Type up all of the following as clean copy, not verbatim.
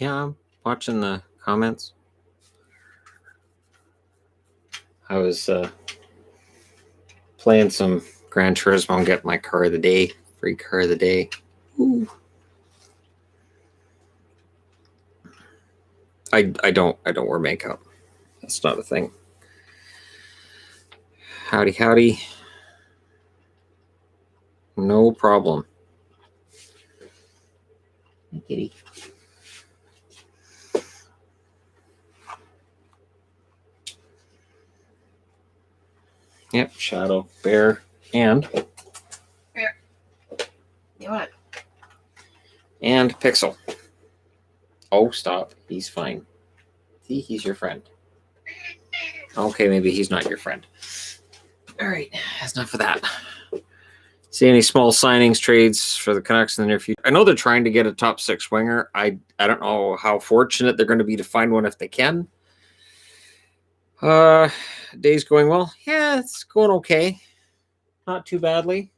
Yeah, I'm watching the comments. I was playing some Gran Turismo and getting my car of the day. Free car of the day. Ooh. I don't wear makeup. That's not a thing. Howdy. No problem. Kitty. Yep, Shadow, Bear, and Bear. You want it? And Pixel. Oh, stop. He's fine. See, he's your friend. Okay, maybe he's not your friend. All right, that's enough of that. See any small signings, trades for the Canucks in the near future? I know they're trying to get a top 6 winger. I don't know how fortunate they're going to be to find one if they can. Day's going well. Yeah, it's going okay. Not too badly.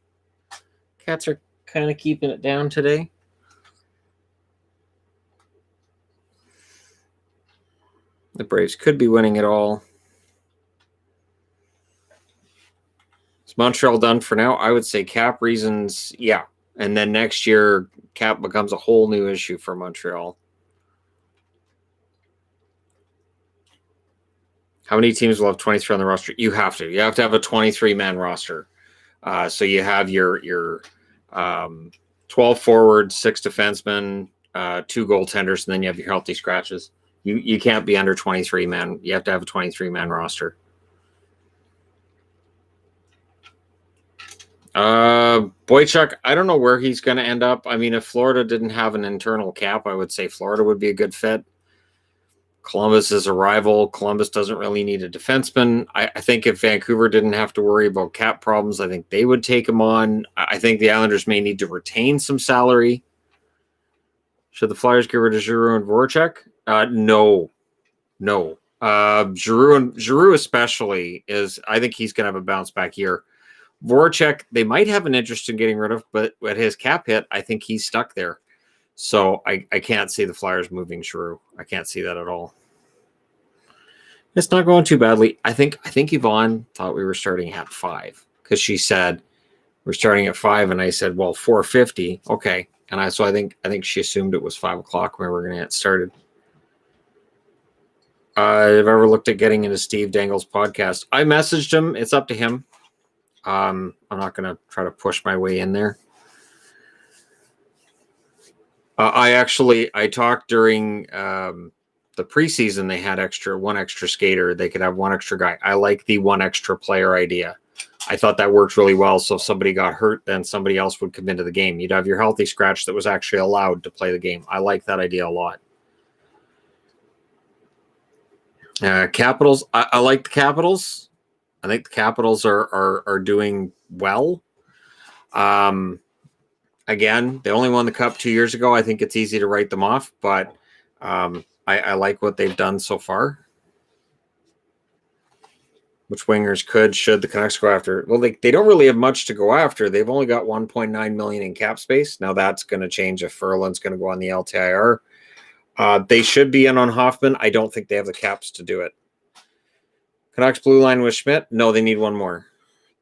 Cats are kind of keeping it down today. The Braves could be winning it all. Is Montreal done for now? I would say cap reasons, yeah. And then next year, cap becomes a whole new issue for Montreal. How many teams will have 23 on the roster? You have to. You have to have a 23-man roster. So you have your 12 forwards, 6 defensemen, 2 goaltenders, and then you have your healthy scratches. You can't be under 23 man. You have to have a 23-man roster. Boychuk, I don't know where he's going to end up. I mean, if Florida didn't have an internal cap, I would say Florida would be a good fit. Columbus is a rival. Columbus doesn't really need a defenseman. I think if Vancouver didn't have to worry about cap problems, I think they would take him on. I think the Islanders may need to retain some salary. Should the Flyers get rid of Giroux and Voracek? No. Giroux especially is, I think he's going to have a bounce back year. Voracek, they might have an interest in getting rid of, but at his cap hit, I think he's stuck there. So I can't see the Flyers moving Giroux. I can't see that at all. It's not going too badly. I think Yvonne thought we were starting at 5 because she said we're starting at 5, and I said, well, 4:50, okay. And I think she assumed it was 5 o'clock when we were going to get started. I've ever looked at getting into Steve Dangle's podcast. I messaged him. It's up to him. I'm not going to try to push my way in there. I talked during the preseason. They had one extra skater. They could have one extra guy. I like the one extra player idea. I thought that worked really well. So if somebody got hurt, then somebody else would come into the game. You'd have your healthy scratch that was actually allowed to play the game. I like that idea a lot. Capitals. I like the Capitals. I think the Capitals are doing well. Again, they only won the Cup 2 years ago. I think it's easy to write them off, but I like what they've done so far. Which wingers should the Canucks go after? Well, they don't really have much to go after. They've only got $1.9 million in cap space. Now that's going to change if Ferland's going to go on the LTIR. They should be in on Hoffman. I don't think they have the caps to do it. Canucks blue line with Schmidt. No, they need one more.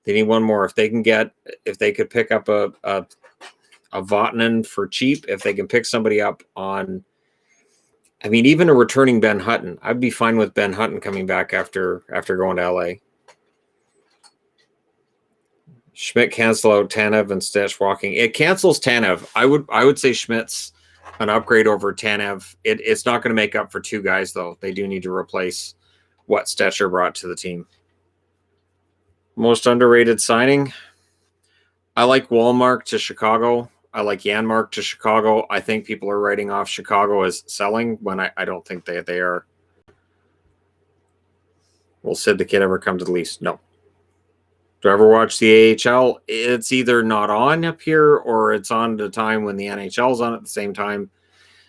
They need one more. If they could pick up a Vatanen for cheap, if they can pick somebody up on, I mean, even a returning Ben Hutton, I'd be fine with Ben Hutton coming back after going to LA. Schmidt cancel out Tanev and Stech walking. It cancels Tanev. I would say Schmidt's an upgrade over Tanev. It's not going to make up for 2 guys though. They do need to replace what Stecher brought to the team. Most underrated signing. I like Walmart to Chicago. I like Janmark to Chicago. I think people are writing off Chicago as selling when I don't think they are. Will Sid the Kid ever come to the Leafs? No. Do I ever watch the AHL? It's either not on up here or it's on at a time when the NHL is on at the same time.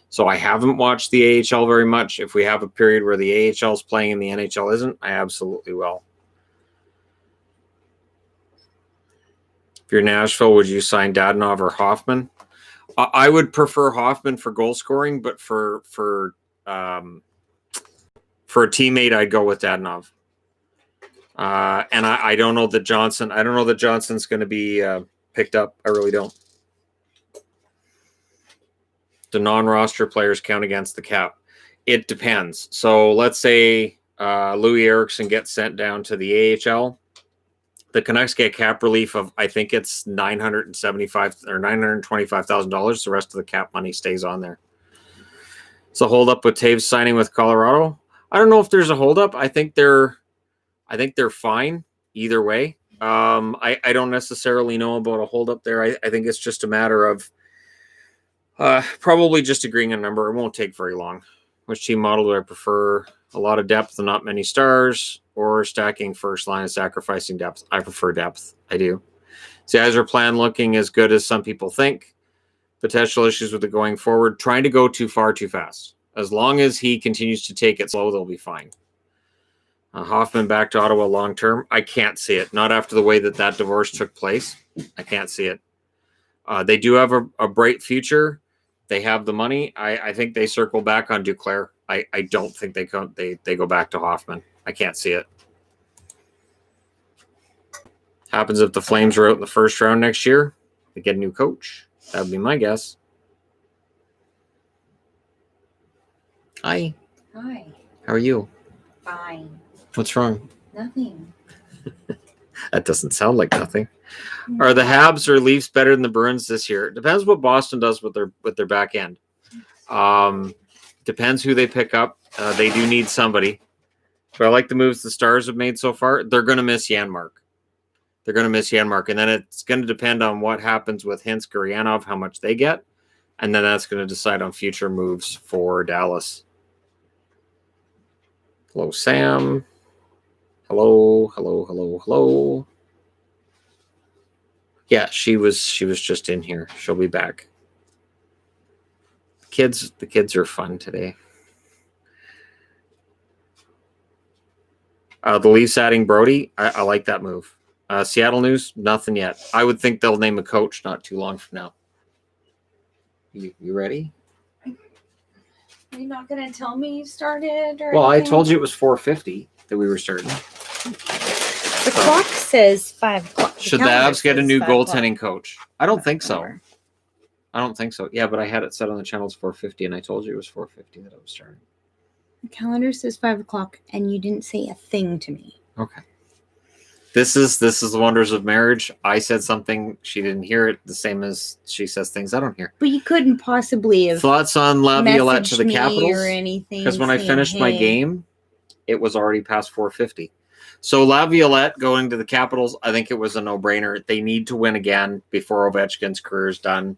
So I haven't watched the AHL very much. If we have a period where the AHL is playing and the NHL isn't, I absolutely will. If you're Nashville, would you sign Dadonov or Hoffman? I would prefer Hoffman for goal scoring, but for a teammate, I'd go with Dadonov. And I don't know that Johnson. I don't know that Johnson's going to be picked up. I really don't. The non-roster players count against the cap. It depends. So let's say Louis Eriksson gets sent down to the AHL. The Canucks get cap relief of, I think it's $975 or $925,000. The rest of the cap money stays on there. So hold up with Taves signing with Colorado. I don't know if there's a holdup. I think they're fine either way. I don't necessarily know about a holdup there. I think it's just a matter of probably just agreeing a number. It won't take very long. Which team model do I prefer? A lot of depth and not many stars, or stacking first line and sacrificing depth? I prefer depth. I do. See, is our plan looking as good as some people think? Potential issues with it going forward. Trying to go too far too fast. As long as he continues to take it slow, they'll be fine. Hoffman back to Ottawa long term. I can't see it. Not after the way that divorce took place. I can't see it. They do have a bright future. They have the money. I think they circle back on Duclair. I don't think they go back to Hoffman. I can't see it. Happens if the Flames are out in the first round next year. They get a new coach. That would be my guess. Hi. Hi. How are you? Fine. What's wrong? Nothing. That doesn't sound like nothing. Are the Habs or Leafs better than the Bruins this year? It depends what Boston does with their back end. Depends who they pick up. They do need somebody. But I like the moves the Stars have made so far. They're going to miss Janmark. And then it's going to depend on what happens with Hinsk or Yanov, how much they get. And then that's going to decide on future moves for Dallas. Hello, Sam. Hello. Yeah, she was just in here. She'll be back. The kids are fun today. The Leafs adding Brody. I like that move. Seattle news, nothing yet. I would think they'll name a coach not too long from now. You ready? Are you not going to tell me you started? Or Well, anything? I told you it was 4:50 that we were starting. The clock says 5 o'clock. Should the Avs get a new goaltending coach? I don't think so. Yeah, but I had it set on the channels 4:50, and I told you it was 4:50 that I was starting. The calendar says 5 o'clock, and you didn't say a thing to me. Okay. This is the wonders of marriage. I said something, she didn't hear it, the same as she says things I don't hear. But you couldn't possibly have thoughts on Laviolette to the messaged me Capitals or anything. Because when I saying, finished my "Hey." game, it was already past 4:50. So Laviolette going to the Capitals, I think it was a no-brainer. They need to win again before Ovechkin's career is done.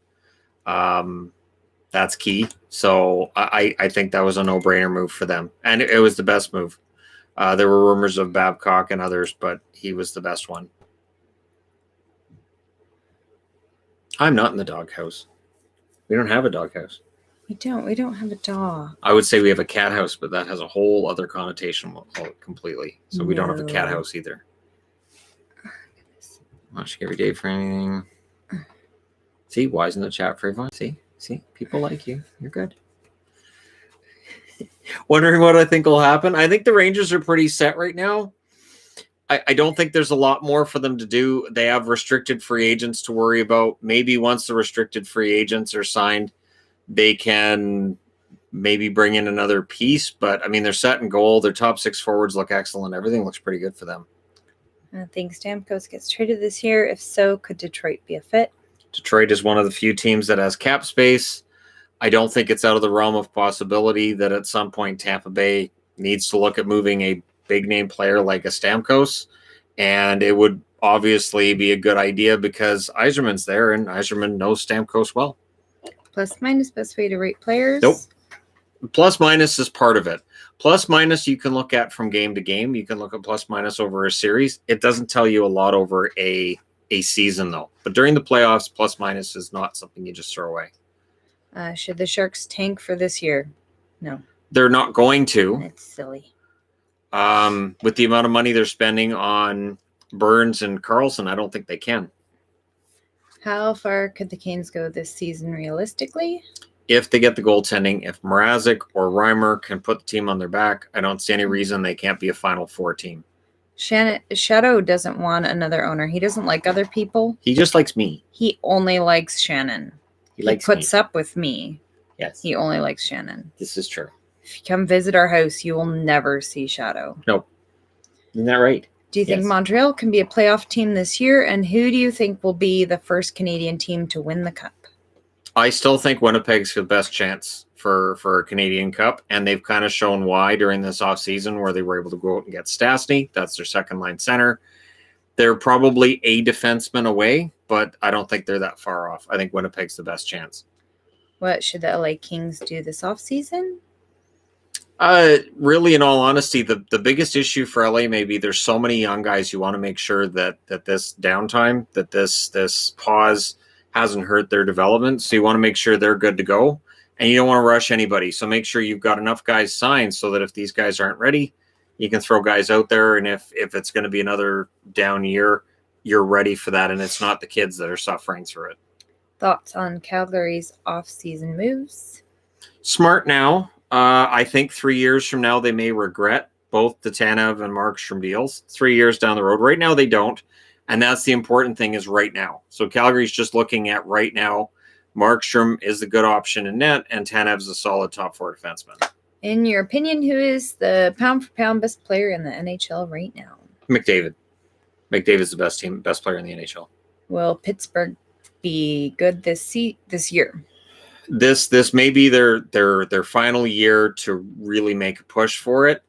That's key. So I think that was a no-brainer move for them, and it was the best move. There were rumors of Babcock and others, but he was the best one. I'm not in the doghouse. We don't have a doghouse. We don't have a dog. I would say we have a cat house, but that has a whole other connotation completely. So we don't have a cat house either. Watch every day for anything. See, wise in the chat for everyone. See, people like you. You're good. Wondering what I think will happen. I think the Rangers are pretty set right now. I don't think there's a lot more for them to do. They have restricted free agents to worry about. Maybe once the restricted free agents are signed, they can maybe bring in another piece. But, I mean, they're set in goal. Their top 6 forwards look excellent. Everything looks pretty good for them. I think Stamkos gets traded this year. If so, could Detroit be a fit? Detroit is one of the few teams that has cap space. I don't think it's out of the realm of possibility that at some point Tampa Bay needs to look at moving a big-name player like a Stamkos, and it would obviously be a good idea because Yzerman's there, and Yzerman knows Stamkos well. Plus minus, best way to rate players? Nope. Plus minus is part of it. Plus minus you can look at from game to game. You can look at plus minus over a series. It doesn't tell you a lot over a season, though. But during the playoffs, plus minus is not something you just throw away. Should the Sharks tank for this year? No. They're not going to. It's silly. With the amount of money they're spending on Burns and Carlson, I don't think they can. How far could the Canes go this season realistically? If they get the goaltending, if Mrazek or Reimer can put the team on their back, I don't see any reason they can't be a Final Four team. Shadow doesn't want another owner. He doesn't like other people. He just likes me. He only likes Shannon. He puts up with me. Yes. He only likes Shannon. This is true. If you come visit our house, you will never see Shadow. Nope. Isn't that right? Do you think Montreal can be a playoff team this year? And who do you think will be the first Canadian team to win the Cup? I still think Winnipeg's the best chance for a Canadian Cup, and they've kind of shown why during this offseason where they were able to go out and get Stastny. That's their second-line center. They're probably a defenseman away, but I don't think they're that far off. I think Winnipeg's the best chance. What should the LA Kings do this offseason? Really, in all honesty, the biggest issue for LA may be there's so many young guys. You want to make sure that this downtime, that this pause hasn't hurt their development. So you want to make sure they're good to go, and you don't want to rush anybody. So make sure you've got enough guys signed so that if these guys aren't ready, you can throw guys out there. And if it's going to be another down year, you're ready for that. And it's not the kids that are suffering through it. Thoughts on Calgary's off-season moves? Smart now. I think 3 years from now, they may regret both the Tanev and Markstrom deals. 3 years down the road. Right now, they don't. And that's the important thing is right now. So Calgary's just looking at right now. Markstrom is the good option in net, and Tanev's a solid top four defenseman. In your opinion, who is the pound-for-pound best player in the NHL right now? McDavid. McDavid's the best player in the NHL. Will Pittsburgh be good this year? This may be their final year to really make a push for it.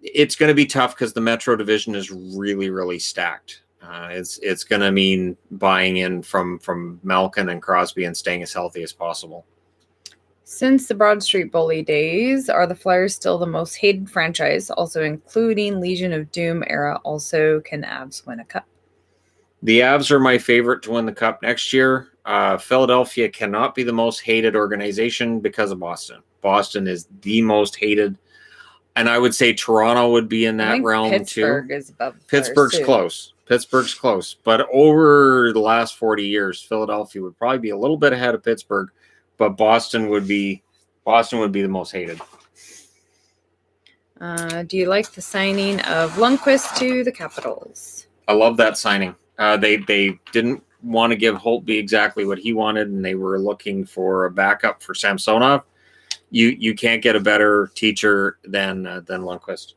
It's going to be tough because the Metro division is really, really stacked. It's going to mean buying in from Malkin and Crosby and staying as healthy as possible. Since the Broad Street Bully days, are the Flyers still the most hated franchise, also including Legion of Doom era? Also, can Avs win a cup? The Avs are my favorite to win the cup next year. Philadelphia cannot be the most hated organization because of Boston. Boston is the most hated. And I would say Toronto would be in that realm Pittsburgh too. Is above Pittsburgh's close. Pittsburgh's close. But over the last 40 years, Philadelphia would probably be a little bit ahead of Pittsburgh, but Boston would be the most hated. Do you like the signing of Lundqvist to the Capitals? I love that signing. They didn't want to give Holtby exactly what he wanted, and they were looking for a backup for Samsonov. You can't get a better teacher than Lundqvist.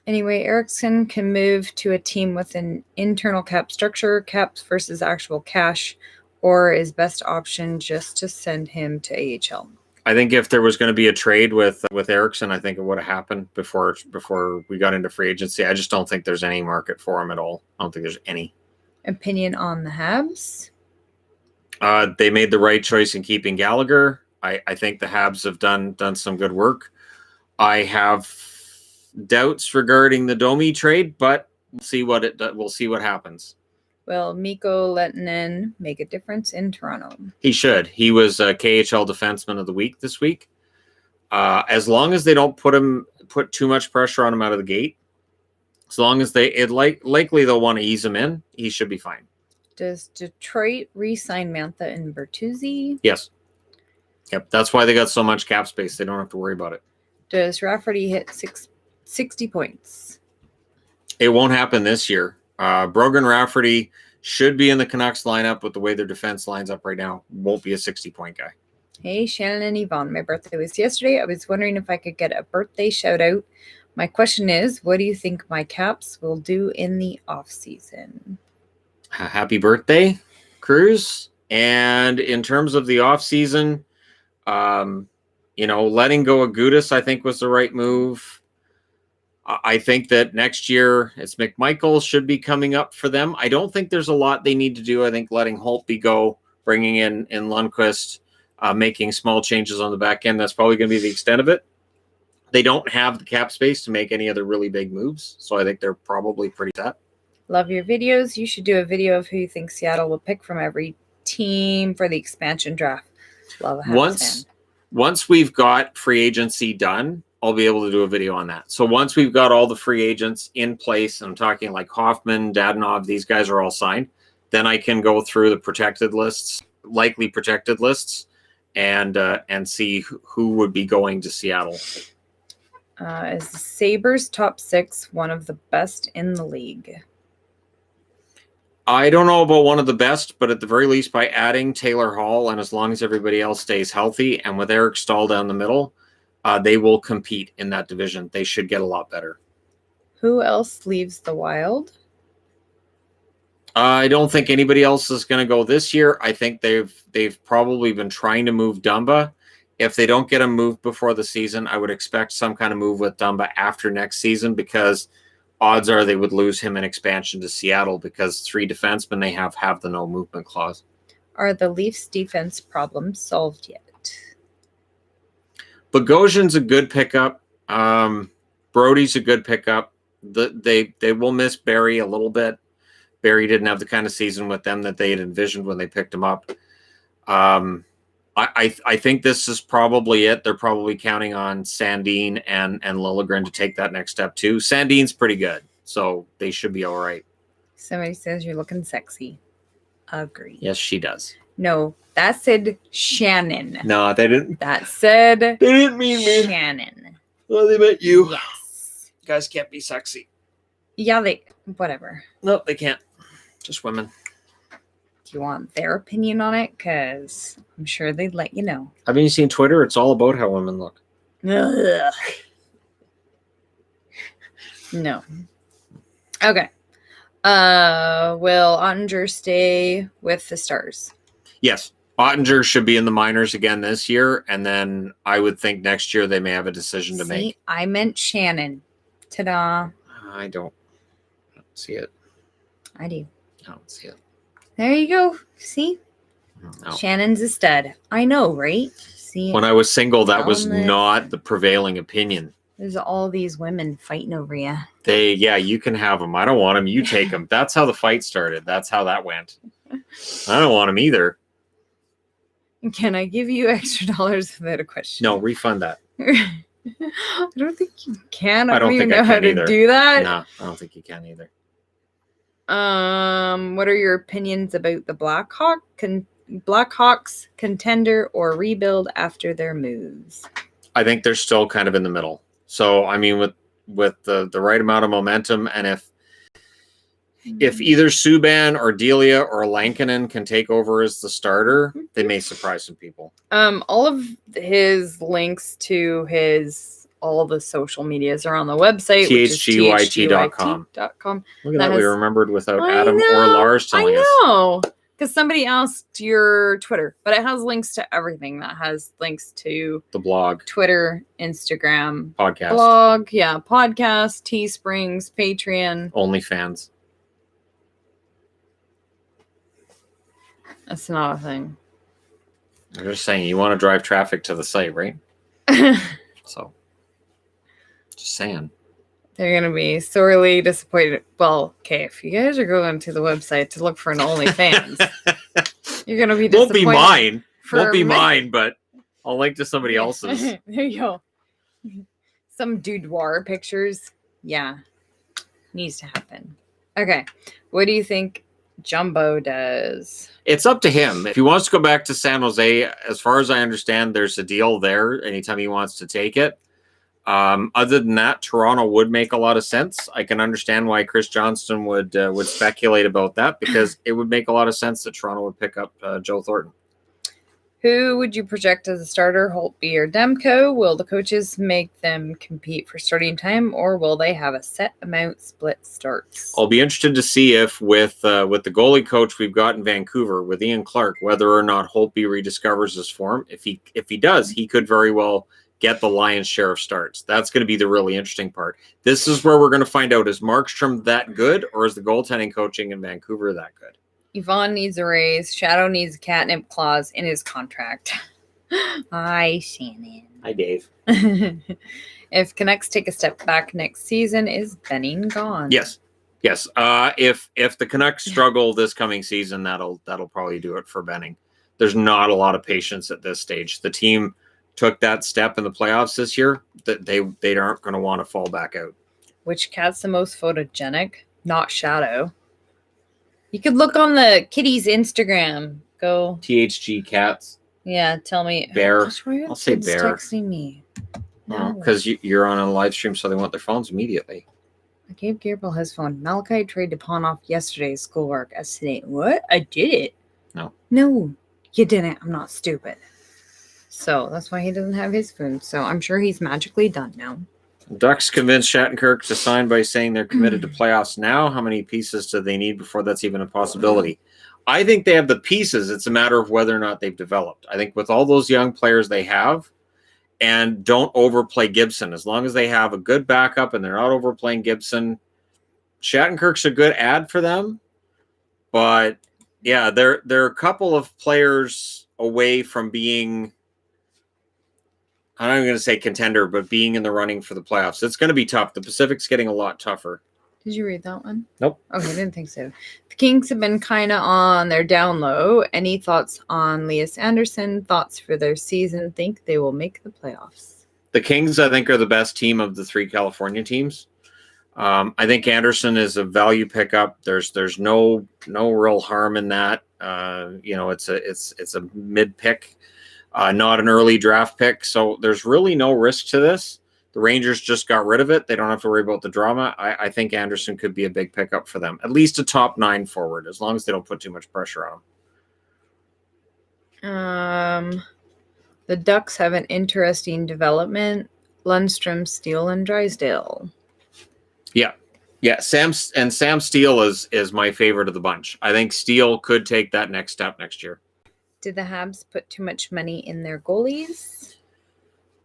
Anyway, Eriksson can move to a team with an internal cap structure, caps versus actual cash, or is best option just to send him to AHL? I think if there was going to be a trade with Eriksson, I think it would have happened before we got into free agency. I just don't think there's any market for him at all. I don't think there's any. Opinion on the Habs? They made the right choice in keeping Gallagher. I think the Habs have done some good work. I have doubts regarding the Domi trade, but we'll see what happens. Will Mikko Lehtinen make a difference in Toronto? He should. He was a KHL Defenseman of the Week this week. As long as they don't put too much pressure on him out of the gate, as long as likely they'll want to ease him in, he should be fine. Does Detroit re-sign Mantha and Bertuzzi? Yes. Yep. That's why they got so much cap space. They don't have to worry about it. Does Rafferty hit 60 points? It won't happen this year. Brogan Rafferty should be in the Canucks lineup with the way their defense lines up right now. Won't be a 60-point guy. Hey, Shannon and Yvonne. My birthday was yesterday. I was wondering if I could get a birthday shout out. My question is, what do you think my Caps will do in the off season? Happy birthday, Cruz. And in terms of the off season, letting go of Gudas, I think was the right move. I think that next year it's McMichael should be coming up for them. I don't think there's a lot they need to do. I think letting Holtby go, bringing in Lundqvist, making small changes on the back end, that's probably going to be the extent of it. They don't have the cap space to make any other really big moves, so I think they're probably pretty set. Love your videos. You should do a video of who you think Seattle will pick from every team for the expansion draft. Love a Habs fan. Once we've got free agency done, I'll be able to do a video on that. So once we've got all the free agents in place, I'm talking like Hoffman, Dadonov, these guys are all signed, then I can go through the protected lists, likely protected lists, and see who would be going to Seattle. Is the Sabres top 6 one of the best in the league? I don't know about one of the best, but at the very least, by adding Taylor Hall, and as long as everybody else stays healthy, and with Eric Stahl down the middle, they will compete in that division. They should get a lot better. Who else leaves the Wild? I don't think anybody else is going to go this year. I think they've probably been trying to move Dumba. If they don't get him moved before the season, I would expect some kind of move with Dumba after next season, because odds are they would lose him in expansion to Seattle, because 3 defensemen they have the no movement clause. Are the Leafs' defense problems solved yet? Bogosian's a good pickup. Brody's a good pickup. They will miss Barry a little bit. Barry didn't have the kind of season with them that they had envisioned when they picked him up. I think this is probably it. They're probably counting on Sandin and Liljegren to take that next step too. Sandin's pretty good, so they should be all right. Somebody says you're looking sexy. Agree. Yes, she does. No, that said Shannon. No, they didn't. That said They didn't mean me. Shannon. Well, they meant you. Yes. You guys can't be sexy. Yeah, whatever. No, they can't. Just women. Do you want their opinion on it? Because I'm sure they'd let you know. Haven't you seen Twitter? It's all about how women look. Ugh. No. Okay. Will Ottinger stay with the Stars? Yes. Ottinger should be in the minors again this year, and then I would think next year they may have a decision to make. I meant Shannon. Ta-da. I don't see it. I do. I don't see it. There you go. See? No. Shannon's a stud. I know, right? See? When I was single, that was not the prevailing opinion. There's all these women fighting over you. You can have them. I don't want them. You take them. That's how the fight started. That's how that went. I don't want them either. Can I give you extra dollars without a question? No, refund that. I don't think you can. I don't think know I how can either. to do that. No, I don't think you can either. What are your opinions about the Blackhawks contender or rebuild after their moves? I think they're still kind of in the middle. So, I mean, with the right amount of momentum, and if either Subban or Delia or Lankinen can take over as the starter, they may surprise some people. All of his links to all the social medias are on the website, THG.yt.com. Look at that. We remembered without Adam or Lars telling us. I know. Because somebody asked your Twitter, but it has links to everything. That has links to the blog, Twitter, Instagram, podcast, podcast, Teesprings, Patreon, OnlyFans. That's not a thing. I'm just saying, you want to drive traffic to the site, right? So, just saying. They're going to be sorely disappointed. Well, okay, if you guys are going to the website to look for an OnlyFans, you're going to be disappointed. Won't be mine, but I'll link to somebody else's. There you go. Some Dubois pictures. Yeah. Needs to happen. Okay. What do you think Jumbo does? It's up to him. If he wants to go back to San Jose, as far as I understand, there's a deal there anytime he wants to take it. Other than that, Toronto would make a lot of sense. I can understand why Chris Johnston would speculate about that, because it would make a lot of sense that Toronto would pick up Joe Thornton. Who would you project as a starter, Holtby or Demko? Will the coaches make them compete for starting time, or will they have a set amount split starts? I'll be interested to see if with the goalie coach we've got in Vancouver with Ian Clark, whether or not Holtby rediscovers his form. If he does, he could very well get the lion's share of starts. That's going to be the really interesting part. This is where we're going to find out, is Markstrom that good, or is the goaltending coaching in Vancouver that good? Yvonne needs a raise. Shadow needs a catnip clause in his contract. Hi, Shannon. Hi, Dave. If Canucks take a step back next season, is Benning gone? Yes. If the Canucks struggle this coming season, that'll probably do it for Benning. There's not a lot of patience at this stage. The team took that step in the playoffs this year, that they aren't going to want to fall back out. Which cat's the most photogenic? Not Shadow. You could look on the kitty's Instagram. Go. THG cats. Yeah, tell me. Bear. Gosh, why are I'll say kids bear. texting me. No, because you're on a live stream, so they want their phones immediately. I gave Gabriel his phone. Malachi tried to pawn off yesterday's schoolwork as today. What? I did it. No. No, you didn't. I'm not stupid. So that's why he doesn't have his phone. So I'm sure he's magically done now. Ducks convinced Shattenkirk to sign by saying they're committed to playoffs now. How many pieces do they need before that's even a possibility? I think they have the pieces. It's a matter of whether or not they've developed. I think with all those young players they have, and don't overplay Gibson. As long as they have a good backup and they're not overplaying Gibson, Shattenkirk's a good ad for them. But yeah, they're a couple of players away from being, I'm not going to say contender, but being in the running for the playoffs. It's going to be tough. The Pacific's getting a lot tougher. Did you read that one? Nope. Okay, I didn't think so. The Kings have been kind of on their down low. Any thoughts on Elias Anderson? Thoughts for their season? Think they will make the playoffs? The Kings, I think, are the best team of the three California teams. I think Anderson is a value pickup. There's no real harm in that. It's a mid pick, not an early draft pick. So there's really no risk to this. The Rangers just got rid of it. They don't have to worry about the drama. I think Anderson could be a big pickup for them. At least a top 9 forward, as long as they don't put too much pressure on him. The Ducks have an interesting development. Lundstrom, Steele, and Drysdale. Yeah. Sam Steele is my favorite of the bunch. I think Steele could take that next step next year. Did the Habs put too much money in their goalies?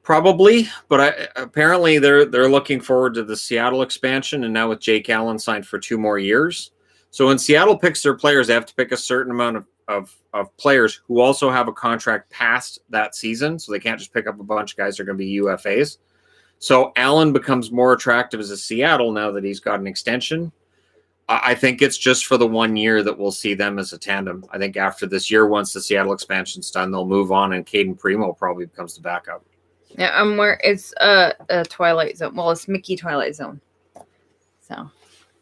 Probably, but apparently they're looking forward to the Seattle expansion, and now with Jake Allen signed for 2 more years. So when Seattle picks their players, they have to pick a certain amount of players who also have a contract past that season, so they can't just pick up a bunch of guys that are going to be UFAs. So Allen becomes more attractive as a Seattle now that he's got an extension. I think it's just for the 1 year that we'll see them as a tandem. I think after this year, once the Seattle expansion's done, they'll move on, and Caden Primo probably becomes the backup. Yeah, where it's a Twilight Zone. Well, it's Mickey Twilight Zone. So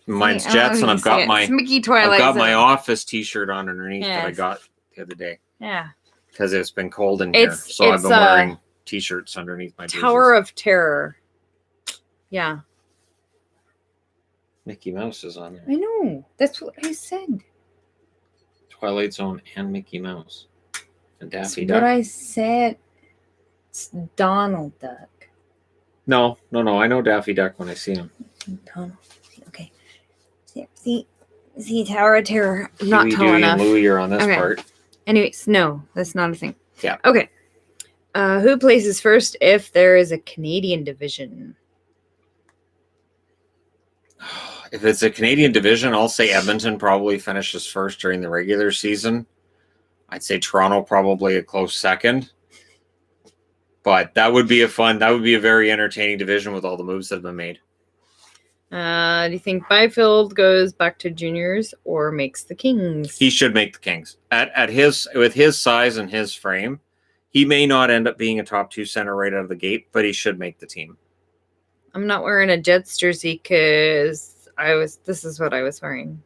mine's Jets, and I've got my Office T-shirt on underneath that I got the other day. Yeah, because it's been cold in here, so I've been wearing T-shirts underneath my Tower of Terror. Yeah, Mickey Mouse is on there. I know. That's what I said. Twilight Zone and Mickey Mouse and Daffy Duck. What I said. It's Donald Duck. No. I know Daffy Duck when I see him. Donald. Okay. See, Tower of Terror. I'm not tall enough. And Louie are on this part. Anyways, no, that's not a thing. Yeah. Okay. Who places first if there is a Canadian division? If it's a Canadian division, I'll say Edmonton probably finishes first during the regular season. I'd say Toronto probably a close second. But that would be a very entertaining division with all the moves that have been made. Do you think Byfield goes back to juniors or makes the Kings? He should make the Kings. With his size and his frame, he may not end up being a top 2 center right out of the gate, but he should make the team. I'm not wearing a Jets jersey because this is what I was wearing.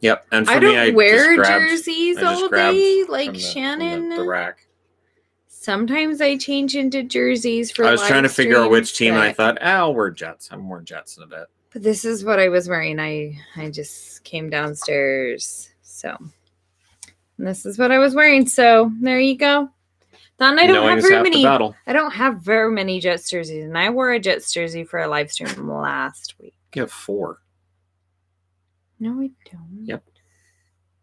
Yep. And for I me, don't wear jerseys all day like Shannon. From the rack. Sometimes I change into jerseys for. I was trying to figure out which team, and I thought, I'll wear Jets. I'm wearing Jets in a bit. But this is what I was wearing. I just came downstairs, so and this is what I was wearing. So there you go. Then I don't have very many. I don't have very many Jets jerseys, and I wore a Jets jersey for a live stream last week. You have 4. No, I don't. Yep.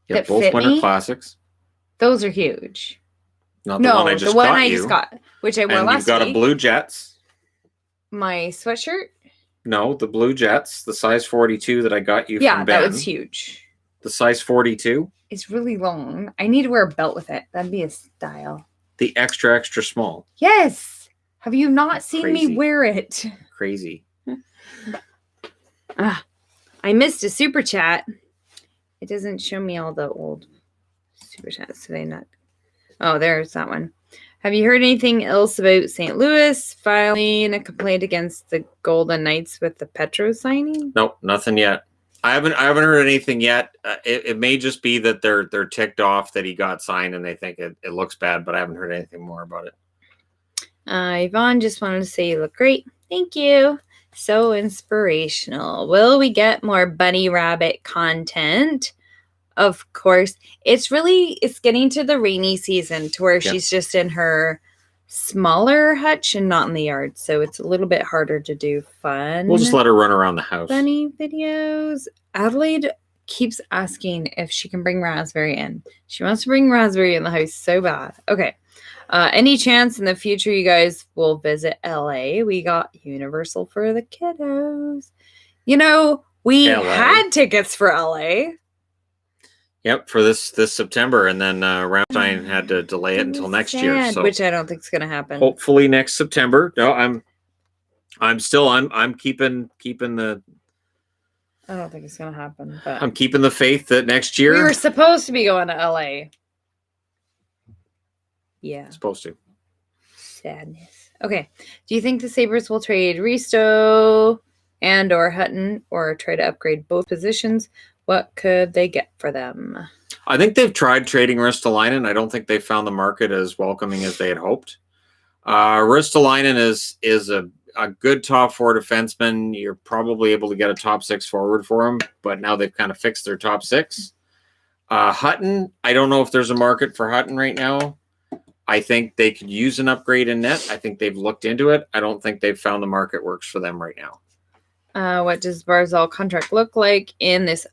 You have both Winter Classics. Those are huge. Not the one I just got, which I wore last week. You've got a blue Jets. My sweatshirt? No, the blue Jets, the size 42 that I got you from Ben. Yeah, that was huge. The size 42? It's really long. I need to wear a belt with it. That'd be a style. The extra, extra small. Yes. Have you not seen me wear it? Crazy. I missed a super chat. It doesn't show me all the old super chats today. Oh, there's that one. Have you heard anything else about St. Louis filing a complaint against the Golden Knights with the Petro signing? Nope, nothing yet. I haven't heard anything yet. It may just be that they're ticked off that he got signed and they think it looks bad, but I haven't heard anything more about it. Yvonne just wanted to say you look great. Thank you. So inspirational. Will we get more bunny rabbit content? Of course. It's getting to the rainy season to where she's just in her smaller hutch and not in the yard. So it's a little bit harder to do fun. We'll just let her run around the house. Bunny videos. Adelaide keeps asking if she can bring Raspberry in. She wants to bring Raspberry in the house so bad. Okay. Any chance in the future you guys will visit LA? We got Universal for the kiddos. We had tickets for LA. Yep, for this September, and then Ramstein had to delay it until next year. So which I don't think is going to happen. Hopefully next September. No, I'm keeping the. I don't think it's going to happen. But I'm keeping the faith that next year we were supposed to be going to LA. Yeah, supposed to. Sadness. Okay, do you think the Sabres will trade Risto and/or Hutton, or try to upgrade both positions? What could they get for them? I think they've tried trading Ristolainen. I don't think they found the market as welcoming as they had hoped. Ristolainen is a good top four defenseman. You're probably able to get a top six forward for him, but now they've kind of fixed their top six. Hutton, I don't know if there's a market for Hutton right now. I think they could use an upgrade in net. I think they've looked into it. I don't think they've found the market works for them right now. What does Barzal contract look like in this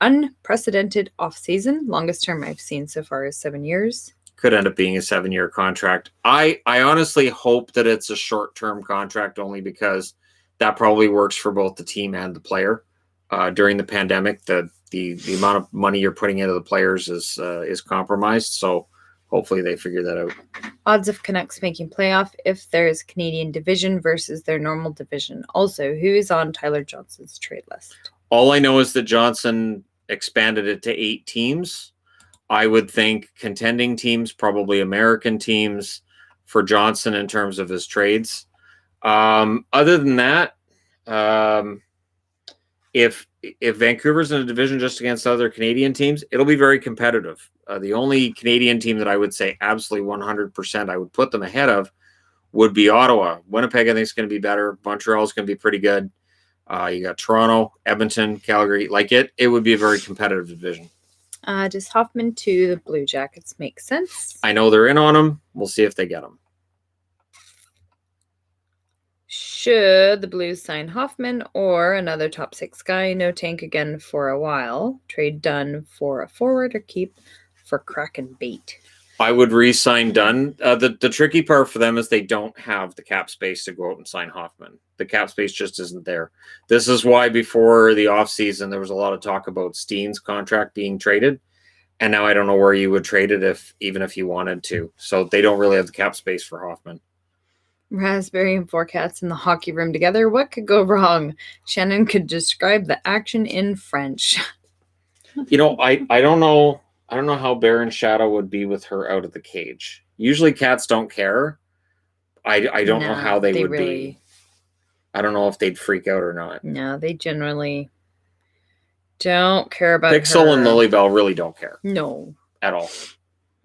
unprecedented offseason? Longest term I've seen so far is 7 years. Could end up being a 7-year contract. I honestly hope that it's a short-term contract only because that probably works for both the team and the player. During the pandemic, the amount of money you're putting into the players is compromised. So hopefully they figure that out. Odds of Canucks making playoff if there's Canadian division versus their normal division. Also, who is on Tyler Johnson's trade list? All I know is that Johnson expanded it to 8 teams. I would think contending teams, probably American teams, for Johnson in terms of his trades. Other than that, if Vancouver's in a division just against other Canadian teams, it'll be very competitive. The only Canadian team that I would say absolutely 100% I would put them ahead of would be Ottawa. Winnipeg, I think, is going to be better. Montreal is going to be pretty good. You got Toronto, Edmonton, Calgary. It would be a very competitive division. Does Hoffman to the Blue Jackets make sense? I know they're in on him. We'll see if they get him. Should the Blues sign Hoffman or another top 6 guy? No tank again for a while. Trade Dunn for a forward or keep for Kraken bait? I would re-sign Dunn. The tricky part for them is they don't have the cap space to go out and sign Hoffman. The cap space just isn't there. This is why before the offseason, there was a lot of talk about Steen's contract being traded. And now I don't know where you would trade it even if you wanted to. So they don't really have the cap space for Hoffman. Raspberry and 4 cats in the hockey room together. What could go wrong? Shannon could describe the action in French. I don't know. I don't know how Baron Shadow would be with her out of the cage. Usually cats don't care. I don't know how they would be. I don't know if they'd freak out or not. No, they generally don't care about Pixel her. and Lilybell really don't care. No. At all.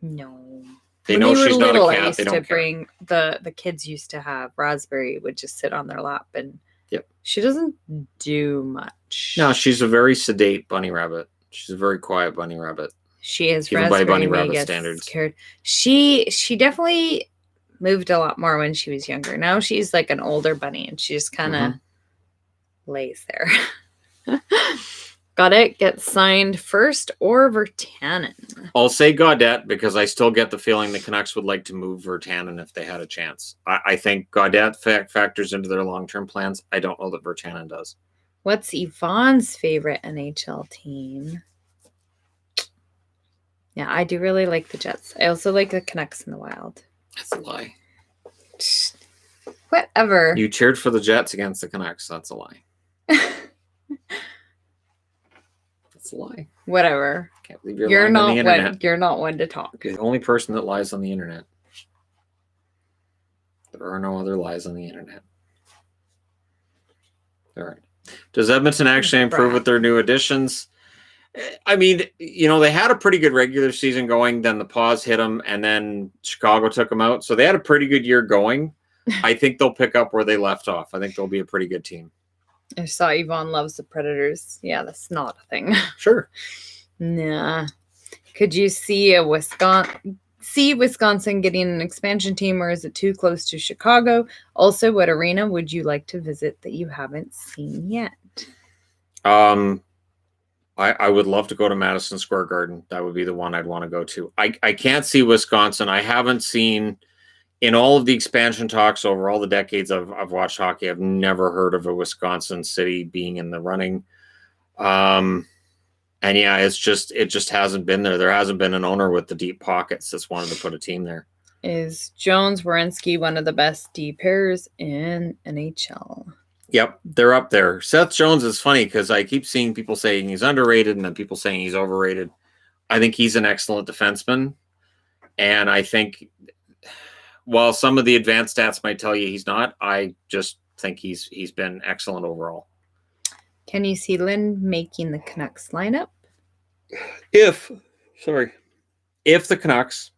No. They know she's not a cat. They don't care. Bring the kids used to have Raspberry would just sit on their lap and she doesn't do much. No, she's a very sedate bunny rabbit. She's a very quiet bunny rabbit. She is even by bunny rabbit standards. Scared. She definitely moved a lot more when she was younger. Now she's like an older bunny and she just kind of lays there. Gaudette gets signed first or Virtanen? I'll say Gaudette because I still get the feeling the Canucks would like to move Virtanen if they had a chance. I think Gaudette factors into their long-term plans. I don't know that Virtanen does. What's Yvonne's favorite NHL team? Yeah, I do really like the Jets. I also like the Canucks in the Wild. That's a lie. Whatever. You cheered for the Jets against the Canucks. That's a lie. That's a lie. Whatever. Can't believe you're lying on the internet. You're not one to talk. You're the only person that lies on the internet. There are no other lies on the internet. Does Edmonton actually improve with their new additions? I mean, they had a pretty good regular season going. Then the pause hit them, and then Chicago took them out. So they had a pretty good year going. I think they'll pick up where they left off. I think they'll be a pretty good team. I saw Yvonne loves the Predators. Yeah, that's not a thing. Sure. Nah. Could you see Wisconsin getting an expansion team, or is it too close to Chicago? Also, what arena would you like to visit that you haven't seen yet? I would love to go to Madison Square Garden. That would be the one I'd want to go to. I can't see Wisconsin. I haven't seen, in all of the expansion talks over all the decades I've watched hockey, I've never heard of a Wisconsin city being in the running. And yeah, it just hasn't been there. There hasn't been an owner with the deep pockets that's wanted to put a team there. Is Jones-Werenski one of the best D pairs in NHL? Yep, they're up there. Seth Jones is funny because I keep seeing people saying he's underrated and then people saying he's overrated. I think he's an excellent defenseman. And I think while some of the advanced stats might tell you he's not, I just think he's been excellent overall. Can you see Lind making the Canucks lineup? If the Canucks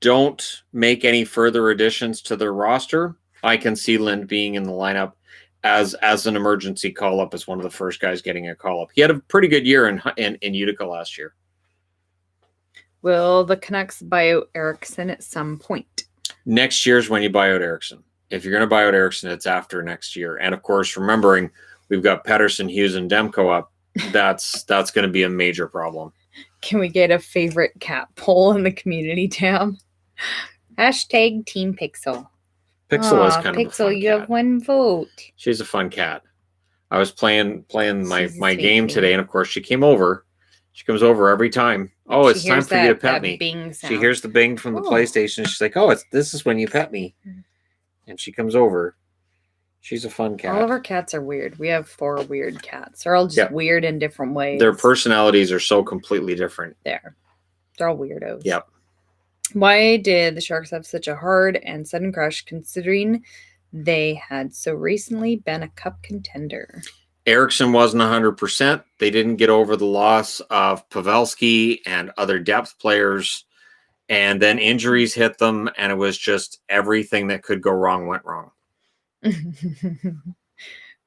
don't make any further additions to their roster, I can see Lind being in the lineup as an emergency call-up, as one of the first guys getting a call-up. He had a pretty good year in Utica last year. Will the Canucks buy out Eriksson at some point? Next year's when you buy out Eriksson. If you're going to buy out Eriksson, it's after next year. And, of course, remembering we've got Pettersson, Hughes, and Demko up, that's going to be a major problem. Can we get a favorite cat poll in the community tab? Hashtag Team Pixel. Pixel is kind of a Pixel, fun you cat. have one vote. She's a fun cat. I was playing my game today, and of course she came over. She comes over every time. Oh, it's time for you to pet me. She hears the bing from the PlayStation. She's like, "Oh, this is when you pet me." And she comes over. She's a fun cat. All of our cats are weird. We have 4 weird cats. They're all just weird in different ways. Their personalities are so completely different. They're all weirdos. Yep. Why did the Sharks have such a hard and sudden crush, considering they had so recently been a cup contender? Eriksson wasn't 100%. They didn't get over the loss of Pavelski and other depth players. And then injuries hit them, and it was just everything that could go wrong went wrong.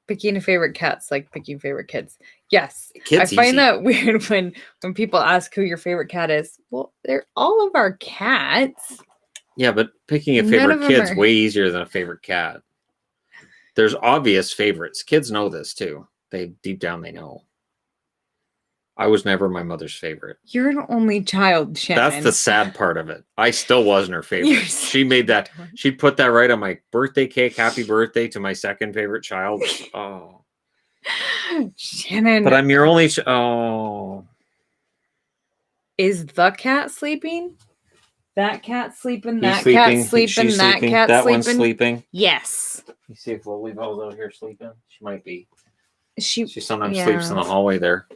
Picking a favorite cat's like picking favorite kids. Yes. Kids I find easy. that weird when people ask who your favorite cat is. Well, they're all of our cats. Yeah, but picking a favorite kid's way easier than a favorite cat. There's obvious favorites. Kids know this too. Deep down they know. I was never my mother's favorite. You're an only child, Shannon. That's the sad part of it. I still wasn't her favorite. She made that. She'd put that right on my birthday cake. Happy birthday to my second favorite child. Oh, Shannon. But I'm your only. Oh. Is the cat sleeping? That cat sleeping? That sleeping. Cat sleeping? That sleeping. cat that sleeping? One's sleeping. Yes. You see if Lily Bell's out here sleeping? She might be. She sometimes yeah. sleeps in the hallway there.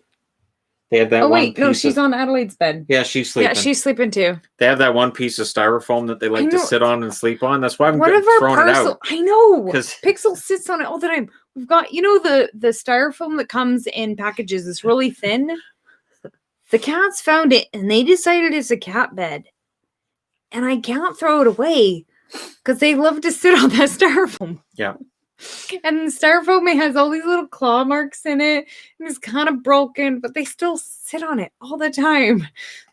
They had that. Oh wait, no, she's on Adelaide's bed. Yeah, she's sleeping. Yeah, she's sleeping too. They have that one piece of styrofoam that they like to sit on and sleep on. That's why I'm throwing it out. I know. Because Pixel sits on it all the time. We've got, the styrofoam that comes in packages is really thin. The cats found it and they decided it's a cat bed. And I can't throw it away because they love to sit on that styrofoam. Yeah. And the styrofoam has all these little claw marks in it. And it's kind of broken, but they still sit on it all the time.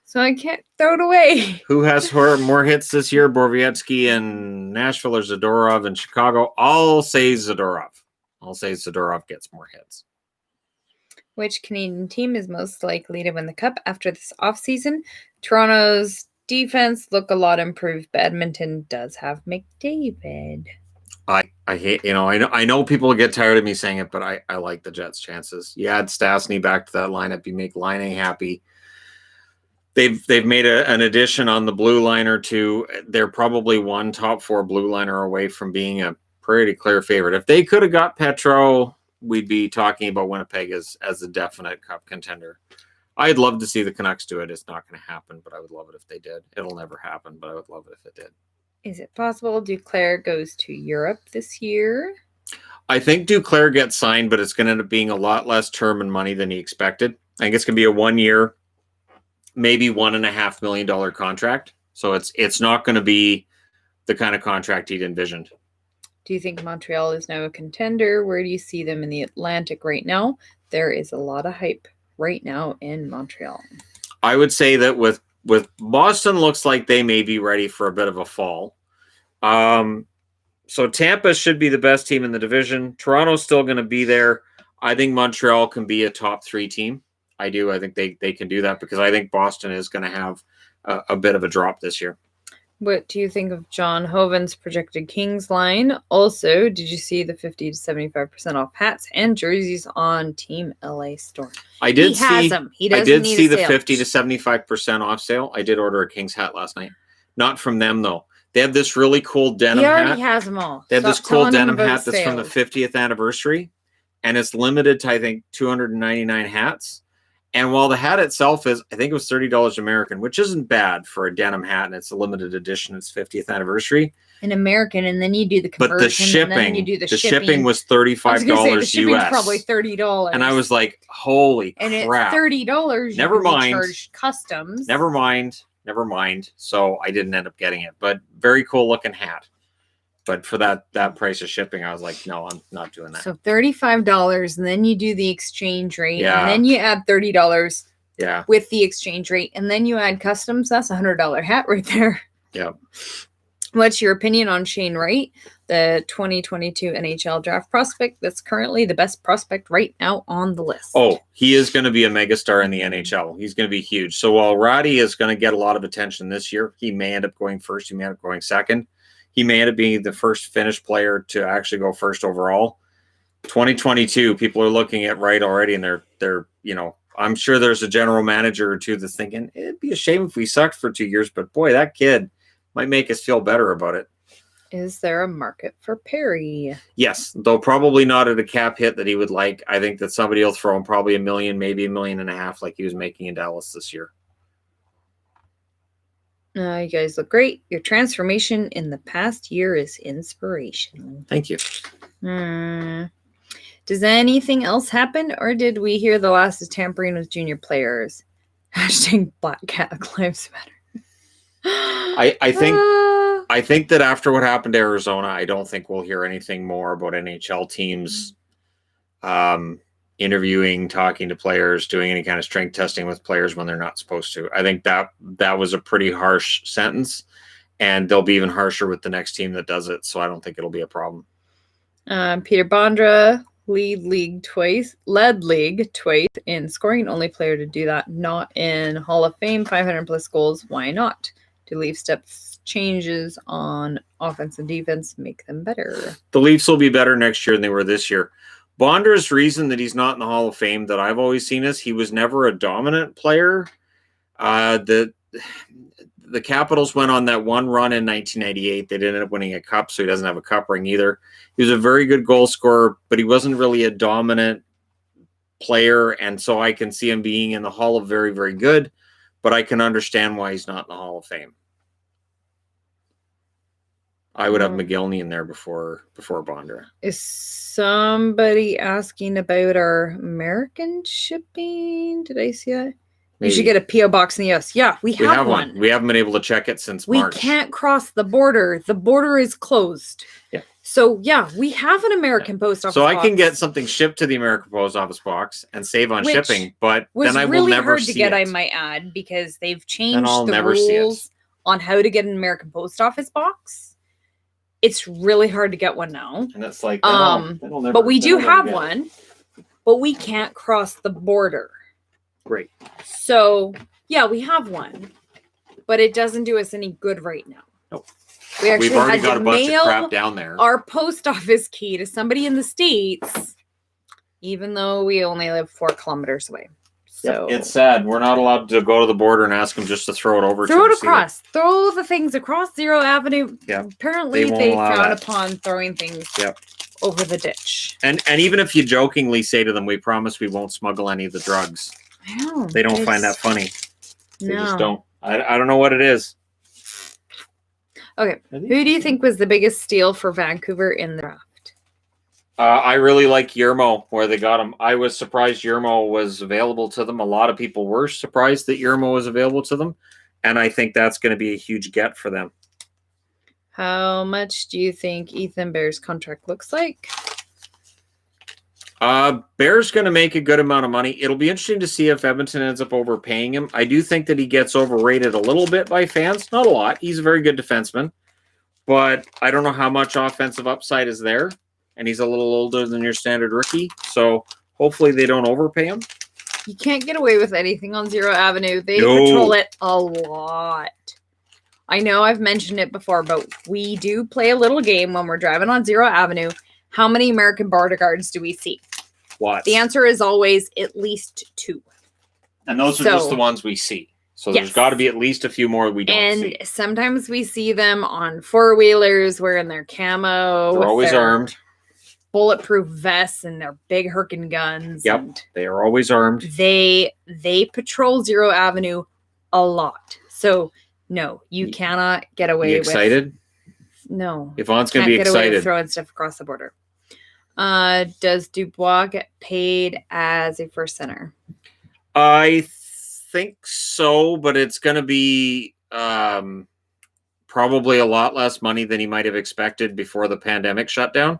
So I can't throw it away. Who has more hits this year? Borowiecki in Nashville or Zadorov in Chicago? I'll say Zadorov. I'll say Zadorov gets more hits. Which Canadian team is most likely to win the cup after this offseason? Toronto's defense look a lot improved, but Edmonton does have McDavid. I hate, I know people get tired of me saying it, but I like the Jets' chances. You add Stastny back to that lineup, you make Laine happy. They've made an addition on the blue liner too. They're probably one top 4 blue liner away from being a pretty clear favorite. If they could have got Petro, we'd be talking about Winnipeg as a definite cup contender. I'd love to see the Canucks do it. It's not going to happen, but I would love it if they did. It'll never happen, but I would love it if it did. Is it possible Duclair goes to Europe this year? I think Duclair gets signed, but it's going to end up being a lot less term and money than he expected. I think it's going to be a 1 year, maybe $1.5 million contract. So it's not going to be the kind of contract he'd envisioned. Do you think Montreal is now a contender? Where do you see them in the Atlantic right now? There is a lot of hype right now in Montreal. I would say that with Boston, looks like they may be ready for a bit of a fall. So Tampa should be the best team in the division. Toronto's still going to be there. I think Montreal can be a top 3 team. I do. I think they can do that because I think Boston is going to have a bit of a drop this year. What do you think of John Hoven's projected Kings line? Also, did you see the 50 to 75% off hats and jerseys on Team LA store? I did see. Has them. He doesn't I did need see a the sale. 50 to 75% off sale. I did order a Kings hat last night. Not from them though. They have this really cool denim hat. He already has them all. They have this cool denim hat that's from the 50th anniversary, and it's limited to I think 299 hats. And while the hat itself is, I think it was $30 American, which isn't bad for a denim hat, and it's a limited edition. It's 50th anniversary. An American, and then you do the conversion. But the shipping, and then you do the shipping was $35 the shipping's US. Probably $30. And I was like, holy and crap! And it's $30. Never mind. Charged customs. Never mind. So I didn't end up getting it, but very cool looking hat. But for that price of shipping, I was like, no, I'm not doing that. So $35, and then you do the exchange rate, Yeah. and then you add $30 Yeah. with the exchange rate, and then you add customs. That's $100 hat right there. Yeah. What's your opinion on Shane Wright, the 2022 NHL draft prospect that's currently the best prospect right now on the list? Oh, he is going to be a megastar in the NHL. He's going to be huge. So while Roddy is going to get a lot of attention this year, he may end up going first. He may end up going second. He may end up being the first Finnish player to actually go first overall. 2022, people are looking at Wright already, and they're I'm sure there's a general manager or two that's thinking it'd be a shame if we sucked for 2 years, but boy, that kid might make us feel better about it. Is there a market for Perry? Yes, though probably not at a cap hit that he would like. I think that somebody will throw him probably $1 million, maybe $1.5 million like he was making in Dallas this year. You guys look great. Your transformation in the past year is inspirational. Thank you. Does anything else happen, or did we hear the last is tampering with junior players? Hashtag Black Cat Lives Matter. I think that after what happened to Arizona, I don't think we'll hear anything more about NHL teams interviewing, talking to players, doing any kind of strength testing with players when they're not supposed to. I think that was a pretty harsh sentence, and they'll be even harsher with the next team that does it. So I don't think it'll be a problem. Peter Bondra led league twice in scoring. Only player to do that, not in Hall of Fame. 500 plus goals. Why not? Do Leaf steps changes on offense and defense make them better? The Leafs will be better next year than they were this year. Bondra's reason that he's not in the Hall of Fame that I've always seen is he was never a dominant player. The Capitals went on that one run in 1998. They didn't end up winning a cup, so he doesn't have a cup ring either. He was a very good goal scorer, but he wasn't really a dominant player, and so I can see him being in the Hall of very, very good, but I can understand why he's not in the Hall of Fame. I would have McGillney in there before Bondra. Is somebody asking about our American shipping? Did I see that? Maybe. You should get a P.O. box in the U.S. Yeah, we have one. We haven't been able to check it since March. We can't cross the border. The border is closed. Yeah. So, yeah, we have an American post office box. So I can get something shipped to the American post office box and save on shipping, but then I will never see it. Hard to get, I might add, because they've changed the rules on how to get an American post office box. It's really hard to get one now. And it's like, but we do have one, but we can't cross the border. Great. So, yeah, we have one, but it doesn't do us any good right now. Nope. We've already got a bunch of crap down there. Our post office key to somebody in the States, even though we only live 4 kilometers away. So it's sad. We're not allowed to go to the border and ask them just to throw it over. Throw it across. Throw the things across Zero Avenue. Yeah. Apparently, they frown upon throwing things over the ditch. And even if you jokingly say to them, "We promise we won't smuggle any of the drugs," I know they don't find that funny. They no. just don't. I don't know what it is. Okay, who do you think was the biggest steal for Vancouver in the draft? I really like Yermo where they got him. I was surprised Yermo was available to them. A lot of people were surprised that Yermo was available to them. And I think that's going to be a huge get for them. How much do you think Ethan Bear's contract looks like? Bear's going to make a good amount of money. It'll be interesting to see if Edmonton ends up overpaying him. I do think that he gets overrated a little bit by fans. Not a lot. He's a very good defenseman. But I don't know how much offensive upside is there. And he's a little older than your standard rookie. So hopefully they don't overpay him. You can't get away with anything on Zero Avenue. They patrol it a lot. I know I've mentioned it before, but we do play a little game when we're driving on Zero Avenue. How many American border guards do we see? What? The answer is always at least 2. And those are just the ones we see. So there's got to be at least a few more we don't see. And sometimes we see them on 4-wheelers wearing their camo. They're always armed. Bulletproof vests and their big Herkin guns. Yep, they are always armed. They patrol Zero Avenue a lot. So, no, you cannot get away with... excited? No. Yvonne's going to be excited. Get away with throwing stuff across the border. Does Dubois get paid as a first center? I think so, but it's going to be probably a lot less money than he might have expected before the pandemic shutdown.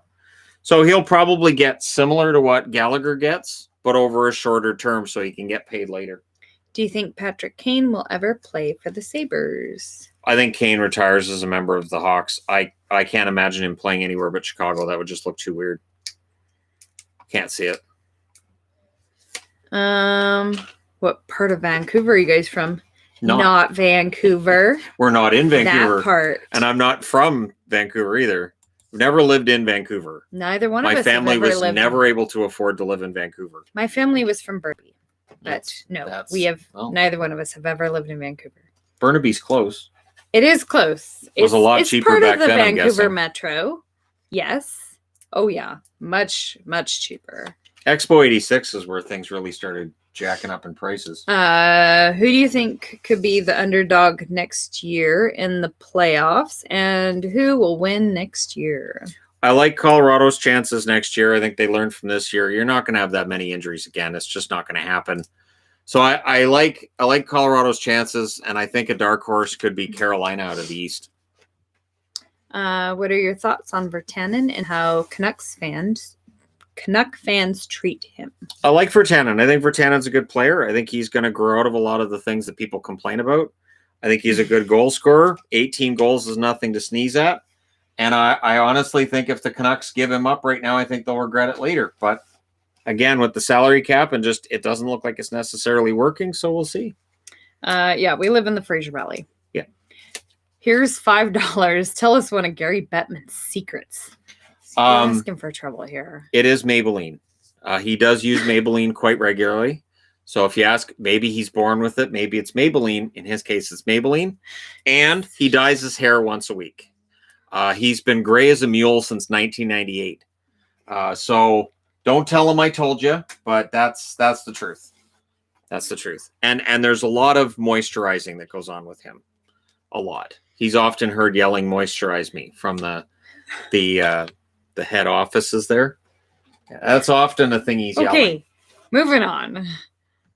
So he'll probably get similar to what Gallagher gets, but over a shorter term so he can get paid later. Do you think Patrick Kane will ever play for the Sabres? I think Kane retires as a member of the Hawks. I can't imagine him playing anywhere but Chicago. That would just look too weird. Can't see it. What part of Vancouver are you guys from? Not Vancouver. We're not in Vancouver. That part. And I'm not from Vancouver either. I've never lived in Vancouver. Neither one of us. My family was never able to afford to live in Vancouver. My family was from Burnaby. But neither one of us have ever lived in Vancouver. Burnaby's close. It is close. It was a lot cheaper back then, I'm guessing. It's part of the Vancouver Metro. Yes. Oh, yeah. Much, much cheaper. Expo 86 is where things really started jacking up in prices. Who do you think could be the underdog next year in the playoffs, and who will win next year? I like Colorado's chances next year. I think they learned from this year. You're not going to have that many injuries again. It's just not going to happen. So I like Colorado's chances, and I think a dark horse could be Carolina out of the East. What are your thoughts on Virtanen and how Canuck fans treat him? I like Virtanen. I think Virtanen's a good player. I think he's going to grow out of a lot of the things that people complain about. I think he's a good goal scorer. 18 goals is nothing to sneeze at. And I honestly think if the Canucks give him up right now, I think they'll regret it later. But again, with the salary cap and just it doesn't look like it's necessarily working, so we'll see. Yeah, we live in the Fraser Valley. Yeah. Here's $5. Tell us one of Gary Bettman's secrets. You're asking for trouble here. It is Maybelline. He does use Maybelline quite regularly. So if you ask, maybe he's born with it. Maybe it's Maybelline. In his case, it's Maybelline. And he dyes his hair once a week. He's been gray as a mule since 1998. So don't tell him I told you, but that's the truth. That's the truth. And there's a lot of moisturizing that goes on with him. A lot. He's often heard yelling, "Moisturize me," from the head offices there. That's often a thing he's yelling. Okay, moving on.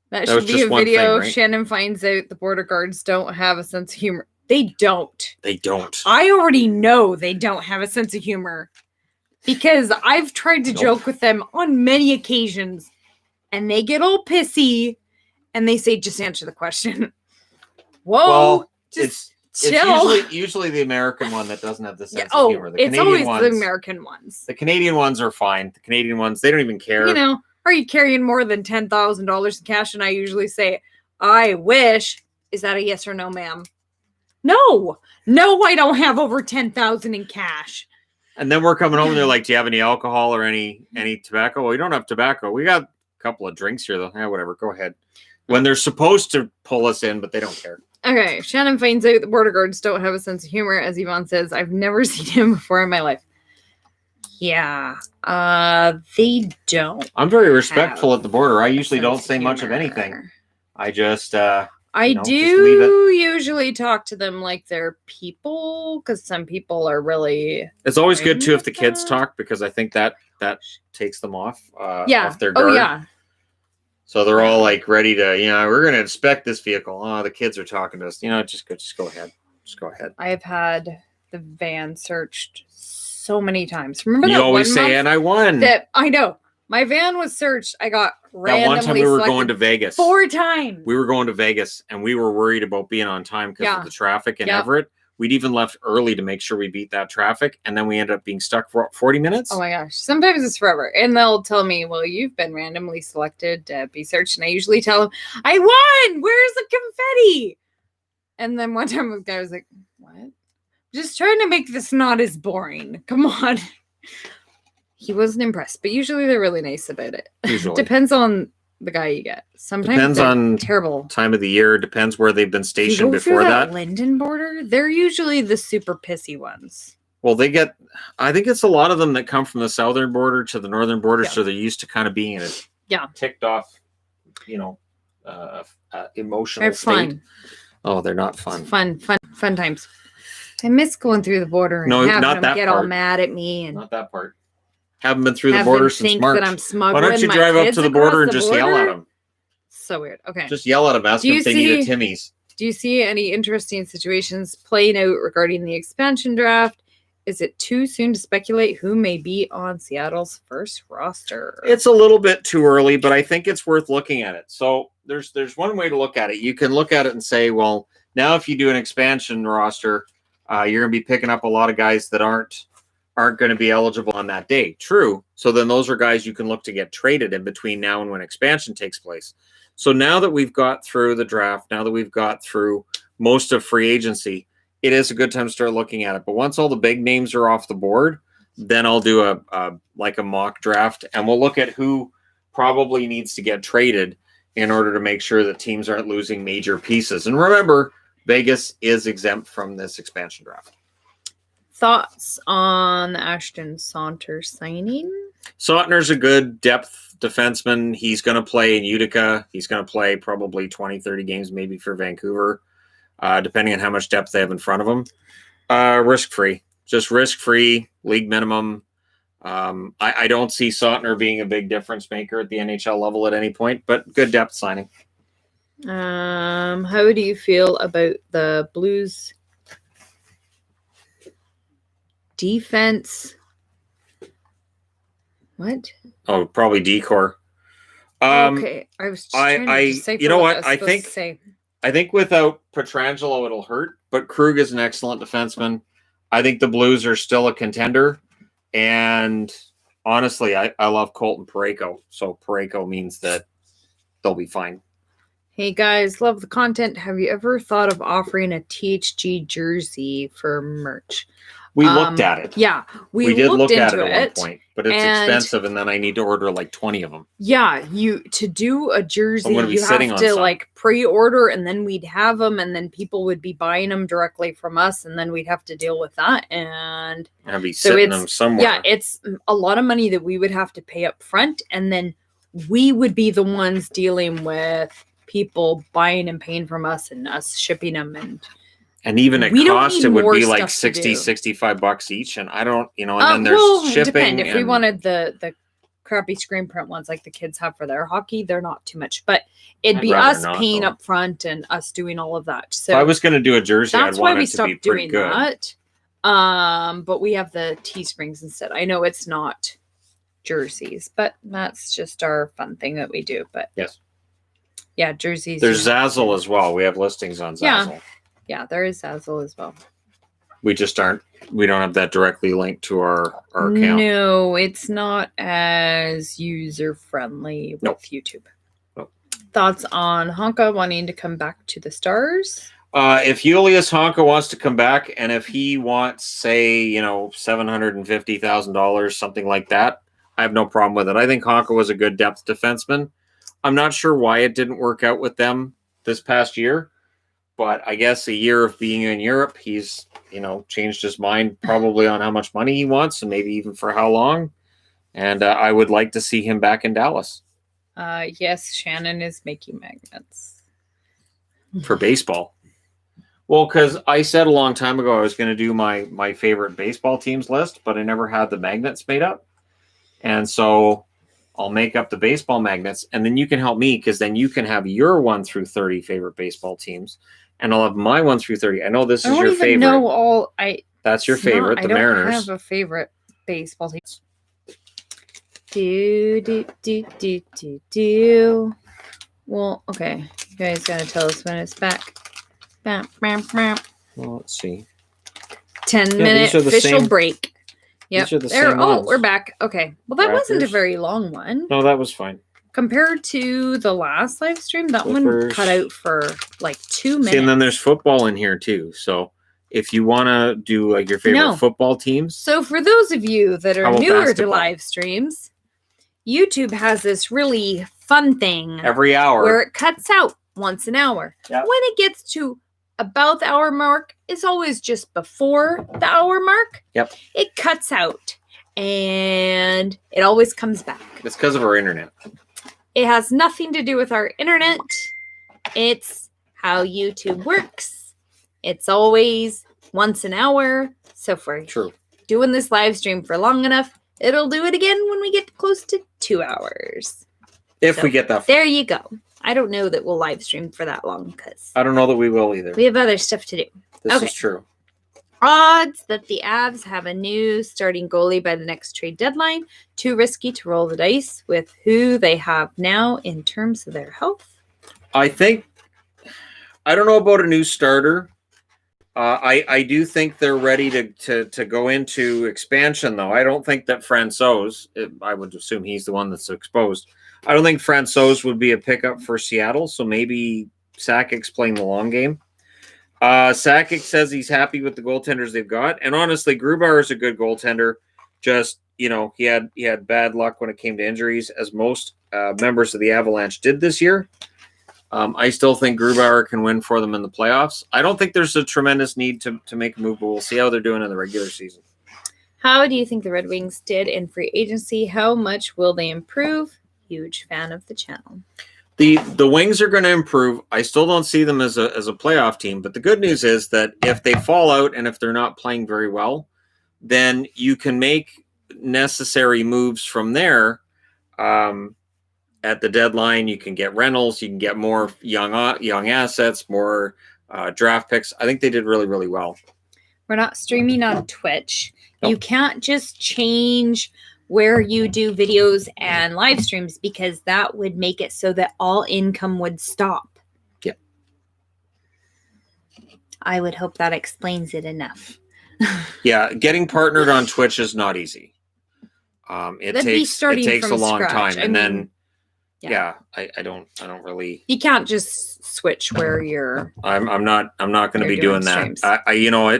That should be a video. Thing, right? Shannon finds out the border guards don't have a sense of humor. They don't. They don't. I already know they don't have a sense of humor because I've tried to joke with them on many occasions and they get all pissy and they say, just answer the question. Whoa. Well, it's usually the American one that doesn't have the sense of humor. The it's Canadian always the American ones. The Canadian ones are fine. The Canadian ones, they don't even care. You know, are you carrying more than $10,000 in cash? And I usually say, I wish. Is that a yes or no, ma'am? No, I don't have over 10,000 in cash. And then we're coming home and they're like, do you have any alcohol or any tobacco? Well, we don't have tobacco. We got a couple of drinks here though. Yeah, whatever. Go ahead. When they're supposed to pull us in, but they don't care. Okay. Shannon finds out the border guards don't have a sense of humor. As Yvonne says, I've never seen him before in my life. Yeah. They don't. I'm very respectful at the border. I usually don't say much of anything. I just, I do usually talk to them like they're people, because some people are really... It's always good, too, if the kids talk, because I think that takes them off their guard. Oh, yeah. So they're all like ready to, we're going to inspect this vehicle. Oh, the kids are talking to us. Just go ahead. Just go ahead. I've had the van searched so many times. Remember you that always one say, month and I won. That I know. My van was searched. I got randomly that one time we were going to Vegas. 4 times. We were going to Vegas, and we were worried about being on time because of the traffic in Everett. We'd even left early to make sure we beat that traffic, and then we ended up being stuck for 40 minutes. Oh my gosh. Sometimes it's forever. And they'll tell me, well, you've been randomly selected to be searched. And I usually tell them, I won! Where's the confetti? And then one time the guy was like, what? Just trying to make this not as boring. Come on. He wasn't impressed, but usually they're really nice about it. Usually. Depends on the guy you get. Sometimes depends on terrible time of the year. Depends where they've been stationed before that. Linden border, they're usually the super pissy ones. Well, I think it's a lot of them that come from the southern border to the northern border, so they're used to kind of being in a ticked off, emotional state. Fun. Oh, they're not fun. It's fun times. I miss going through the border and having them get all mad at me. And not that part. Haven't been through the border since March. That I'm smuggling. Why don't you drive up to the border and just yell at them? So weird. Okay. Just yell at them. Ask them if they need a Timmy's. Do you see any interesting situations playing out regarding the expansion draft? Is it too soon to speculate who may be on Seattle's first roster? It's a little bit too early, but I think it's worth looking at it. So there's one way to look at it. You can look at it and say, well, now if you do an expansion roster, you're going to be picking up a lot of guys that aren't going to be eligible on that day. True. So then those are guys you can look to get traded in between now and when expansion takes place. So now that we've got through the draft, now that we've got through most of free agency, it is a good time to start looking at it. But once all the big names are off the board, then I'll do a mock draft, and we'll look at who probably needs to get traded in order to make sure that teams aren't losing major pieces. And remember, Vegas is exempt from this expansion draft. Thoughts on the Ashton Saunders signing? Sautner's a good depth defenseman. He's going to play in Utica. He's going to play probably 20, 30 games maybe for Vancouver, depending on how much depth they have in front of him. Risk-free. Just risk-free, league minimum. I don't see Sautner being a big difference maker at the NHL level at any point, but good depth signing. How do you feel about the Blues defense? What? Oh, probably decor. Okay, I was just trying to say. You know what? I think without Pietrangelo it'll hurt, but Krug is an excellent defenseman. I think the Blues are still a contender, and honestly, I love Colton Parayko, so Parayko means that they'll be fine. Hey guys, love the content. Have you ever thought of offering a THG jersey for merch? We looked at it. Yeah, we did look at it at one point, but it's expensive, and then I need to order like 20 of them. Yeah, to do a jersey, you have to like pre-order, and then we'd have them, and then people would be buying them directly from us, and then we'd have to deal with that, and I'd be sitting them somewhere. Yeah, it's a lot of money that we would have to pay up front, and then we would be the ones dealing with people buying and paying from us and us shipping them, and even at cost, it would be like $60-$65 each. And I don't, and then there's shipping. If we wanted the crappy screen print ones like the kids have for their hockey, they're not too much. But it'd be us paying up front and us doing all of that. So if I was going to do a jersey, that's why we stopped doing that. But we have the Teesprings instead. I know it's not jerseys, but that's just our fun thing that we do. But yes. Yeah, jerseys. There's Zazzle as well. We have listings on Zazzle. Yeah, there is Zazzle as well. We don't have that directly linked to our account. No, it's not as user-friendly with YouTube. Nope. Thoughts on Honka wanting to come back to the Stars? If Julius Honka wants to come back, and if he wants, say, $750,000, something like that, I have no problem with it. I think Honka was a good depth defenseman. I'm not sure why it didn't work out with them this past year, but I guess a year of being in Europe, he's, changed his mind probably on how much money he wants and maybe even for how long. And I would like to see him back in Dallas. Yes, Shannon is making magnets. for baseball. Well, because I said a long time ago I was going to do my favorite baseball teams list, but I never had the magnets made up. And so I'll make up the baseball magnets, and then you can help me, because then you can have your 1 through 30 favorite baseball teams, and I'll have my 1 through 30. I know this is your favorite. That's your favorite, the Mariners. I don't have a favorite baseball team. Well, okay. You guys got to tell us when it's back. Well, let's see. 10-minute official break. Yep. These are the same ones. We're back. Okay. Well, that wasn't a very long one. No, that was fine. Compared to the last live stream, that one cut out for like 2 minutes. See, and then there's football in here too. So if you want to do like your favorite football teams. So for those of you that are newer to live streams, YouTube has this really fun thing every hour where it cuts out once an hour. Yep. When it gets to about the hour mark, it's always just before the hour mark. Yep. It cuts out and it always comes back. It's because of our internet. It has nothing to do with our internet. It's how YouTube works. It's always once an hour. So for doing this live stream for long enough, it'll do it again when we get close to 2 hours. If we get that far. There you go. I don't know that we'll live stream for that long because I don't know that we will either. We have other stuff to do. This is true. Odds that the Avs have a new starting goalie by the next trade deadline. Too risky to roll the dice with who they have now in terms of their health. I don't know about a new starter. I do think they're ready to go into expansion, though. I don't think that Francouz, I would assume he's the one that's exposed. I don't think Francouz would be a pickup for Seattle, so maybe Sakic's playing the long game. Sakic says he's happy with the goaltenders they've got, and honestly, Grubauer is a good goaltender. Just, he had bad luck when it came to injuries, as most members of the Avalanche did this year. I still think Grubauer can win for them in the playoffs. I don't think there's a tremendous need to make a move, but we'll see how they're doing in the regular season. How do you think the Red Wings did in free agency? How much will they improve? Huge fan of the channel. The Wings are going to improve. I still don't see them as a playoff team, but the good news is that if they fall out and if they're not playing very well, then you can make necessary moves from there. At the deadline, you can get rentals, you can get more young assets, more draft picks. I think they did really, really well. We're not streaming on Twitch. Nope. You can't just change where you do videos and live streams because that would make it so that all income would stop. Yeah. I would hope that explains it enough. Yeah, getting partnered on Twitch is not easy. It takes a long time, and then I don't really. You can't just switch where you're. I'm not going to be doing that.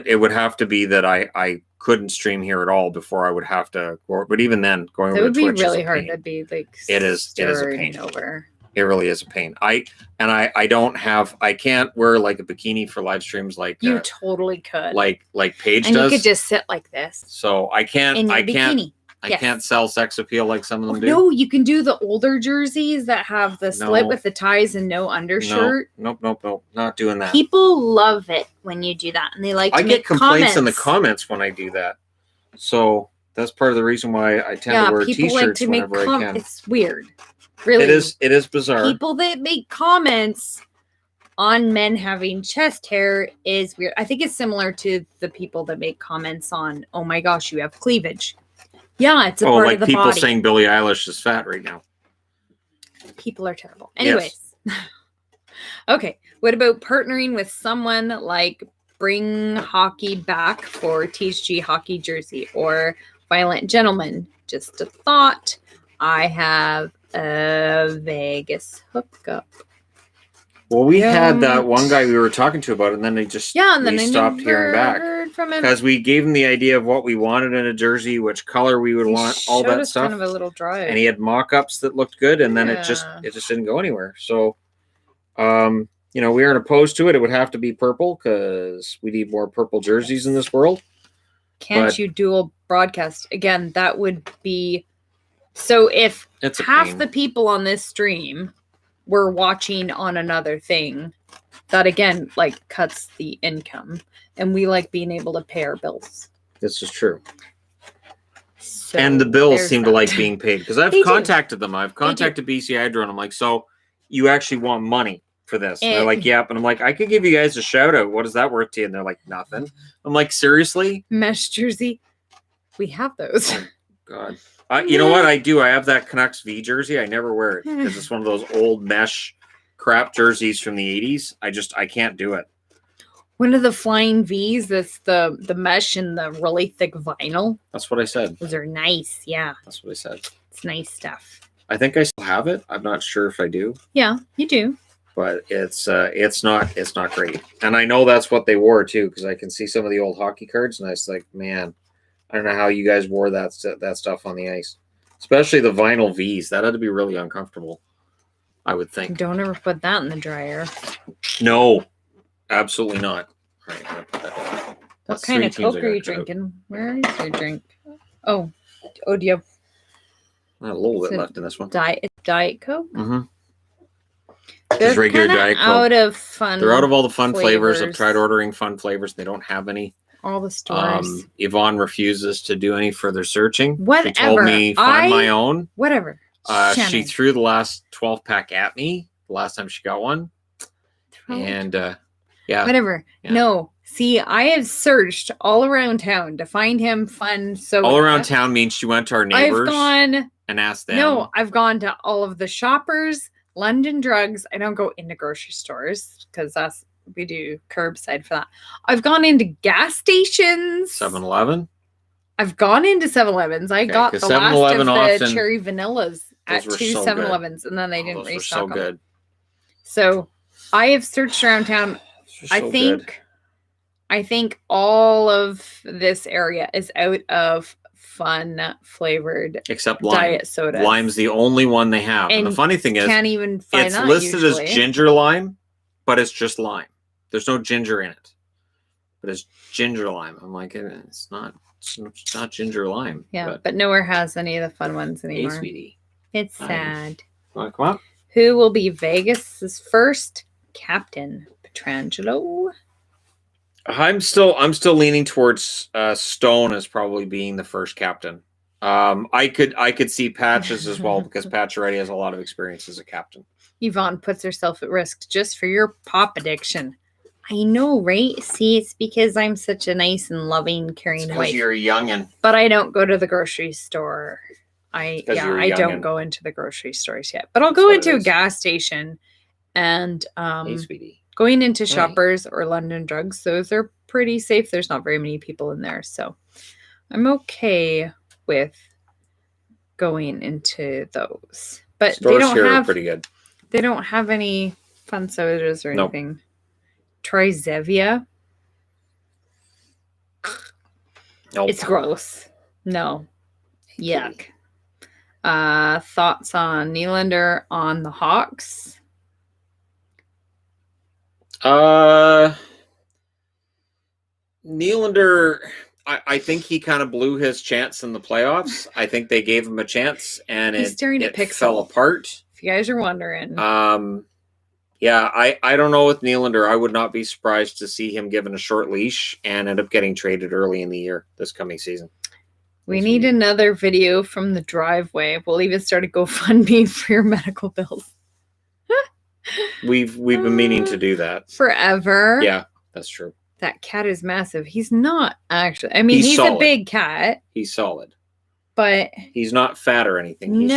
It would have to be that I couldn't stream here at all before I would have to. But even then, going over to Twitch, it would be really hard to be like. It is a pain. Over. It really is a pain. I can't wear like a bikini for live streams like you totally could. Like Paige and does. You could just sit like this. So I can't. In your bikini. I can't sell sex appeal like some of them do. No, you can do the older jerseys that have the slit with the ties and no undershirt. Nope. Not doing that. People love it when you do that, and they like to make get complaints in the comments when I do that. So that's part of the reason why I tend to wear t-shirts whenever I can. It's weird. Really. It is bizarre. People that make comments on men having chest hair is weird. I think it's similar to the people that make comments on, oh my gosh, you have cleavage. Yeah, it's a part of the body. People saying Billie Eilish is fat right now. People are terrible. Anyways. Yes. Okay. What about partnering with someone like Bring Hockey Back for THG hockey jersey or Violent Gentleman? Just a thought. I have a Vegas hookup. Well, we had that one guy we were talking to about it, and then they just stopped hearing back. Because we gave him the idea of what we wanted in a jersey, which color we would want, all that stuff. Kind of a little drive. And he had mock-ups that looked good, and then it just didn't go anywhere. So, we aren't opposed to it. It would have to be purple because we need more purple jerseys in this world. Can't you dual broadcast? Again, that would be... So if half the people on this stream we're watching on another thing that, again, like cuts the income. And we like being able to pay our bills. This is true. So and the bills seem to like being paid because I've contacted them. I've contacted BC Hydro and I'm like, so you actually want money for this? And they're like, yep. And I'm like, I could give you guys a shout out. What is that worth to you? And they're like, nothing. I'm like, seriously? Mesh jersey. We have those. Oh, God. You know what I do? I have that Canucks V jersey. I never wear it because it's one of those old mesh crap jerseys from the 80s. I can't do it. One of the flying V's that's the mesh and the really thick vinyl. That's what I said. Those are nice. Yeah. That's what I said. It's nice stuff. I think I still have it. I'm not sure if I do. Yeah, you do. But it's not great. And I know that's what they wore too, because I can see some of the old hockey cards and I was like, man, I don't know how you guys wore that stuff on the ice. Especially the vinyl V's. That had to be really uncomfortable, I would think. Don't ever put that in the dryer. No. Absolutely not. All right, I'm gonna put that down. What kind of Coke are you drinking? Where is your drink? Oh, do you have a little bit left in this one? Diet Coke? Mm-hmm. They're regular Diet Coke. Out of fun. They're out of all the fun flavors. I've tried ordering fun flavors. They don't have any. All the stores. Yvonne refuses to do any further searching. Whatever. She told me find my own. Whatever. She threw the last 12-pack at me the last time she got one. And yeah. Whatever. Yeah. No. See, I have searched all around town to find him fun soda. All around town means she went to our neighbors and asked them. No, I've gone to all of the Shoppers, London Drugs. I don't go into grocery stores because we do curbside for that. I've gone into gas stations. 7-Eleven? I've gone into 7-Elevens. I got the last of the cherry vanillas at 2 7-Elevens, and then they didn't restock them. Good. So I have searched around town. I think all of this area is out of fun flavored except lime. Diet soda. Lime's the only one they have. And the funny thing is, can't even find it's listed as ginger lime, but it's just lime. There's no ginger in it, but it's ginger lime. I'm like, it's not ginger lime. Yeah, but nowhere has any of the fun ones anymore. Hey, sweetie. It's sad. Come on. Who will be Vegas's first captain? Petrangelo. I'm still leaning towards Stone as probably being the first captain. I could see Patches as well because Patch already has a lot of experience as a captain. Yvonne puts herself at risk just for your pop addiction. I know, right? See, it's because I'm such a nice and loving, caring wife. You're a youngin'. But I don't go to the grocery store. I don't go into the grocery stores yet. But I'll go into a gas station and hey, sweetie. Going into Shoppers or London Drugs, those are pretty safe. There's not very many people in there. So I'm okay with going into those. But stores they don't here have are pretty good. They don't have any fun sodas or anything. Try Zevia. Nope. It's gross. No. Yuck. Thoughts on Nylander on the Hawks? Nylander, I think he kind of blew his chance in the playoffs. I think they gave him a chance and it fell apart. If you guys are wondering. Yeah, I don't know with Nylander. I would not be surprised to see him given a short leash and end up getting traded early in the year this coming season. We need another video from the driveway. We'll even start a GoFundMe for your medical bills. We've been meaning to do that forever. Yeah, that's true. That cat is massive. He's not actually. I mean, he's a big cat. He's solid, but he's not fat or anything. He's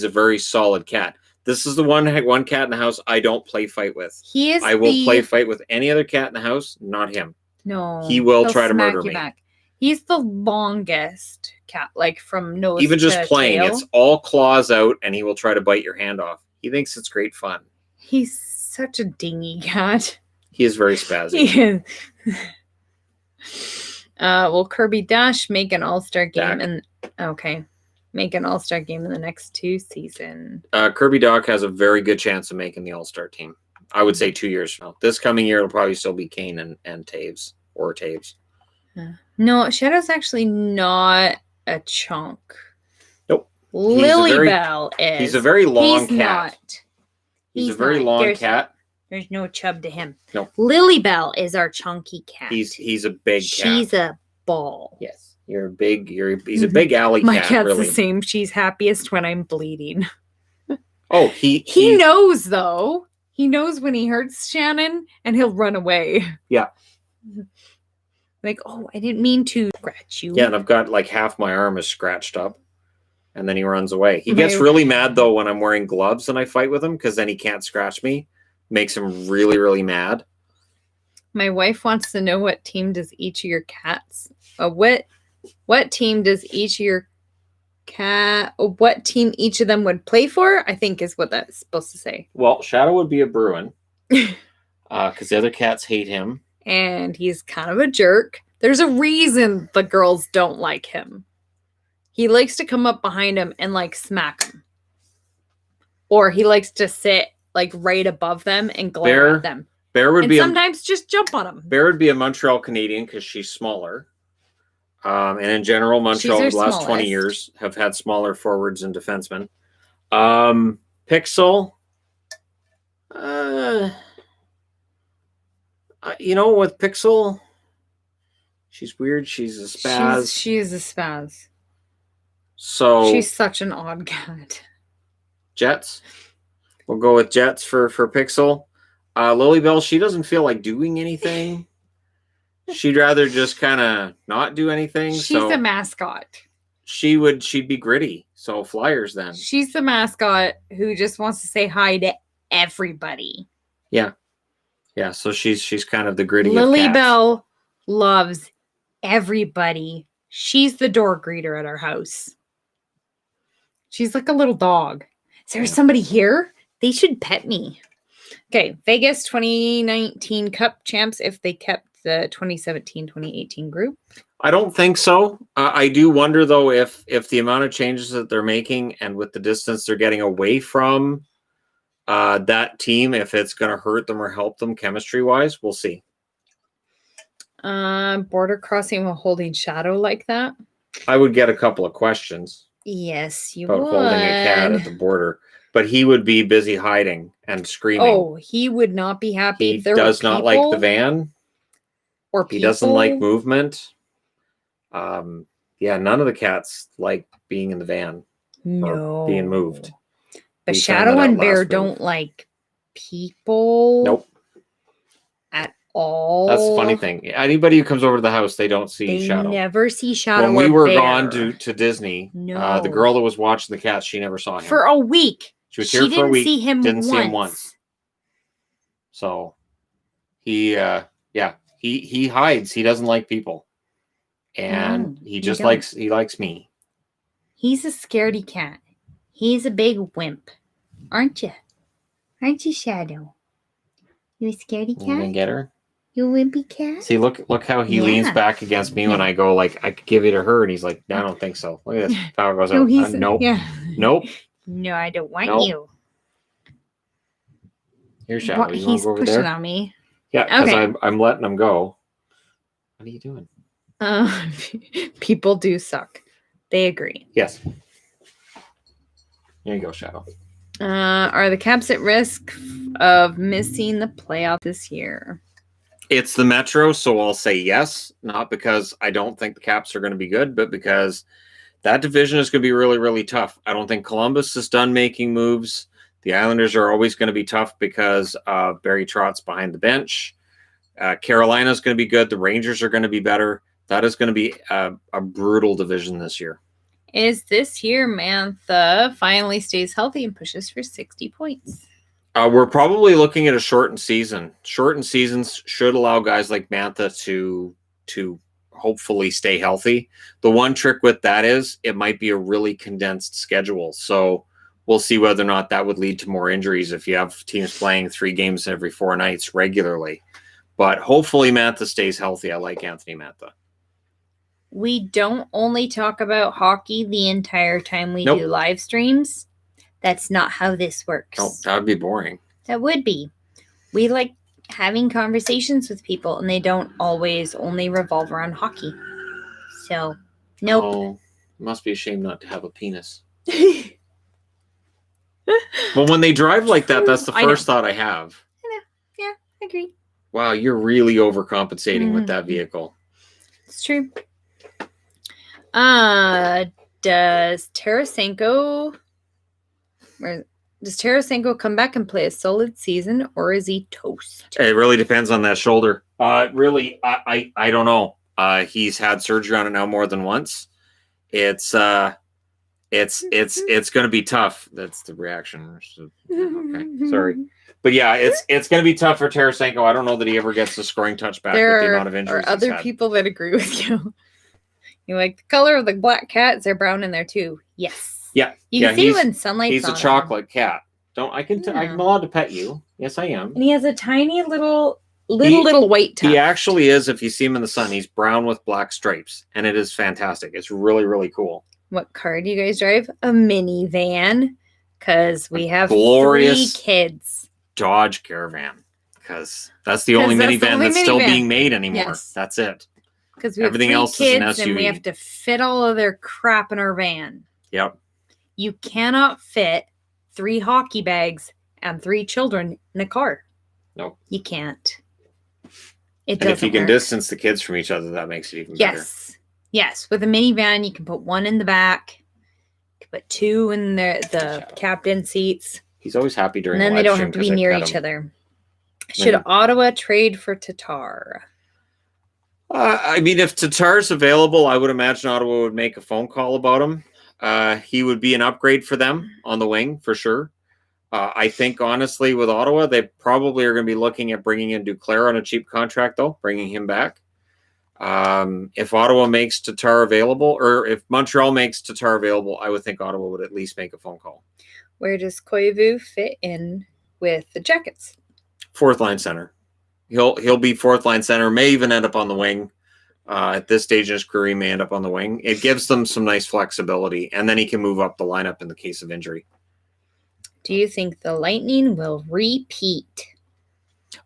a very solid cat. This is the one cat in the house I don't play fight with. I will play fight with any other cat in the house, not him. No, he will try to murder me. Back. He's the longest cat, like from nose. Even just to playing, tail. It's all claws out, and he will try to bite your hand off. He thinks it's great fun. He's such a dingy cat. He is very spazzy. Will Kirby Dash make an all-star game? Make an all-star game in the next 2 seasons. Kirby Doc has a very good chance of making the all-star team. I would say 2 years from now. This coming year, it'll probably still be Kane and Taves or Taves. No, Shadow's actually not a chunk. Nope. Lilybell is. He's a very long cat. He's a very long cat. There's no chub to him. No. Lilybell is our chunky cat. He's a big cat. She's a ball. Yes. He's a big alley cat. My cat's really. the same. She's happiest when I'm bleeding. Oh, he knows though. He knows when he hurts Shannon and he'll run away. Yeah. Like, oh, I didn't mean to scratch you. Yeah, and I've got like half my arm is scratched up. And then he runs away. He gets really mad though when I'm wearing gloves and I fight with him because then he can't scratch me. Makes him really, really mad. My wife wants to know what team does each of your cats what team does each of your what team each of them would play for, I think is what that's supposed to say. Well, Shadow would be a Bruin. Because the other cats hate him. And he's kind of a jerk. There's a reason the girls don't like him. He likes to come up behind him and like smack him. Or he likes to sit like right above them and glare at them. Bear would sometimes just jump on him. Bear would be a Montreal Canadian because she's smaller. And in general, Montreal the last 20 years have had smaller forwards and defensemen. Pixel. With Pixel, she's weird. She's a spaz. She's a spaz. So she's such an odd cat. Jets. We'll go with Jets for Pixel. Lilybell, she doesn't feel like doing anything. She'd rather just kind of not do anything. She's the mascot. She'd be gritty. So Flyers then. She's the mascot who just wants to say hi to everybody. Yeah. Yeah, so she's kind of the gritty Lilybell loves everybody. She's the door greeter at our house. She's like a little dog. Is there somebody here? They should pet me. Okay, Vegas 2019 Cup champs if they kept the 2017-2018 group. I don't think so. I do wonder, though, if the amount of changes that they're making and with the distance they're getting away from that team, if it's going to hurt them or help them chemistry-wise. We'll see. Border crossing while holding Shadow like that? I would get a couple of questions. Yes, you about would. Holding a cat at the border. But he would be busy hiding and screaming. Oh, he would not be happy if there were people. He does not like the van. Or people. He doesn't like movement. Yeah, none of the cats like being in the van. No. Or being moved. But Shadow and Bear don't like people. Nope. At all. That's the funny thing. Anybody who comes over to the house, they don't see Shadow. They never see Shadow. When we were Bear. gone to Disney, the girl that was watching the cats, she never saw him. For a week. She was here for a week. See him didn't see him once. So he hides. He doesn't like people. And he just likes me. He's a scaredy cat. He's a big wimp. Aren't you? Aren't you, Shadow? You a scaredy cat? You gonna get her? You a wimpy cat? See, look how he leans back against me when I go like I could give you to her, and he's like, no, I don't think so. Look at this. Power goes out. Nope. Yeah. Nope. No, I don't want you. Here's Shadow. You he's go over pushing there? On me. Yeah, because I'm letting him go. What are you doing? People do suck. They agree. Yes. Here you go, Shadow. Are the Caps at risk of missing the playoff this year? It's the Metro, so I'll say yes. Not because I don't think the Caps are going to be good, but because that division is going to be really, really tough. I don't think Columbus is done making moves. The Islanders are always going to be tough because Barry Trott's behind the bench. Carolina's going to be good. The Rangers are going to be better. That is going to be a brutal division this year. Is this year Mantha finally stays healthy and pushes for 60 points? We're probably looking at a shortened season. Shortened seasons should allow guys like Mantha to hopefully stay healthy. The one trick with that is it might be a really condensed schedule. So we'll see whether or not that would lead to more injuries if you have teams playing 3 games every 4 nights regularly. But hopefully Mantha stays healthy. I like Anthony Mantha. We don't only talk about hockey the entire time we do live streams. That's not how this works. Oh, that would be boring. That would be. We like having conversations with people, and they don't always only revolve around hockey. So, nope. Oh, it must be a shame not to have a penis. Well, when they drive like that, that's the first thought I have. I know. Yeah, I agree. Wow, you're really overcompensating with that vehicle. It's true. Does Tarasenko come back and play a solid season, or is he toast? It really depends on that shoulder. Really, I don't know. He's had surgery on it now more than once. It's going to be tough. That's the reaction. Okay, sorry. But yeah, it's going to be tough for Tarasenko. I don't know that he ever gets the scoring touch back with the amount of injuries. There are other people that agree with you. You like the color of the black cats? They're brown in there too. Yes. Yeah. You can see when sunlight's on. He's a chocolate cat. I'm allowed to pet you. Yes, I am. And he has a tiny little white tuft. He actually is. If you see him in the sun, he's brown with black stripes, and it is fantastic. It's really, really cool. What car do you guys drive? A minivan, because we have glorious 3 kids. Dodge Caravan, because that's the only minivan that's still being made anymore. Yes. That's it. Because we have everything else kids is an SUV. And we have to fit all of their crap in our van. Yep. You cannot fit 3 hockey bags and 3 children in a car. Nope. You can't. And if you can distance the kids from each other, that makes it even better. Yes. With a minivan, you can put 1 in the back. You can put 2 in the captain seats. He's always happy during the live stream. And then they don't have to be near each other. Should Ottawa trade for Tatar? I mean, if Tatar's available, I would imagine Ottawa would make a phone call about him. He would be an upgrade for them on the wing, for sure. I think, honestly, with Ottawa, they probably are going to be looking at bringing in Duclair on a cheap contract, though, bringing him back. If Ottawa makes Tatar available, or if Montreal makes Tatar available, I would think Ottawa would at least make a phone call. Where does Koivu fit in with the Jackets? 4th line center. He'll be 4th line center, may even end up on the wing. At this stage in his career, he may end up on the wing. It gives them some nice flexibility, and then he can move up the lineup in the case of injury. Do you think the Lightning will repeat?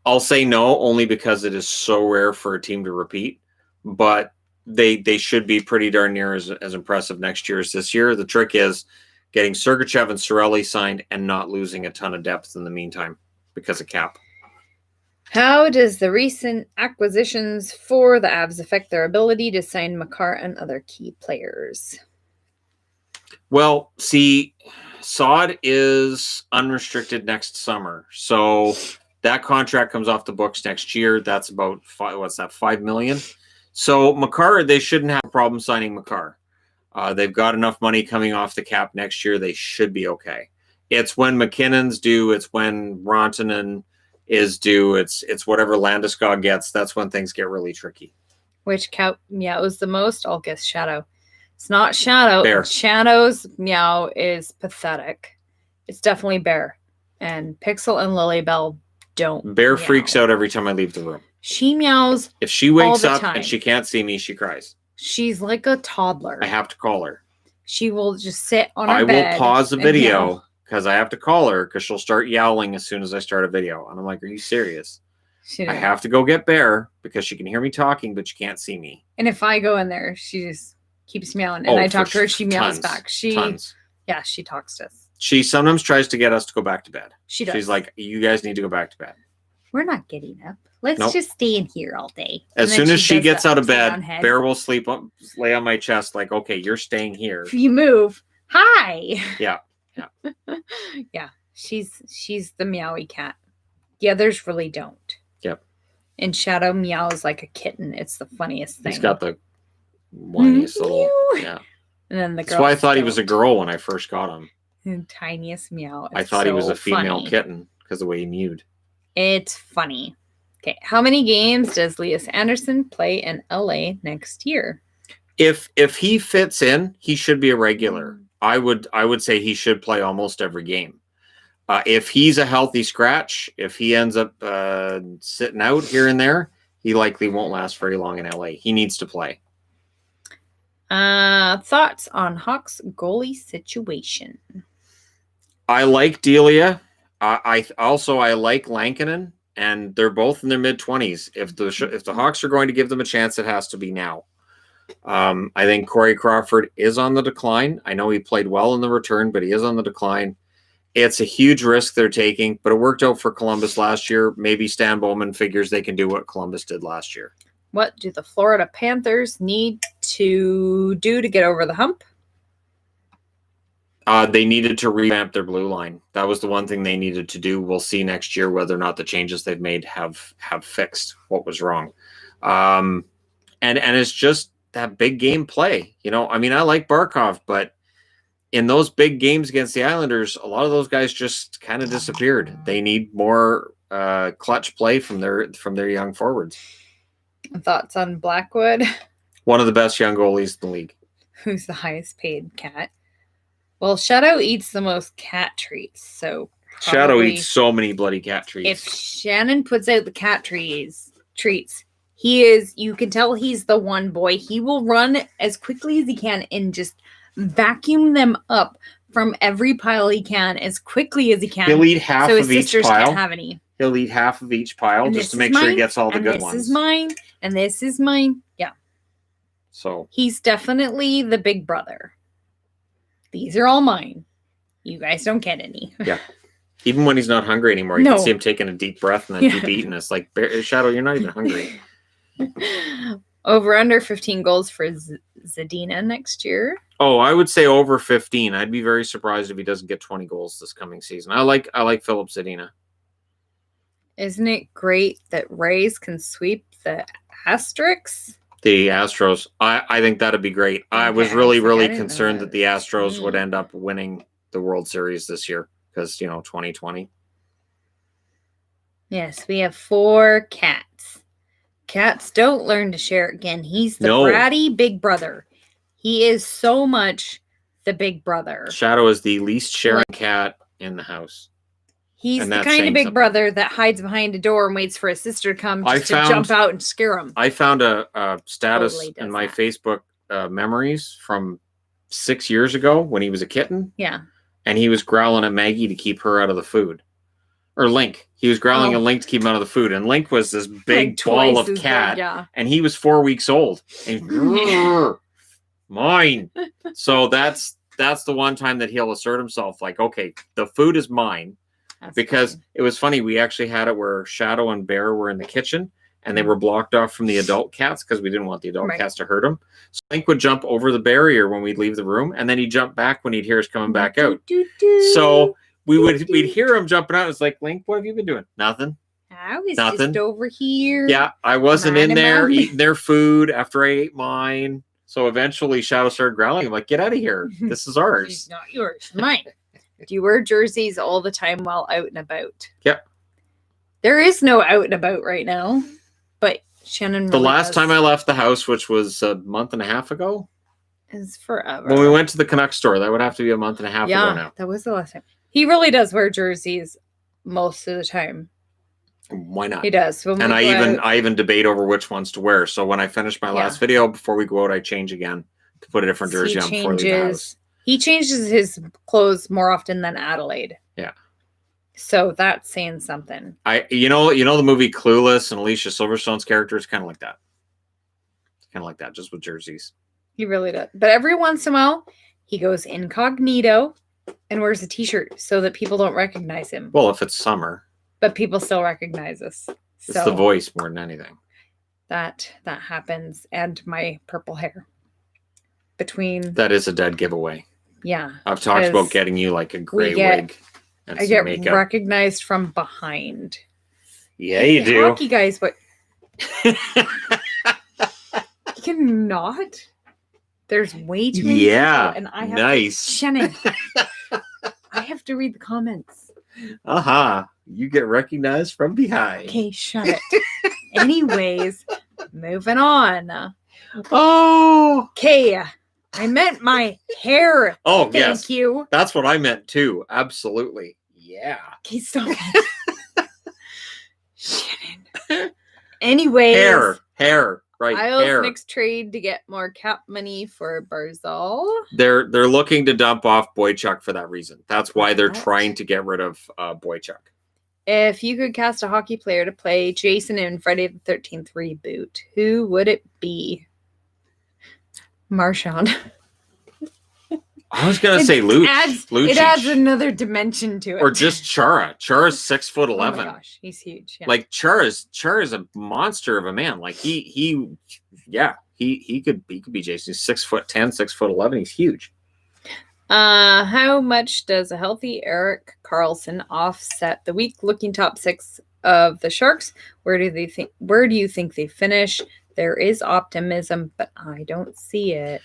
I'll say no, only because it is so rare for a team to repeat. But they should be pretty darn near as impressive next year as this year. The trick is getting Sergachev and Cirelli signed and not losing a ton of depth in the meantime because of cap. How does the recent acquisitions for the Avs affect their ability to sign Makar and other key players? Well, see, Saad is unrestricted next summer. So that contract comes off the books next year. That's about $5 million. So Makar, they shouldn't have a problem signing Makar. They've got enough money coming off the cap next year. They should be okay. It's when McKinnon's due. It's when Rantanen is due. It's whatever Landeskog gets. That's when things get really tricky. Which cow meows the most? I'll guess Shadow. It's not Shadow. Bear. Shadow's meow is pathetic. It's definitely Bear. And Pixel and Lilybell don't. Bear freaks out every time I leave the room. She meows. If she wakes up and she can't see me, she cries. She's like a toddler. I have to call her. She will just sit on her bed. I will pause the video because I have to call her because she'll start yowling as soon as I start a video. And I'm like, are you serious? I have to go get Bear because she can hear me talking, but she can't see me. And if I go in there, she just keeps meowing. And I talk to her, she meows back. Yeah, she talks to us. She sometimes tries to get us to go back to bed. She does. She's like, you guys need to go back to bed. We're not getting up. Let's just stay in here all day. As soon as she gets out of bed, Bear will lay on my chest like, okay, you're staying here. If you move, hi. Yeah. Yeah. She's the meowy cat. The others really don't. Yep. And Shadow meows like a kitten. It's the funniest thing. He's got the whiniest little. Yeah. And then that's why I thought he was a girl when I first got him. The tiniest meow. I thought he was a female kitten because of the way he mewed. It's funny. Okay, how many games does Elias Anderson play in LA next year? If he fits in, he should be a regular. I would say he should play almost every game. If he's a healthy scratch, if he ends up sitting out here and there, he likely won't last very long in LA. He needs to play. Thoughts on Hawks goalie situation? I like Delia. I like Lankinen, and they're both in their mid-20s. If the Hawks are going to give them a chance, it has to be now. I think Corey Crawford is on the decline. I know he played well in the return, but he is on the decline. It's a huge risk they're taking, but it worked out for Columbus last year. Maybe Stan Bowman figures they can do what Columbus did last year. What do the Florida Panthers need to do to get over the hump? They needed to revamp their blue line. That was the one thing they needed to do. We'll see next year whether or not the changes they've made have fixed what was wrong. And it's just that big game play. You know, I mean, I like Barkov, but in those big games against the Islanders, a lot of those guys just kind of disappeared. They need more clutch play from their young forwards. Thoughts on Blackwood? One of the best young goalies in the league. Who's the highest paid cat? Well, Shadow eats the most cat treats, so Shadow eats so many bloody cat treats. If Shannon puts out the cat treats, you can tell he's the one boy. He will run as quickly as he can and just vacuum them up from every pile he can as quickly as he can. He'll eat half of each pile. Can't have any. He'll eat half of each pile just to make sure he gets all the good ones. This is mine, and this is mine. Yeah. So he's definitely the big brother. These are all mine. You guys don't get any. Yeah. Even when he's not hungry anymore, you can see him taking a deep breath and then keep eating. It's like, Shadow, you're not even hungry. Over under 15 goals for Zadina next year. Oh, I would say over 15. I'd be very surprised if he doesn't get 20 goals this coming season. I like Philip Zadina. Isn't it great that Rays can sweep the Asterix? The Astros. I think that'd be great. I was really concerned that the Astros would end up winning the World Series this year because, 2020. Yes, we have 4 cats. Cats don't learn to share again. He's the bratty big brother. He is so much the big brother. Shadow is the least sharing cat in the house. He's the kind of big brother that hides behind a door and waits for his sister to come to jump out and scare him. I found a status in my Facebook memories from 6 years ago when he was a kitten. Yeah. And he was growling at Maggie to keep her out of the food. Or Link. He was growling at Link to keep him out of the food. And Link was this big ball of cat. Yeah. And he was 4 weeks old. And mine. So that's the one time that he'll assert himself like, okay, the food is mine. Because it was funny, we actually had it where Shadow and Bear were in the kitchen and they were blocked off from the adult cats because we didn't want the adult cats to hurt them. So Link would jump over the barrier when we'd leave the room, and then he'd jump back when he'd hear us coming back out. So we'd hear him jumping out. It's like, Link, what have you been doing? Nothing. I was just over here. Yeah, I wasn't in there eating their food after I ate mine. So eventually Shadow started growling. I'm like, get out of here. This is ours. It's not yours. Mine. Do you wear jerseys all the time while out and about? Yep. There is no out and about right now, but Shannon. The last time I left the house, which was a month and a half ago, is forever. When we went to the Canucks store, that would have to be a month and a half ago now. That was the last time. He really does wear jerseys most of the time. Why not? He does. And I even debate over which ones to wear. So when I finish my last video, before we go out, I change again to put a different jersey on before we leave the house. He changes his clothes more often than Adelaide. Yeah. So that's saying something. You know the movie Clueless, and Alicia Silverstone's character is kind of like that. It's kind of like that, just with jerseys. He really does. But every once in a while, he goes incognito and wears a t-shirt so that people don't recognize him. Well, if it's summer. But people still recognize us. It's the voice more than anything. That happens. And my purple hair. That is a dead giveaway. Yeah. I've talked about getting you like a gray wig and I get makeup. Recognized from behind. Yeah, you do. Hockey guys, but you cannot. There's way too many people, and I have Shannon. I have to read the comments. You get recognized from behind. Okay, shut it. Anyways, moving on. Oh. Okay. I meant my hair. Oh, Thank you. That's what I meant too. Absolutely. Yeah. Okay, stop it. Shannon. Anyways. Hair. Right. Isles next trade to get more cap money for Barzal. They're looking to dump off Boychuk for that reason. That's why they're trying to get rid of Boychuk. If you could cast a hockey player to play Jason in Friday the 13th reboot, who would it be? Marchand. I was gonna say Lucic. It adds another dimension to it. Or just Chara. Chara's 6'11". Oh my gosh, he's huge. Yeah. Like Chara's a monster of a man. Like he could be Jason. He's 6'10", 6'11". He's huge. How much does a healthy Erik Karlsson offset the weak looking top six of the Sharks? Where do you think they finish? There is optimism, but I don't see it.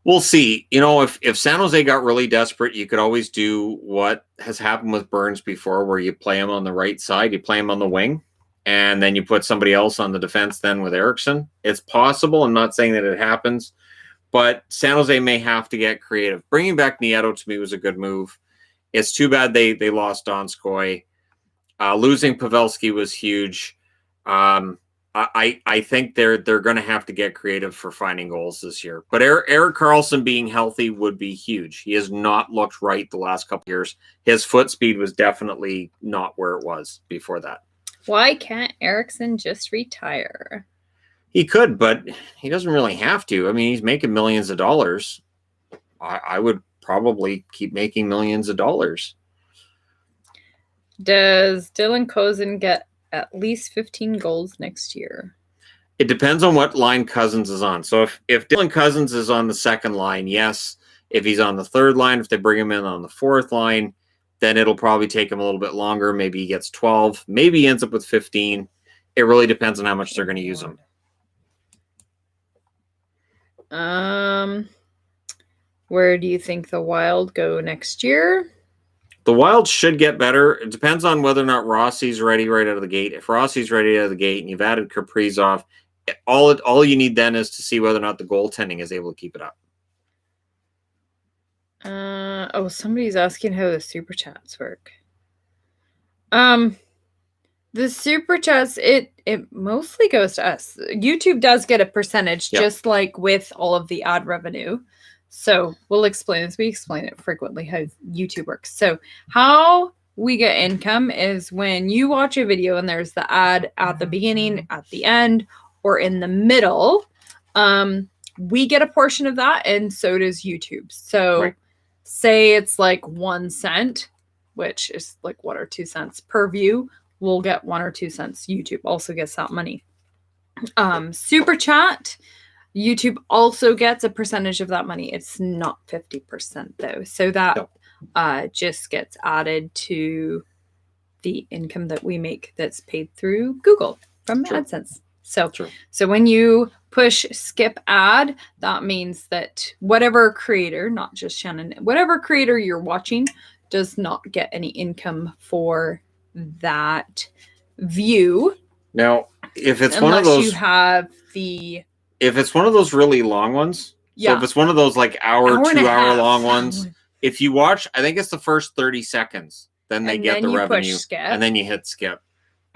We'll see. You know, if San Jose got really desperate, you could always do what has happened with Burns before, where you play him on the right side, you play him on the wing, and then you put somebody else on the defense then with Eriksson. It's possible. I'm not saying that it happens, but San Jose may have to get creative. Bringing back Nieto to me was a good move. It's too bad they lost Donskoy. Losing Pavelski was huge. I think they're going to have to get creative for finding goals this year. But Erik Karlsson being healthy would be huge. He has not looked right the last couple of years. His foot speed was definitely not where it was before that. Why can't Eriksson just retire? He could, but he doesn't really have to. I mean, he's making millions of dollars. I would probably keep making millions of dollars. Does Dylan Kozin get at least 15 goals next year? It depends on what line Cousins is on. So if Dylan Cousins is on the second line, yes. If he's on the third line, if they bring him in on the fourth line, then it'll probably take him a little bit longer. Maybe he gets 12. Maybe he ends up with 15. It really depends on how much they're going to use him. Where do you think the Wild go next year? The Wild should get better. It depends on whether or not Rossi's ready right out of the gate. If Rossi's ready out of the gate and you've added Kaprizov, all you need then is to see whether or not the goaltending is able to keep it up. Somebody's asking how the Super Chats work. The Super Chats, it mostly goes to us. YouTube does get a percentage, just like with all of the ad revenue. So we'll explain this. We explain it frequently how YouTube works. So how we get income is when you watch a video and there's the ad at the beginning, at the end, or in the middle. We get a portion of that, and so does YouTube. So say it's like 1 cent, which is like 1 or 2 cents per view. We'll get 1 or 2 cents. YouTube also gets that money. Super Chat, YouTube also gets a percentage of that money. It's not 50% though. So that just gets added to the income that we make that's paid through Google from AdSense. So when you push skip ad, that means that whatever creator, not just Shannon, whatever creator you're watching does not get any income for that view. Now, if it's one of those, you have the. If it's one of those really long ones, so if it's one of those like hour 2 hour long ones, if you watch, I think it's the first 30 seconds, then they get the revenue, and then you hit skip.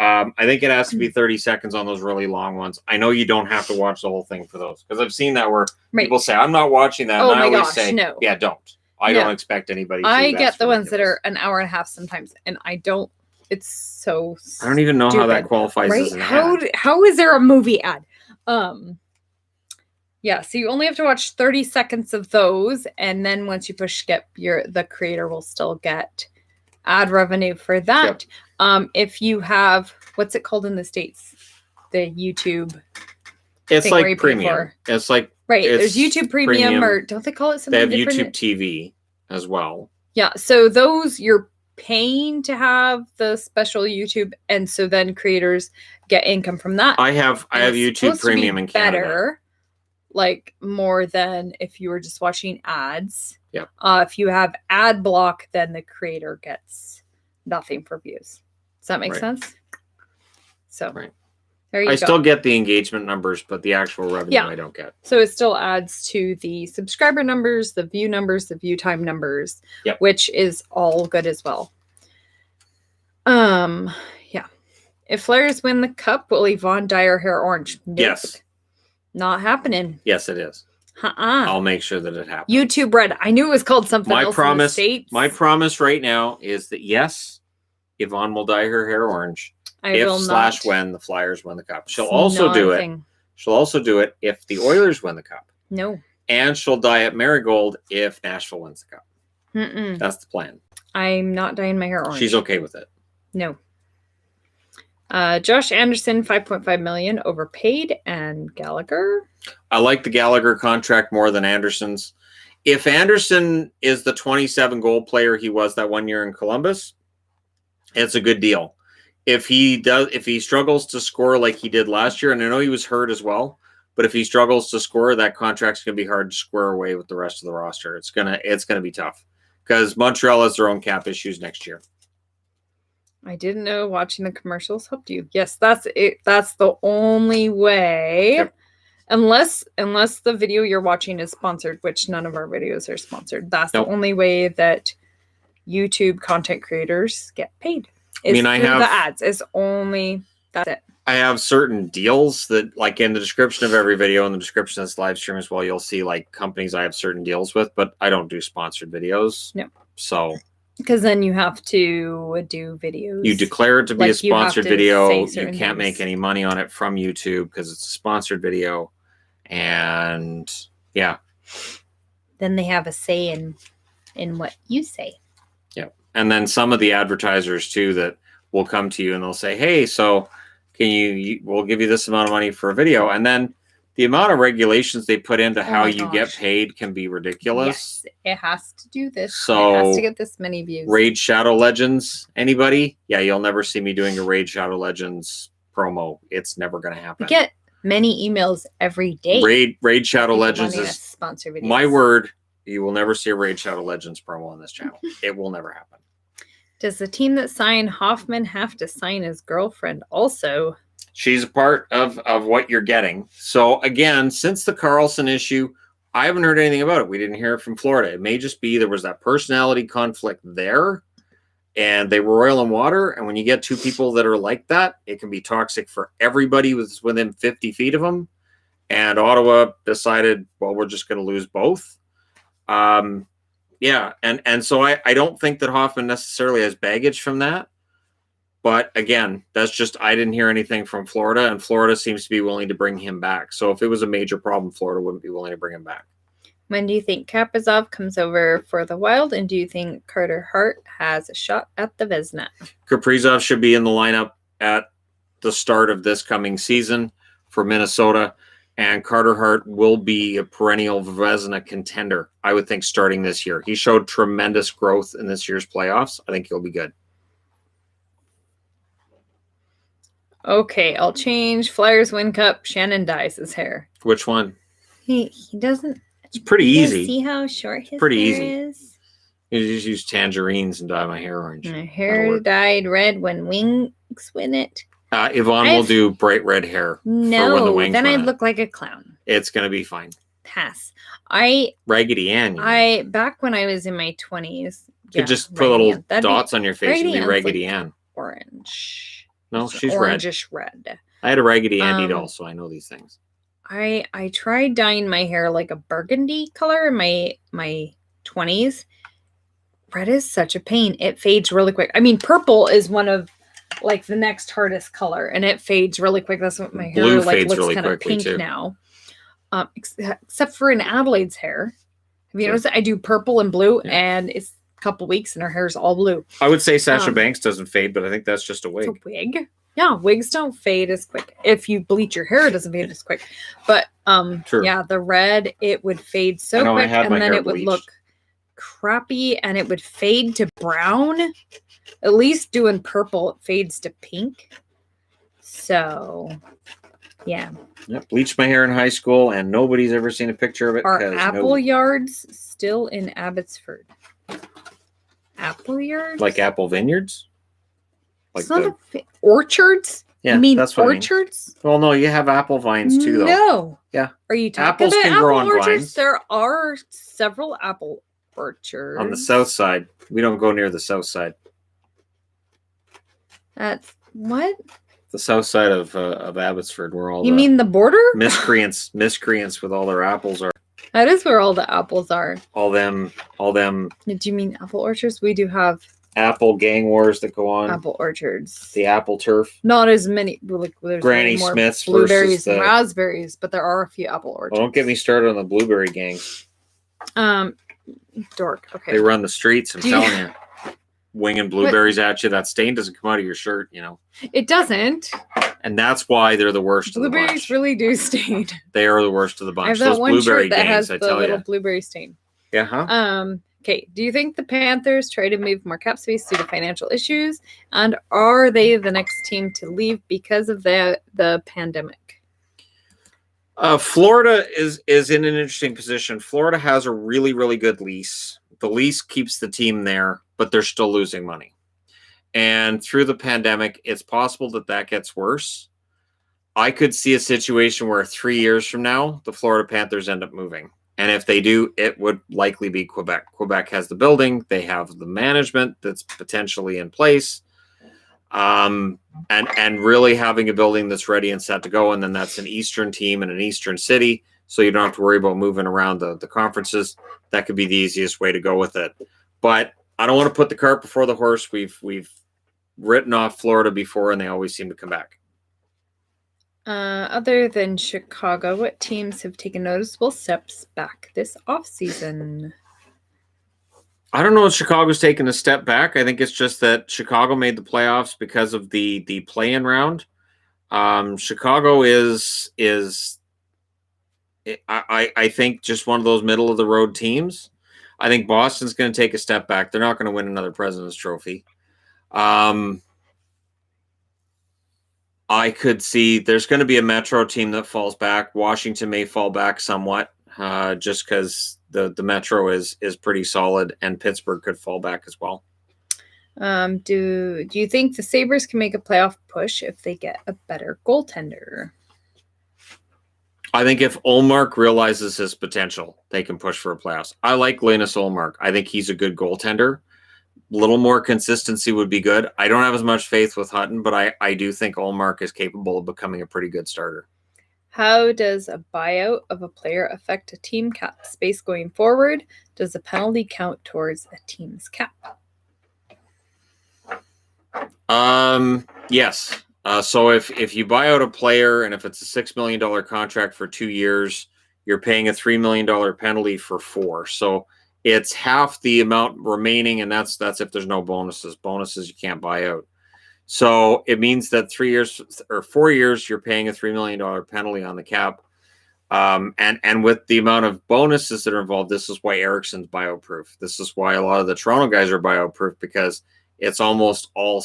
I think it has to be 30 seconds on those really long ones. I know you don't have to watch the whole thing for those, because I've seen that where people say, I'm not watching that. Oh and I my always gosh, say, no. Yeah, don't. I don't expect anybody to. I get the ones that are an hour and a half sometimes, and I don't. It's so I don't even know how that qualifies as an ad. How is there a movie ad? Yeah, so you only have to watch 30 seconds of those, and then once you push skip, the creator will still get ad revenue for that. Yep. If you have, what's it called in the States? The YouTube. It's like premium. It's like there's YouTube premium, or don't they call it something different? They have different? YouTube TV as well. Yeah, so those you're paying to have the special YouTube, and so then creators get income from that. I have YouTube Premium in Canada. Better, like more than if you were just watching ads. Yeah. If you have ad block, then the creator gets nothing for views. Does that make sense? So there you go. I still get the engagement numbers, but the actual revenue I don't get. So it still adds to the subscriber numbers, the view numbers, the view time numbers, which is all good as well. Yeah. If Flyers win the cup, will Yvonne dye her hair orange? Nope. Yes. Not happening. Yes, it is. I'll make sure that it happens. YouTube Red. I knew it was called something else in the States. My promise right now is that yes, Yvonne will dye her hair orange. When the Flyers win the cup. She'll also do it. She'll also do it if the Oilers win the cup. No. and she'll dye it marigold if Nashville wins the cup. Mm-mm. That's the plan. I'm not dyeing my hair orange. She's okay with it. No. Josh Anderson, $5.5 million, overpaid, and Gallagher. I like the Gallagher contract more than Anderson's. If Anderson is the 27 goal player he was that 1 year in Columbus, it's a good deal. If he struggles to score like he did last year, and I know he was hurt as well, but if he struggles to score, that contract's going to be hard to square away with the rest of the roster. It's gonna be tough because Montreal has their own cap issues next year. I didn't know watching the commercials helped you. Yes, that's it. That's the only way. Yep. Unless the video you're watching is sponsored, which none of our videos are sponsored. That's the only way that YouTube content creators get paid. I have the ads. That's it. I have certain deals that, like, in the description of every video and the description of this live stream as well, you'll see like companies I have certain deals with, but I don't do sponsored videos. No. So because then you have to do videos. You declare it to be a sponsored video. You can't make any money on it from YouTube because it's a sponsored video. And yeah. Then they have a say in what you say. Yeah. And then some of the advertisers too that will come to you and they'll say, hey, so can we'll give you this amount of money for a video. And then the amount of regulations they put into how you get paid can be ridiculous. Yes, it has to do this. So it has to get this many views. Raid Shadow Legends, anybody? Yeah, you'll never see me doing a Raid Shadow Legends promo. It's never going to happen. We get many emails every day. Raid Shadow Legends is sponsor videos. My word. You will never see a Raid Shadow Legends promo on this channel. It will never happen. Does the team that signed Hoffman have to sign his girlfriend also? She's a part of what you're getting. So, again, since the Carlson issue, I haven't heard anything about it. We didn't hear it from Florida. It may just be there was that personality conflict there, and they were oil and water. And when you get two people that are like that, it can be toxic for everybody within 50 feet of them. And Ottawa decided, well, we're just going to lose both. Yeah, and so I don't think that Hoffman necessarily has baggage from that. But again, that's just, I didn't hear anything from Florida, and Florida seems to be willing to bring him back. So if it was a major problem, Florida wouldn't be willing to bring him back. When do you think Kaprizov comes over for the Wild, and do you think Carter Hart has a shot at the Vezina? Kaprizov should be in the lineup at the start of this coming season for Minnesota, and Carter Hart will be a perennial Vezina contender, I would think, starting this year. He showed tremendous growth in this year's playoffs. I think he'll be good. Okay, I'll change. Flyers win cup. Shannon dyes his hair. Which one? He doesn't. It's pretty easy. See how short his pretty hair easy. Is? You just use tangerines and dye my hair orange. My hair dyed red when Wings win it. Yvonne will do bright red hair. No, for when the Wings then I'd win look like a clown. It's gonna be fine. Pass. Raggedy Ann. Back when I was in my 20s, you could just put little dots on your face and be Raggedy Ann. Orange. No, she's orangish red. I had a Raggedy Ann doll, so I know these things. I tried dyeing my hair like a burgundy color in my 20s. Red is such a pain. It fades really quick. I mean, purple is one of like the next hardest color, and it fades really quick. That's what my hair looks really kind of pink too. Now. Except for in Adelaide's hair. Have you noticed that I do purple and blue, and it's a couple weeks and her hair's all blue. I would say Sasha Banks doesn't fade, but I think that's just a wig. It's a wig. Yeah, wigs don't fade as quick. If you bleach your hair, it doesn't fade as quick. But yeah, the red, it would fade so quick, and then it would look crappy, and it would fade to brown. At least doing purple, it fades to pink. So, yeah. Yep, bleached my hair in high school, and nobody's ever seen a picture of it. Are apple yards still in Abbotsford? Apple yards? Like apple vineyards? Like orchards? Yeah, you mean that's what orchards? I mean. Well, no, you have apple vines too, though. No. Yeah. Are you talking Apples about can grow apple on orchards? vines. There are several apple orchards. On the south side. We don't go near the south side. That's what? The south side of Abbotsford, where all you mean the border? Miscreants with all their apples are. That is where all the apples are. All them. Did you mean apple orchards? We do have apple gang wars that go on. Apple orchards. The apple turf. Not as many. Like there's Granny more Smith's blueberries and raspberries, but there are a few apple orchards. Well, don't get me started on the blueberry gang. Dork. Okay. They run the streets. I'm telling you. Winging blueberries at you. That stain doesn't come out of your shirt, you know. It doesn't. And that's why they're the worst of the bunch. Blueberries really do stain. They are the worst of the bunch. I have that Those one blueberry shirt that gangs, has I the tell little you. blueberry stain. Yeah, huh? Okay. Do you think the Panthers try to move more cap space due to financial issues? And are they the next team to leave because of the pandemic? Florida is in an interesting position. Florida has a really, really good lease. The lease keeps the team there, but they're still losing money. And through the pandemic, it's possible that gets worse. I could see a situation where 3 years from now, the Florida Panthers end up moving. And if they do, it would likely be Quebec. Quebec has the building. They have the management that's potentially in place. And really having a building that's ready and set to go. And then that's an Eastern team in an Eastern city. So you don't have to worry about moving around the conferences. That could be the easiest way to go with it. But I don't want to put the cart before the horse. We've written off Florida before, and they always seem to come back. Other than Chicago, what teams have taken noticeable steps back this offseason? I don't know if Chicago's taken a step back. I think it's just that Chicago made the playoffs because of the play-in round. Chicago is I think just one of those middle-of-the-road teams. I think Boston's going to take a step back. They're not going to win another President's Trophy. I could see there's going to be a Metro team that falls back. Washington may fall back somewhat, just because the Metro is pretty solid, and Pittsburgh could fall back as well. Do you think the Sabres can make a playoff push if they get a better goaltender? I think if Ullmark realizes his potential, they can push for a playoffs. I like Linus Ullmark. I think he's a good goaltender. A little more consistency would be good. I don't have as much faith with Hutton, but I do think Ullmark is capable of becoming a pretty good starter. How does a buyout of a player affect a team cap space going forward? Does a penalty count towards a team's cap? Yes. So if you buy out a player and if it's a $6 million contract for 2 years, you're paying a $3 million penalty for 4. So it's half the amount remaining, and that's if there's no bonuses. Bonuses you can't buy out. So it means that 3 years or 4 years, you're paying a $3 million penalty on the cap. And with the amount of bonuses that are involved, this is why Ericsson's buyout-proof. This is why a lot of the Toronto guys are buyout-proof, because it's almost all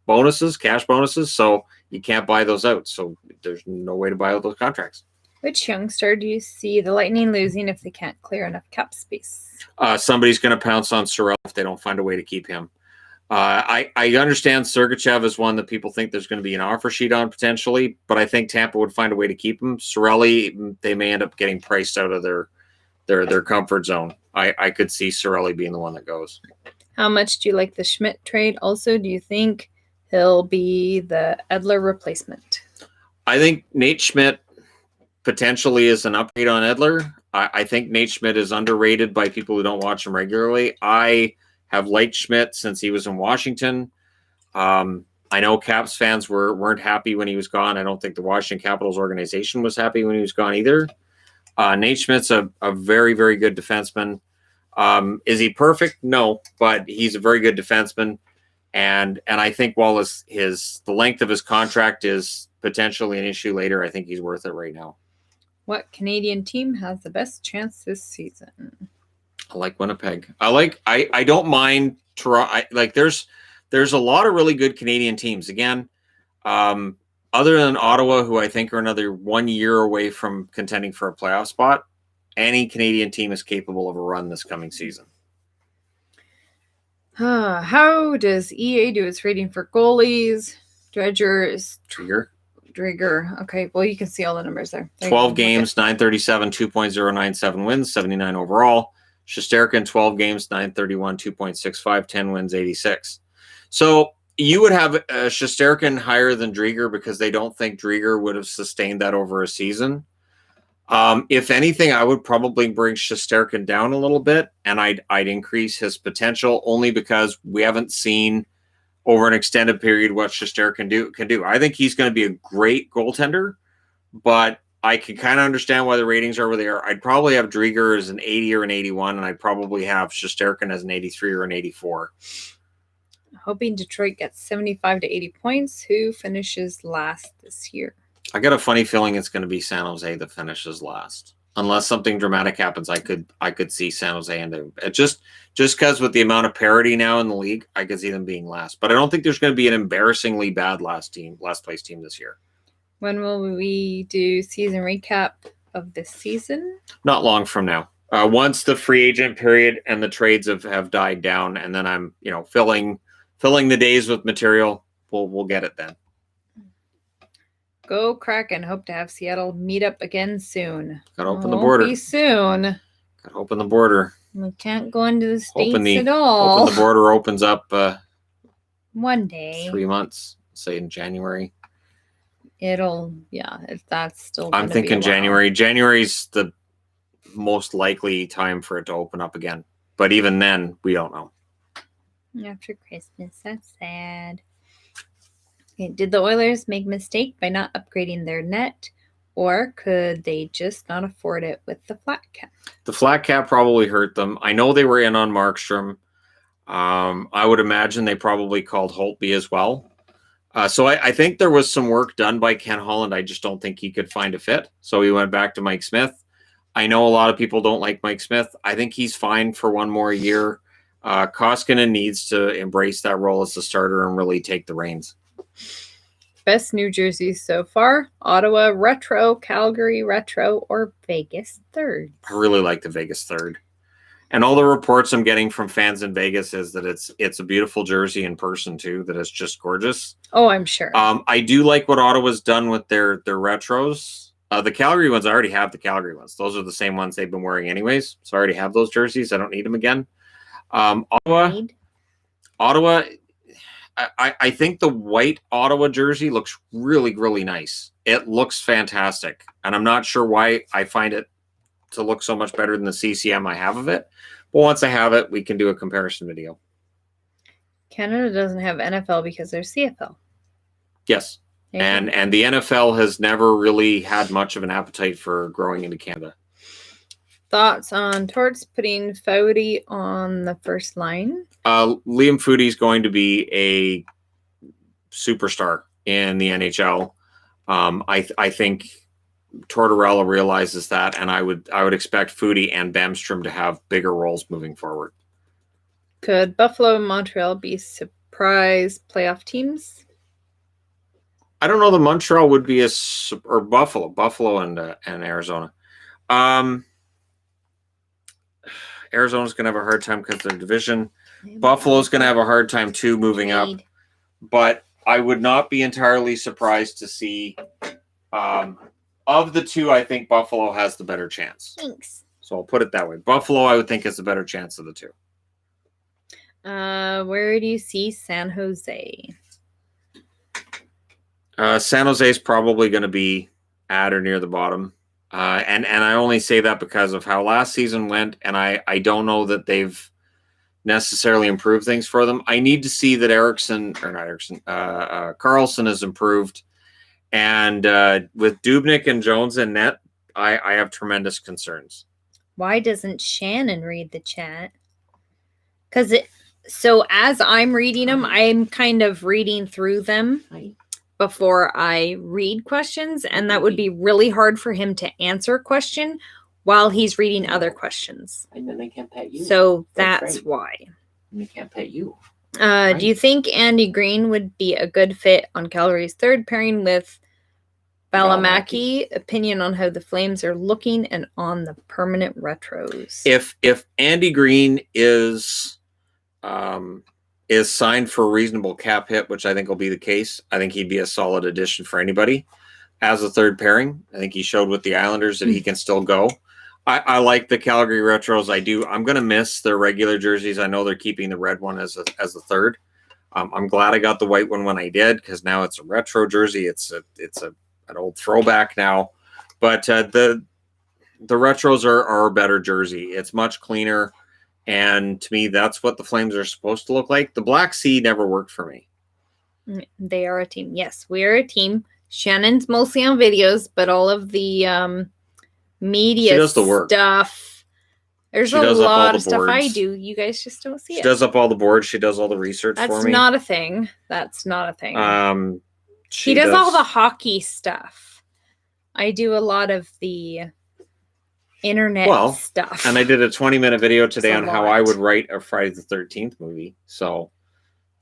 bonuses, cash bonuses. So you can't buy those out. So there's no way to buy out those contracts. Which youngster do you see the Lightning losing if they can't clear enough cap space? Somebody's going to pounce on Sorel if they don't find a way to keep him. I understand Sergachev is one that people think there's going to be an offer sheet on potentially, but I think Tampa would find a way to keep him. Sorelli, they may end up getting priced out of their comfort zone. I could see Sorelli being the one that goes. How much do you like the Schmidt trade? Also, do you think he'll be the Edler replacement? I think Nate Schmidt potentially is an upgrade on Edler. I think Nate Schmidt is underrated by people who don't watch him regularly. I have liked Schmidt since he was in Washington. I know Caps fans weren't happy when he was gone. I don't think the Washington Capitals organization was happy when he was gone either. Nate Schmidt's a very, very good defenseman. Is he perfect? No, but he's a very good defenseman. And I think while the length of his contract is potentially an issue later, I think he's worth it right now. What Canadian team has the best chance this season? I like Winnipeg. I don't mind Toronto. There's a lot of really good Canadian teams. Again, other than Ottawa, who I think are another 1 year away from contending for a playoff spot, any Canadian team is capable of a run this coming season. How does EA do its rating for goalies? Drieger. Okay, well, you can see all the numbers there. 12 games, 937, 2.097 wins, 79 overall. Shesterkin, 12 games, 931, 2.65, 10 wins, 86. So you would have Shesterkin higher than Drieger because they don't think Drieger would have sustained that over a season. If anything, I would probably bring Shesterkin down a little bit, and I'd increase his potential only because we haven't seen over an extended period what Shesterkin can do. I think he's going to be a great goaltender, but I can kind of understand why the ratings are where they are. I'd probably have Drieger as an 80 or an 81, and I'd probably have Shesterkin as an 83 or an 84. Hoping Detroit gets 75 to 80 points. Who finishes last this year? I got a funny feeling it's going to be San Jose that finishes last. Unless something dramatic happens, I could see San Jose and just because with the amount of parity now in the league, I could see them being last. But I don't think there's going to be an embarrassingly bad last place team this year. When will we do season recap of this season? Not long from now. Once the free agent period and the trades have died down, and then I'm filling the days with material. We'll get it then. Go Kraken. Hope to have Seattle meet up again soon. Gotta open the border. Be soon. Gotta open the border. We can't go into the States at all. Hoping the border opens up one day. 3 months, say in January. If that's still I'm thinking January. January's the most likely time for it to open up again. But even then, we don't know. After Christmas, that's sad. Okay, did the Oilers make a mistake by not upgrading their net, or could they just not afford it with the flat cap? The flat cap probably hurt them. I know they were in on Markstrom. I would imagine they probably called Holtby as well. So I think there was some work done by Ken Holland. I just don't think he could find a fit. So he went back to Mike Smith. I know a lot of people don't like Mike Smith. I think he's fine for one more year. Koskinen needs to embrace that role as the starter and really take the reins. Best New Jersey so far: Ottawa Retro, Calgary Retro, or Vegas Third? I really like the Vegas Third. And all the reports I'm getting from fans in Vegas is that it's a beautiful jersey in person too, that it's just gorgeous. Oh, I'm sure. I do like what Ottawa's done with their retros. The Calgary ones, I already have the Calgary ones. Those are the same ones they've been wearing anyways. So I already have those jerseys. I don't need them again. Ottawa, I think the white Ottawa jersey looks really, really nice. It looks fantastic. And I'm not sure why I find it to look so much better than the CCM I have of it. But once I have it, we can do a comparison video. Canada doesn't have NFL because they're CFL. Yes. And the NFL has never really had much of an appetite for growing into Canada. Thoughts on Torts putting Foudy on the first line? Liam Foudy is going to be a superstar in the NHL. I think Tortorella realizes that, and I would expect Foudy and Bamstrom to have bigger roles moving forward. Could Buffalo and Montreal be surprise playoff teams? I don't know that Montreal would be or Buffalo and Arizona. Arizona's going to have a hard time because of their division. Buffalo's going to have a hard time too moving up. But I would not be entirely surprised to see of the two, I think Buffalo has the better chance. Thanks. So I'll put it that way. Buffalo, I would think, is the better chance of the two. Where do you see San Jose? San Jose is probably going to be at or near the bottom. And I only say that because of how last season went, and I don't know that they've necessarily improved things for them. I need to see that Carlson has improved. And with Dubnyk and Jones in net, I have tremendous concerns. Why doesn't Shannon read the chat? So as I'm reading them, I'm kind of reading through them before I read questions, and that would be really hard for him to answer a question while he's reading other questions. And then they can't pet you. So that's why. And they can't pet you. Do you think Andy Green would be a good fit on Calgary's third pairing with Valimaki? Opinion on how the Flames are looking and on the permanent retros. If Andy Green is signed for a reasonable cap hit, which I think will be the case, I think he'd be a solid addition for anybody as a third pairing. I think he showed with the Islanders that he can still go. I like the Calgary retros. I do. I'm going to miss their regular jerseys. I know they're keeping the red one as the third. I'm glad I got the white one when I did, because now it's a retro jersey. It's an old throwback now. But the the retros are a better jersey. It's much cleaner. And to me, that's what the Flames are supposed to look like. The Black Sea never worked for me. They are a team. Yes, we are a team. Shannon's mostly on videos, but all of the media stuff. There's a lot of stuff I do. You guys just don't see it. She does up all the boards. She does all the research for me. That's not a thing. She does all the hockey stuff. I do a lot of the internet stuff. And I did a 20-minute video today on how I would write a Friday the 13th movie. So,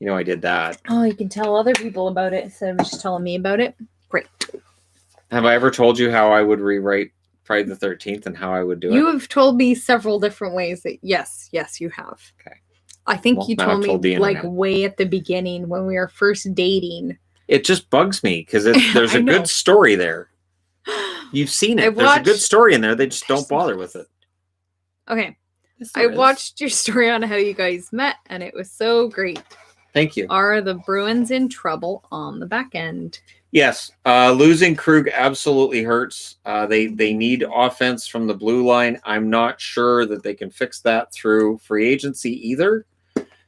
I did that. Oh, you can tell other people about it instead of just telling me about it. Great. Have I ever told you how I would rewrite Friday the 13th and how I would do it? You have told me several different ways that yes, you have. Okay. I think you told me like way at the beginning when we were first dating. It just bugs me because there's a good story there. You've seen it. There's a good story in there. They just don't bother with it. Okay. I watched your story on how you guys met, and it was so great. Thank you. Are the Bruins in trouble on the back end? Yes. Losing Krug absolutely hurts. They need offense from the blue line. I'm not sure that they can fix that through free agency either.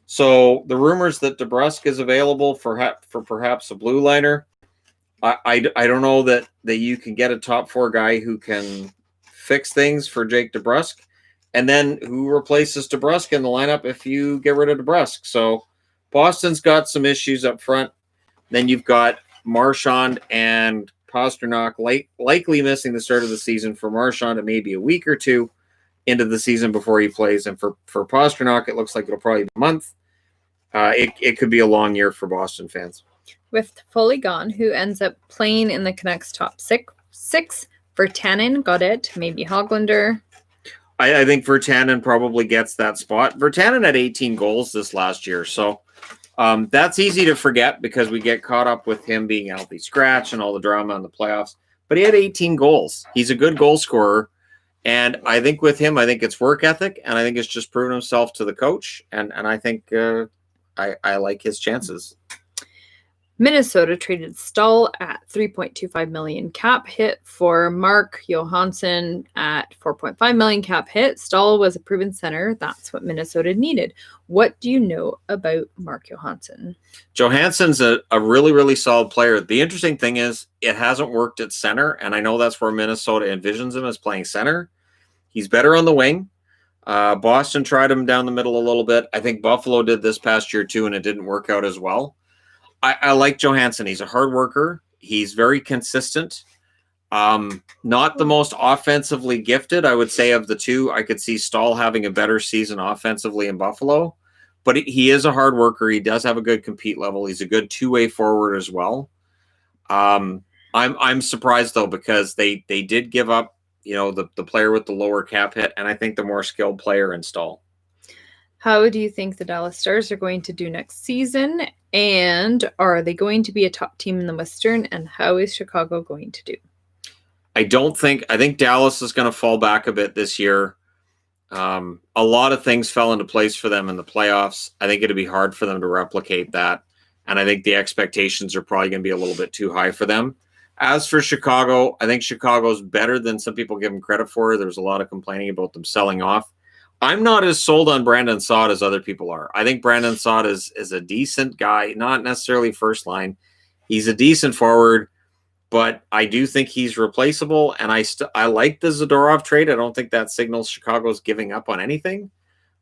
So the rumors that DeBrusk is available for perhaps a blue liner, I don't know that you can get a top four guy who can fix things for Jake DeBrusk, and then who replaces DeBrusk in the lineup if you get rid of DeBrusk. So Boston's got some issues up front. Then you've got Marchand and Pastrnak likely missing the start of the season. For Marchand, it may be a week or two into the season before he plays, and for Pastrnak, it looks like it'll probably be a month. It could be a long year for Boston fans. With Foley gone, who ends up playing in the Canucks top six? Virtanen got it. Maybe Höglander. I think Virtanen probably gets that spot. Virtanen had 18 goals this last year, so that's easy to forget because we get caught up with him being a healthy scratch and all the drama in the playoffs. But he had 18 goals. He's a good goal scorer. And I think with him, I think it's work ethic, and I think it's just proven himself to the coach. And I think I like his chances. Minnesota traded Stahl at $3.25 million cap hit for Mark Johansson at $4.5 million cap hit. Stahl was a proven center. That's what Minnesota needed. What do you know about Mark Johansson? Johansson's a really, really solid player. The interesting thing is it hasn't worked at center, and I know that's where Minnesota envisions him as playing center. He's better on the wing. Boston tried him down the middle a little bit. I think Buffalo did this past year too, and it didn't work out as well. I like Johansson. He's a hard worker. He's very consistent. Not the most offensively gifted, I would say, of the two. I could see Stahl having a better season offensively in Buffalo, but he is a hard worker. He does have a good compete level. He's a good two-way forward as well. I'm surprised though because they did give up, the player with the lower cap hit, and I think the more skilled player in Stahl. How do you think the Dallas Stars are going to do next season? And are they going to be a top team in the Western? And how is Chicago going to do? I think Dallas is going to fall back a bit this year. A lot of things fell into place for them in the playoffs. I think it'd be hard for them to replicate that. And I think the expectations are probably going to be a little bit too high for them. As for Chicago, I think Chicago's better than some people give them credit for. There's a lot of complaining about them selling off. I'm not as sold on Brandon Saad as other people are. I think Brandon Saad is a decent guy, not necessarily first line. He's a decent forward, but I do think he's replaceable, and I like the Zadorov trade. I don't think that signals Chicago's giving up on anything.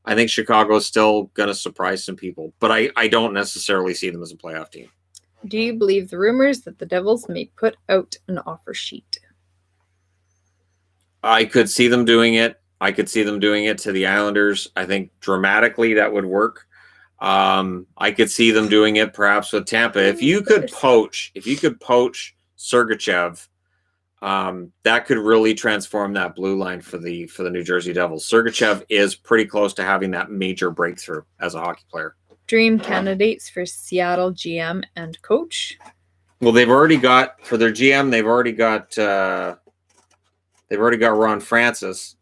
I think Chicago's still going to surprise some people, but I don't necessarily see them as a playoff team. Do you believe the rumors that the Devils may put out an offer sheet? I could see them doing it. I could see them doing it to the Islanders. I think dramatically that would work. I could see them doing it perhaps with Tampa. If you could poach Sergachev, that could really transform that blue line for the New Jersey Devils. Sergachev is pretty close to having that major breakthrough as a hockey player. Dream candidates for Seattle GM and coach? Well, they've already got for their GM. They've already got Ron Francis.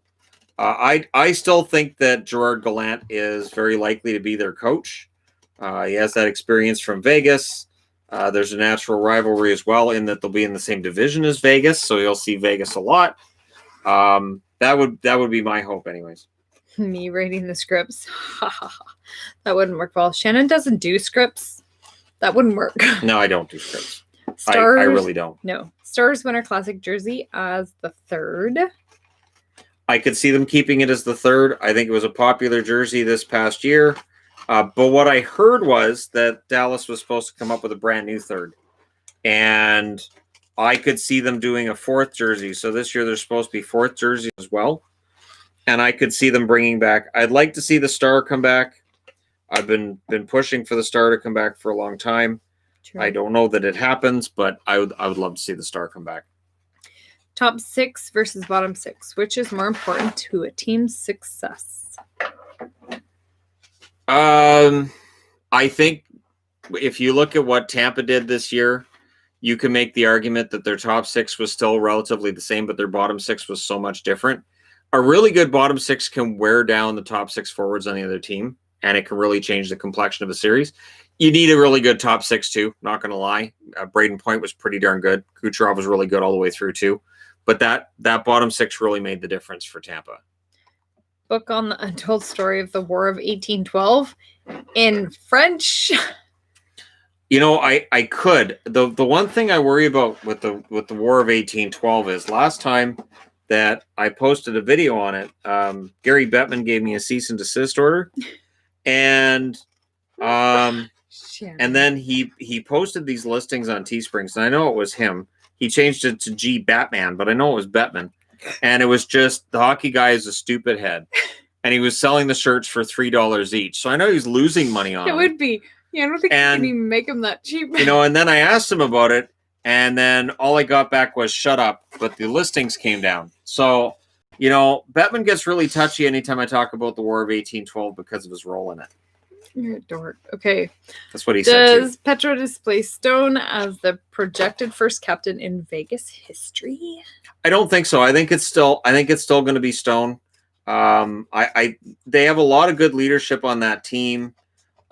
I still think that Gerard Gallant is very likely to be their coach. He has that experience from Vegas. There's a natural rivalry as well in that they'll be in the same division as Vegas, so you'll see Vegas a lot. That would be my hope, anyways. Me writing the scripts. That wouldn't work well. Shannon doesn't do scripts. That wouldn't work. No, I don't do scripts. Stars, I really don't. No. Stars Winter Classic jersey as the 3rd. I could see them keeping it as the 3rd. I think it was a popular jersey this past year. But what I heard was that Dallas was supposed to come up with a brand new 3rd. And I could see them doing a 4th jersey. So this year there's supposed to be 4th jerseys as well. And I could see them bringing back. I'd like to see the Star come back. I've been pushing for the Star to come back for a long time. True. I don't know that it happens, but I would love to see the Star come back. Top 6 versus bottom 6. Which is more important to a team's success? I think if you look at what Tampa did this year, you can make the argument that their top 6 was still relatively the same, but their bottom 6 was so much different. A really good bottom 6 can wear down the top 6 forwards on the other team, and it can really change the complexion of a series. You need a really good top 6 too, not going to lie. Braden Point was pretty darn good. Kucherov was really good all the way through too. But that bottom 6 really made the difference for Tampa. Book on the untold story of the War of 1812 in French. You know, I could. The one thing I worry about with the War of 1812 is last time that I posted a video on it, Gary Bettman gave me a cease and desist order, and then he posted these listings on Teesprings, and I know it was him. He changed it to G Batman, but I know it was Bettman, and it was just the hockey guy is a stupid head, and he was selling the shirts for $3 each. So I know he's losing money on it. It would be. Yeah, I don't think you can even make them that cheap. You know, and then I asked him about it, and then all I got back was shut up, but the listings came down. So, you know, Bettman gets really touchy anytime I talk about the War of 1812 because of his role in it. You're a dork. Okay. That's what he said. Does Petro displace Stone as the projected first captain in Vegas history? I don't think so. I think it's still going to be Stone. They have a lot of good leadership on that team,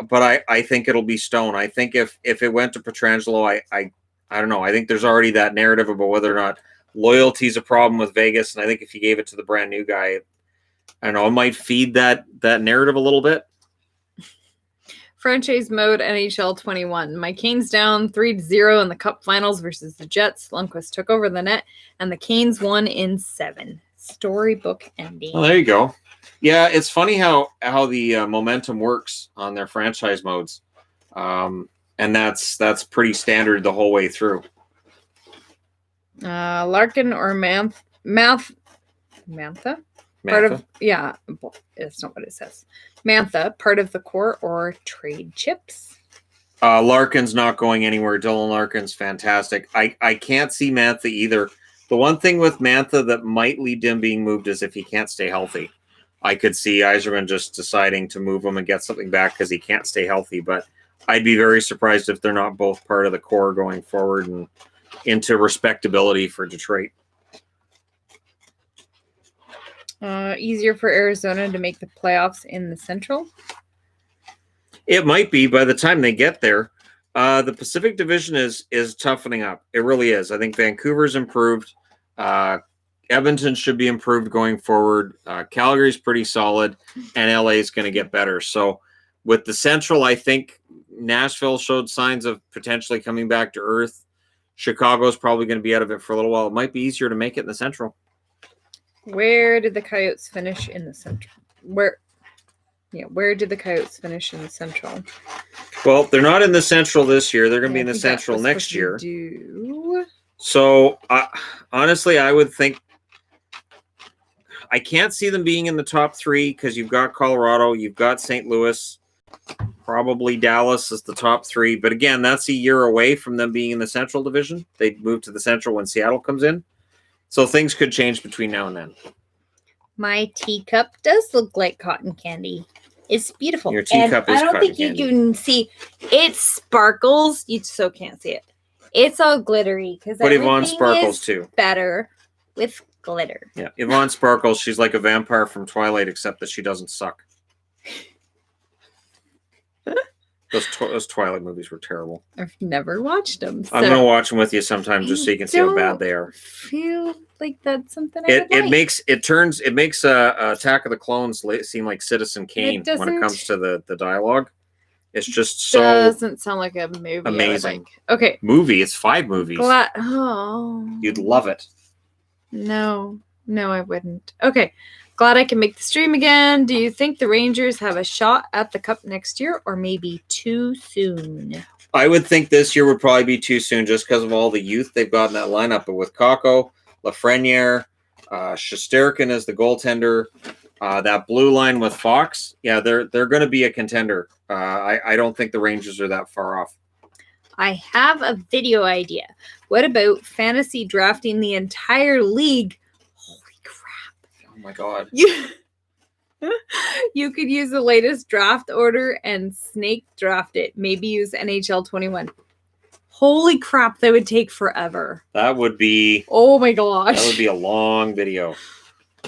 but I think it'll be Stone. I think if it went to Pietrangelo, I don't know. I think there's already that narrative about whether or not loyalty is a problem with Vegas, and I think if you gave it to the brand new guy, I don't know, it might feed that narrative a little bit. Franchise mode NHL 21. My Canes down 3-0 in the Cup Finals versus the Jets. Lundqvist took over the net, and the Canes won in 7. Storybook ending. Oh, there you go. Yeah, it's funny how the momentum works on their franchise modes, and that's pretty standard the whole way through. Larkin or Mantha? Part of, yeah, it's not what it says. Mantha, part of the core or trade chips? Larkin's not going anywhere. Dylan Larkin's fantastic. I can't see Mantha either. The one thing with Mantha that might lead to him being moved is if he can't stay healthy. I could see Yzerman just deciding to move him and get something back because he can't stay healthy. But I'd be very surprised if they're not both part of the core going forward and into respectability for Detroit. Easier for Arizona to make the playoffs in the Central? It might be by the time they get there. The Pacific Division is toughening up. It really is. I think Vancouver's improved. Edmonton should be improved going forward. Calgary's pretty solid, and LA is going to get better. So with the Central, I think Nashville showed signs of potentially coming back to earth. Chicago's probably going to be out of it for a little while. It might be easier to make it in the Central. Where did the Coyotes finish in the Central? Where did the Coyotes finish in the Central? Well, they're not in the Central this year. They're going to be in the Central next year. So, honestly, I would think I can't see them being in the top 3 because you've got Colorado, you've got St. Louis, probably Dallas is the top 3. But again, that's a year away from them being in the Central Division. They move to the Central when Seattle comes in. So things could change between now and then. My teacup does look like cotton candy. It's beautiful. Your teacup is cotton candy. I don't think you can see. It sparkles. You so can't see it. It's all glittery. But Yvonne sparkles too. Better with glitter. Yeah, Yvonne sparkles. She's like a vampire from Twilight, except that she doesn't suck. Those Twilight movies were terrible. I've never watched them. So I'm gonna watch them with you sometime just so you can see how bad they are. Feel like that's something I would like. It makes Attack of the Clones seem like Citizen Kane when it comes to the dialogue. It's just so doesn't sound like a movie. Amazing. Okay. Movie. It's 5 movies. Oh. You'd love it. No, I wouldn't. Okay. Glad I can make the stream again. Do you think the Rangers have a shot at the Cup next year, or maybe too soon? I would think this year would probably be too soon just because of all the youth they've got in that lineup. But with Kakko, Lafreniere, Shesterkin as the goaltender, that blue line with Fox, yeah, they're going to be a contender. I don't think the Rangers are that far off. I have a video idea. What about fantasy drafting the entire league? Holy crap. Oh my God. You could use the latest draft order and snake draft it. Maybe use NHL 21. Holy crap, that would take forever. That would be... Oh my gosh. That would be a long video.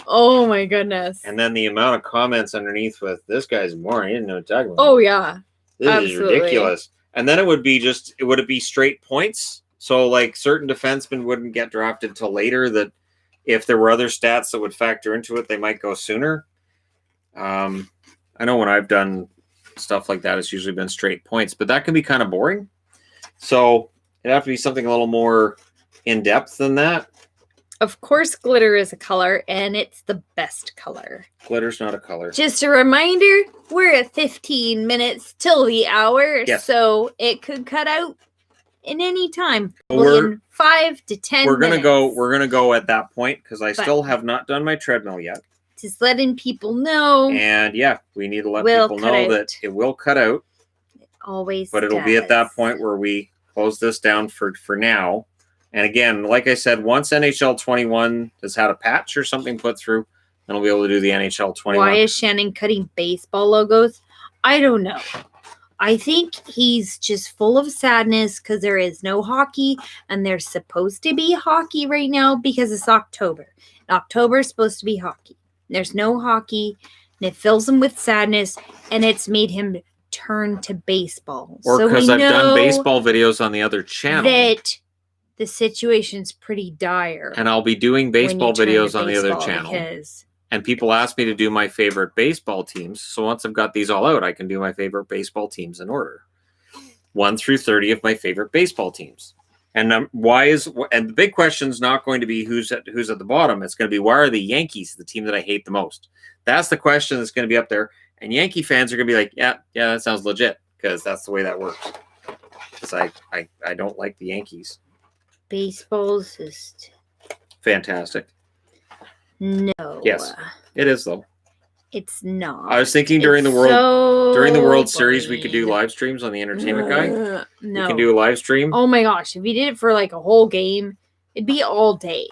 Oh my goodness. And then the amount of comments underneath with, this guy's boring. He didn't know what to talk about. Oh yeah. This Absolutely. Is ridiculous. And then it would be straight points. So like certain defensemen wouldn't get drafted till later, that if there were other stats that would factor into it, they might go sooner. I know when I've done stuff like that, it's usually been straight points, but that can be kind of boring. So it'd have to be something a little more in depth than that. Of course, glitter is a color, and it's the best color. Glitter's not a color. Just a reminder, we're at 15 minutes till the hour, yes. So it could cut out in any time. In 5 to 10 minutes. We're gonna go at that point because I still have not done my treadmill yet. Just letting people know. And yeah, we need to let people know that it will cut out. It always But it'll be at that point where we close this down for now. And again, like I said, once NHL 21 has had a patch or something put through, then we'll be able to do the NHL 21. Why is Shannon cutting baseball logos? I don't know. I think he's just full of sadness because there is no hockey, and there's supposed to be hockey right now because it's October. And October is supposed to be hockey. There's no hockey, and it fills him with sadness, and it's made him turn to baseball. Or because I've done baseball videos on the other channel. That the situation's pretty dire. And I'll be doing baseball videos on the other channel. And people ask me to do my favorite baseball teams. So once I've got these all out, I can do my favorite baseball teams in order. 1 through 30 of my favorite baseball teams. And and the big question is not going to be who's at the bottom. It's going to be, why are the Yankees the team that I hate the most? That's the question that's going to be up there. And Yankee fans are going to be like, yeah, that sounds legit, because that's the way that works. Because I don't like the Yankees. Baseball's just fantastic. No. Yes, it is though. It's not. I was thinking during the World Series we could do live streams on the Entertainment Guy. No. We can do a live stream. Oh my gosh, if you did it for like a whole game, it'd be all day.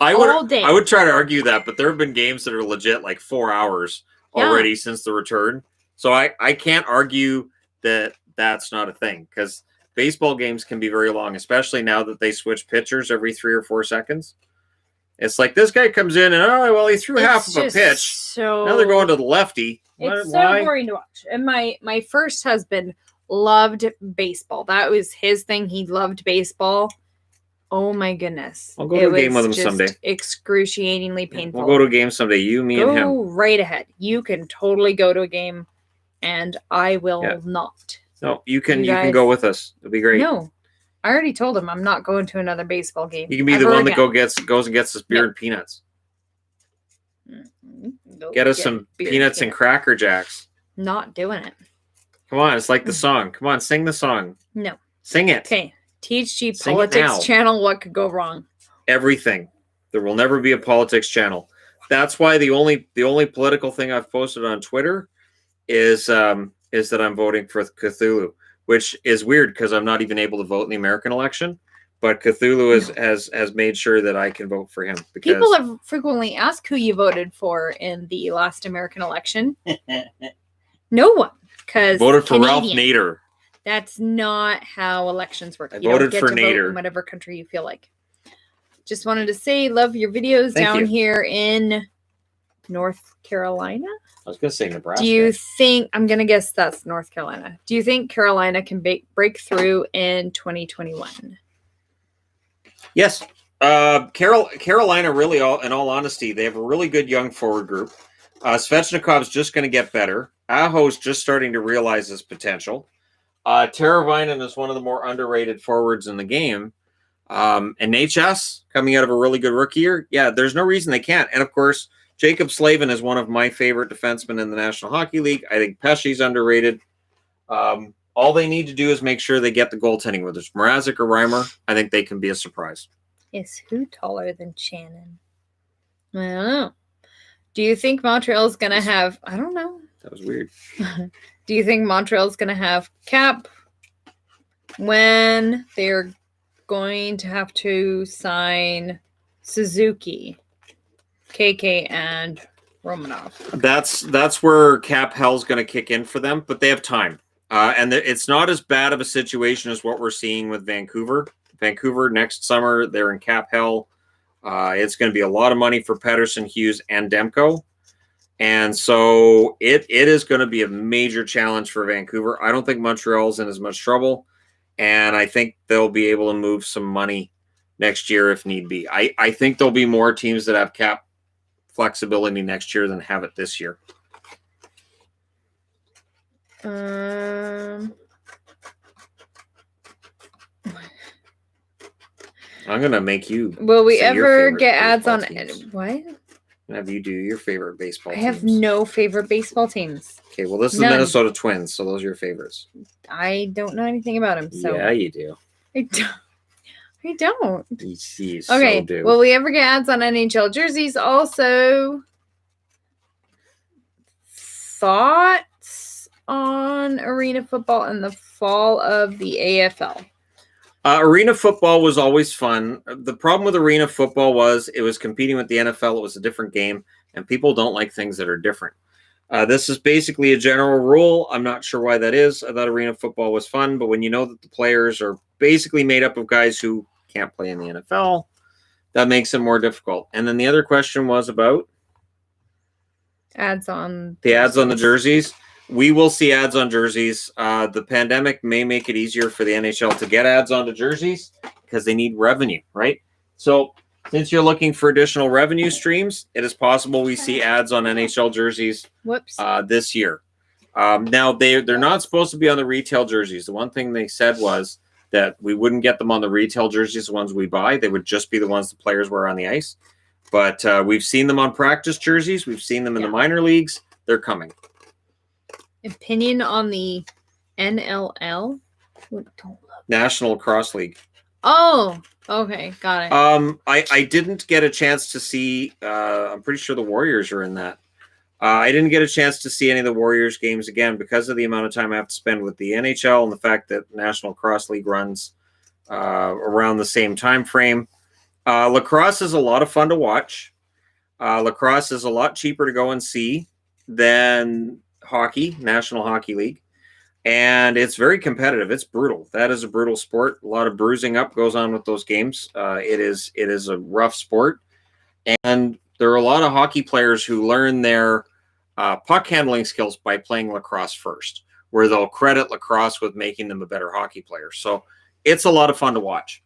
I would try to argue that, but there have been games that are legit like 4 hours already since the return. So I can't argue that that's not a thing, because baseball games can be very long, especially now that they switch pitchers every 3 or 4 seconds. It's like this guy comes in and he threw half of a pitch. So now they're going to the lefty. It's so boring to watch. And my first husband loved baseball. That was his thing. He loved baseball. Oh my goodness. I'll go to a game with him someday. Excruciatingly painful. We'll go to a game someday. You, me, and him. Go right ahead. You can totally go to a game, and I will not. No, you can go with us. It'll be great. No. I already told him I'm not going to another baseball game. You can be the one that goes and gets us beer and peanuts. Get us some peanuts and Cracker Jacks. Not doing it. Come on, it's like the song. Come on, sing the song. No. Sing it. Okay. THG Politics channel. What could go wrong? Everything. There will never be a politics channel. That's why the only political thing I've posted on Twitter is that I'm voting for Cthulhu, which is weird because I'm not even able to vote in the American election. But Cthulhu has made sure that I can vote for him. Because people have frequently asked who you voted for in the last American election. No one, because voted for Ralph Nader. That's not how elections work. You voted for Nader. Vote in whatever country you feel like. Just wanted to say, love your videos here in North Carolina? I was going to say Nebraska. Do you think, I'm going to guess that's North Carolina. Do you think Carolina can break through in 2021? Yes. Carolina, really, in all honesty, they have a really good young forward group. Svechnikov's just going to get better. Aho's just starting to realize his potential. Teravainen is one of the more underrated forwards in the game. And HS coming out of a really good rookie year. Yeah, there's no reason they can't. And of course, Jacob Slavin is one of my favorite defensemen in the National Hockey League. I think Pesci's underrated. All they need to do is make sure they get the goaltending, whether it's Mrazek or Reimer. I think they can be a surprise. Is who taller than Shannon? I don't know. Do you think Montreal's going to have... I don't know. That was weird. Do you think Montreal's going to have cap when they're going to have to sign Suzuki, KK, and Romanov? That's where cap hell's going to kick in for them, but they have time. And it's not as bad of a situation as what we're seeing with Vancouver. Vancouver next summer, they're in cap hell. It's going to be a lot of money for Pettersson, Hughes, and Demko. And so it is going to be a major challenge for Vancouver. I don't think Montreal's in as much trouble. And I think they'll be able to move some money next year if need be. I think there'll be more teams that have cap flexibility next year than have it this year. I'm going to make you... Will we ever get ads on... What? Have you do your favorite baseball teams? I have no favorite baseball teams. Okay, well, this is the Minnesota Twins, so those are your favorites. I don't know anything about them, so... Yeah, you do. I don't. You okay, so do. Will we ever get ads on NHL jerseys? Also, thoughts on arena football in the fall of the AFL? Arena football was always fun. The problem with arena football was it was competing with the NFL. It was a different game, and people don't like things that are different. This is basically a general rule. I'm not sure why that is. I thought arena football was fun, but when you know that the players are basically made up of guys who can't play in the NFL, that makes it more difficult. And then the other question was about? Ads on the jerseys. We will see ads on jerseys. The pandemic may make it easier for the NHL to get ads onto jerseys because they need revenue, right? So since you're looking for additional revenue streams, it is possible we see ads on NHL jerseys this year. Now, they're not supposed to be on the retail jerseys. The one thing they said was that we wouldn't get them on the retail jerseys, the ones we buy. They would just be the ones the players wear on the ice. But we've seen them on practice jerseys. We've seen them in the minor leagues. They're coming. Opinion on the NLL? National Lacrosse League. Oh, okay. Got it. I didn't get a chance to see, I'm pretty sure the Warriors are in that. I didn't get a chance to see any of the Warriors games again because of the amount of time I have to spend with the NHL and the fact that National Lacrosse League runs around the same time frame. Lacrosse is a lot of fun to watch. Lacrosse is a lot cheaper to go and see than hockey, National Hockey League. And it's very competitive. It's brutal. That is a brutal sport. A lot of bruising up goes on with those games. It is a rough sport. And there are a lot of hockey players who learn their puck handling skills by playing lacrosse first, where they'll credit lacrosse with making them a better hockey player. So it's a lot of fun to watch.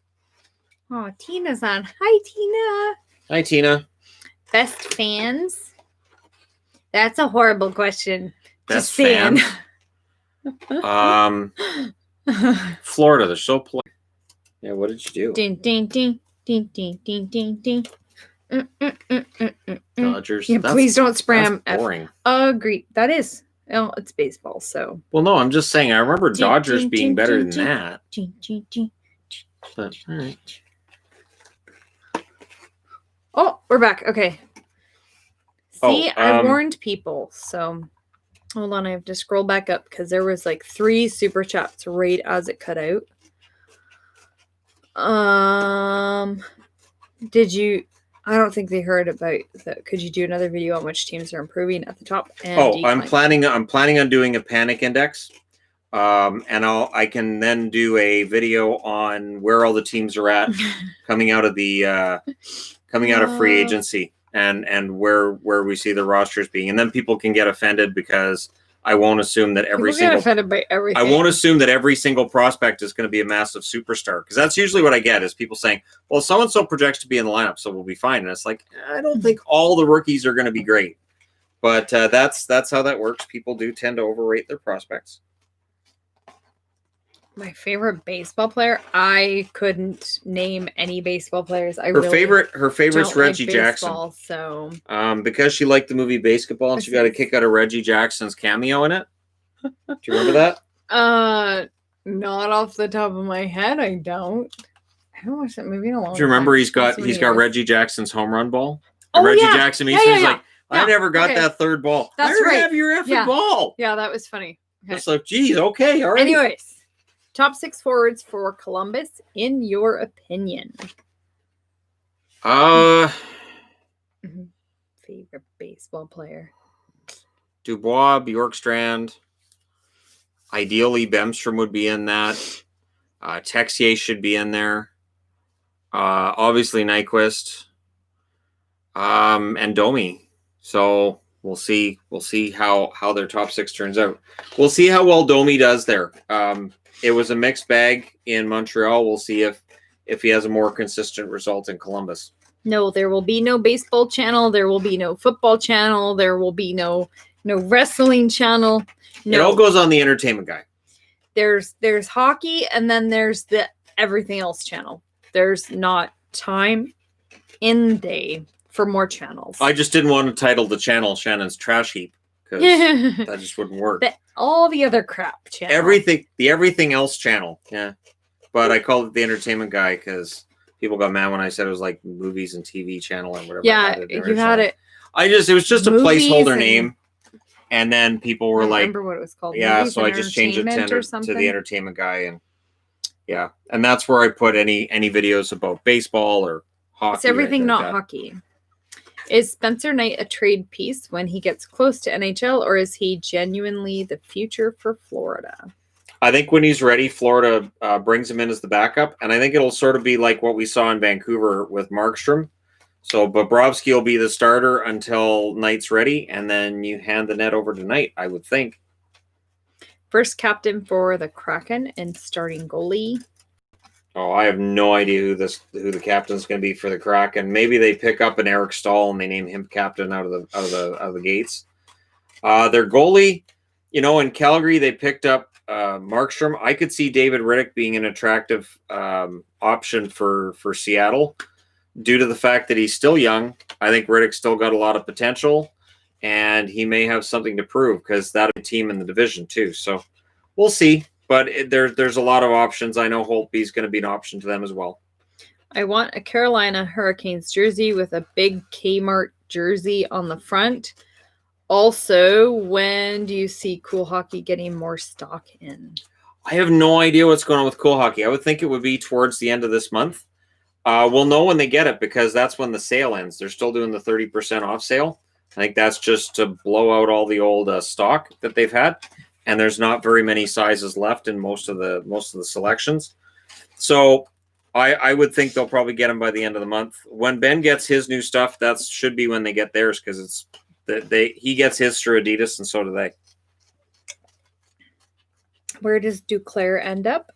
Oh, Tina's on. Hi, Tina. Hi, Tina. Best fans? That's a horrible question. Best fan? Florida, they're so polite. Yeah, what did you do? Ding, ding, ding, ding, ding, ding, ding, ding. Dodgers. Yeah, please don't spam. That's boring. Agreed. That is. Well, it's baseball, so. Well, no, I'm just saying. I remember Dodgers being better than that. But, all right. Oh, we're back. Okay. See, I warned people, so hold on. I have to scroll back up because there was like 3 super chats right as it cut out. Did you? I don't think they heard about that. Could you do another video on which teams are improving at the top? And I'm planning on doing a panic index, and I can then do a video on where all the teams are at coming out of the coming out of free agency. and where we see the rosters being. And then people can get offended because I won't assume that every single prospect is going to be a massive superstar, because that's usually what I get is people saying, well, so-and-so projects to be in the lineup, so we'll be fine. And it's like, I don't think all the rookies are going to be great, but that's how that works. People do tend to overrate their prospects. My favorite baseball player, I couldn't name any baseball players. Her favorite's Reggie Jackson. So because she liked the movie Basketball and she got a kick out of Reggie Jackson's cameo in it. Do you remember that? Not off the top of my head, I don't. I haven't watched that movie in a long time. Do you remember he's got Reggie Jackson's home run ball? And Reggie Jackson he's like, I never got that third ball. That's I have your effing ball. Yeah, that was funny. Okay. It's like, geez, okay, all right. Anyways. Top 6 forwards for Columbus, in your opinion? Favorite baseball player. Dubois, Bjorkstrand. Ideally, Bemstrom would be in that. Texier should be in there. Obviously, Nyquist. And Domi. So we'll see how their top 6 turns out. We'll see how well Domi does there. It was a mixed bag in Montreal. We'll see if he has a more consistent result in Columbus. No, there will be no baseball channel. There will be no football channel. There will be no wrestling channel. No. It all goes on the Entertainment Guy. There's hockey, and then there's the everything else channel. There's not time in day for more channels. I just didn't want to title the channel Shannon's Trash Heap, because that just wouldn't work. All the other crap channel. The everything else channel. Yeah. But I called it the Entertainment Guy because people got mad when I said it was like movies and TV channel and whatever. Yeah, you had it. It was just a placeholder name. And then people were like, remember what it was called. Yeah, so I just changed it to the Entertainment Guy. And yeah. And that's where I put any videos about baseball or hockey. It's everything not hockey. Is Spencer Knight a trade piece when he gets close to NHL, or is he genuinely the future for Florida? I think when he's ready, Florida brings him in as the backup, and I think it'll sort of be like what we saw in Vancouver with Markstrom. So Bobrovsky will be the starter until Knight's ready, and then you hand the net over to Knight, I would think. First captain for the Kraken and starting goalie. Oh, I have no idea who the captain's going to be for the Kraken. Maybe they pick up an Eric Stahl and they name him captain out of the gates. Their goalie, in Calgary they picked up Markstrom. I could see David Riddick being an attractive option for Seattle due to the fact that he's still young. I think Riddick's still got a lot of potential, and he may have something to prove because that's a team in the division too. So we'll see. But there's a lot of options. I know Holtby's going to be an option to them as well. I want a Carolina Hurricanes jersey with a big Kmart jersey on the front. Also, when do you see Cool Hockey getting more stock in? I have no idea what's going on with Cool Hockey. I would think it would be towards the end of this month. We'll know when they get it because that's when the sale ends. They're still doing the 30% off sale. I think that's just to blow out all the old stock that they've had. And there's not very many sizes left in most of the selections. So I would think they'll probably get them by the end of the month. When Ben gets his new stuff, that should be when they get theirs because he gets his through Adidas and so do they. Where does Duclair end up?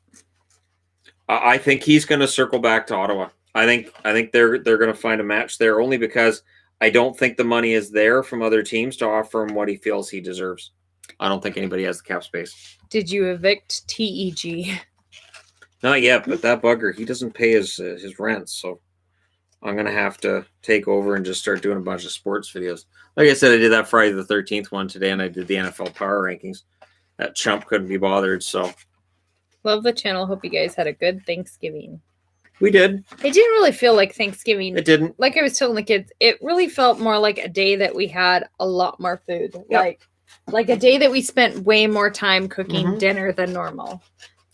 I think he's going to circle back to Ottawa. I think they're going to find a match there only because I don't think the money is there from other teams to offer him what he feels he deserves. I don't think anybody has the cap space. Did you evict TEG? Not yet, but that bugger, he doesn't pay his rent, so I'm going to have to take over and just start doing a bunch of sports videos. Like I said, I did that Friday the 13th one today, and I did the NFL Power Rankings. That chump couldn't be bothered, so. Love the channel. Hope you guys had a good Thanksgiving. We did. It didn't really feel like Thanksgiving. It didn't. Like I was telling the kids, it really felt more like a day that we had a lot more food. Yep. Like a day that we spent way more time cooking dinner than normal.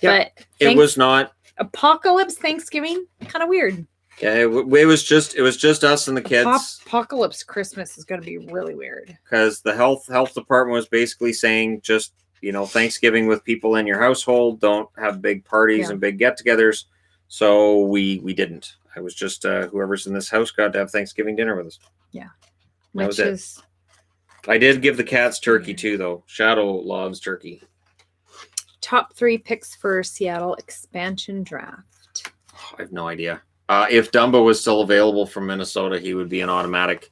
Yep. But it was not apocalypse Thanksgiving. Kind of weird. Yeah, it was just us and the kids. Apocalypse Christmas is going to be really weird because the health department was basically saying just Thanksgiving with people in your household. Don't have big parties and big get-togethers. So we didn't. I was just whoever's in this house got to have Thanksgiving dinner with us. Yeah. Which is... I did give the cats turkey too, though. Shadow loves turkey. Top 3 picks for Seattle expansion draft. I have no idea. If Dumbo was still available from Minnesota, he would be an automatic.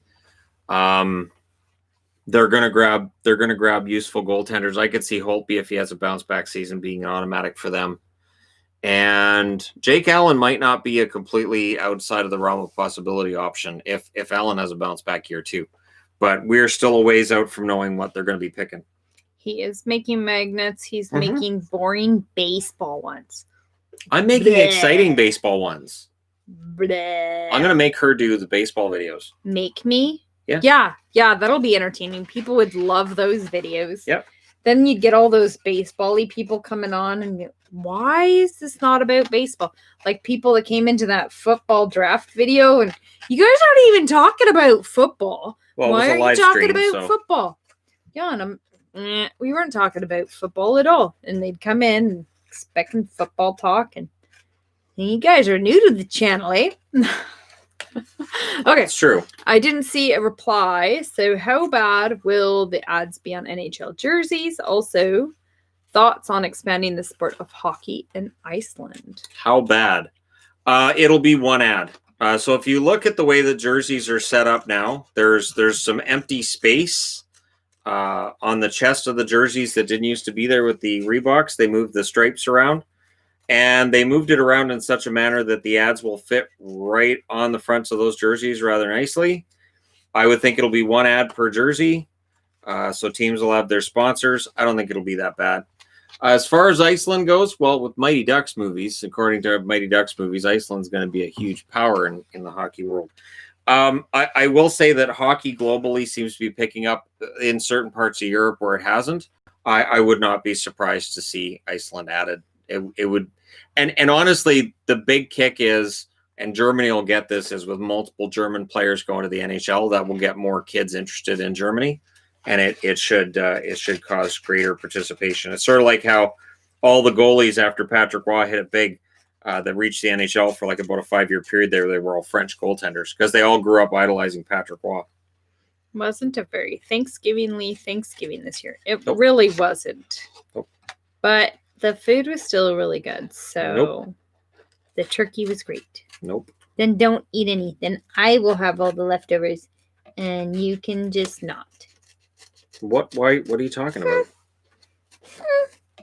They're gonna grab useful goaltenders. I could see Holtby, if he has a bounce back season, being an automatic for them. And Jake Allen might not be a completely outside of the realm of possibility option if Allen has a bounce back year too. But we're still a ways out from knowing what they're going to be picking. He is making magnets. He's making boring baseball ones. I'm making exciting baseball ones. I'm going to make her do the baseball videos. Make me? Yeah. Yeah, that'll be entertaining. People would love those videos. Yep. Then you'd get all those baseball-y people coming on and why is this not about baseball? Like people that came into that football draft video and you guys aren't even talking about football. Well, why are you talking about football? Yeah, and we weren't talking about football at all. And they'd come in expecting football talk and you guys are new to the channel, eh? Okay. It's true. I didn't see a reply. So how bad will the ads be on NHL jerseys? Also, thoughts on expanding the sport of hockey in Iceland? How bad? It'll be one ad. So if you look at the way the jerseys are set up now, there's some empty space on the chest of the jerseys that didn't used to be there with the Reeboks. They moved the stripes around. And they moved it around in such a manner that the ads will fit right on the fronts of those jerseys rather nicely. I would think it'll be one ad per jersey. So teams will have their sponsors. I don't think it'll be that bad. As far as Iceland goes, well, with Mighty Ducks movies, according to Mighty Ducks movies, Iceland's going to be a huge power in the hockey world. I will say that hockey globally seems to be picking up in certain parts of Europe where it hasn't. I would not be surprised to see Iceland added. It would. And honestly, the big kick is, and Germany will get this, is with multiple German players going to the NHL, that will get more kids interested in Germany, and it should cause greater participation. It's sort of like how all the goalies after Patrick Roy hit it big that reached the NHL for like about a 5-year period there, they were all French goaltenders because they all grew up idolizing Patrick Roy. Wasn't a very Thanksgiving this year. It really wasn't. Nope. But the food was still really good, so the turkey was great. Nope. Then don't eat any. Then I will have all the leftovers, and you can just not. What? Why? What are you talking about?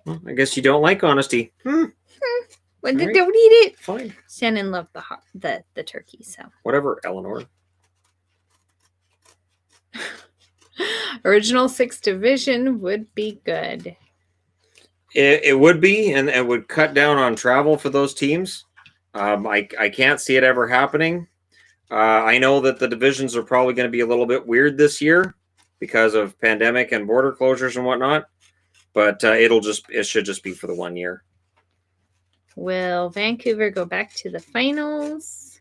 Well, I guess you don't like honesty. Well, then don't eat it. Fine. Shannon loved the turkey, so whatever, Eleanor. Original 6 division would be good. It would be, and it would cut down on travel for those teams. I can't see it ever happening. I know that the divisions are probably going to be a little bit weird this year because of pandemic and border closures and whatnot. But it should just be for the 1 year. Will Vancouver go back to the finals?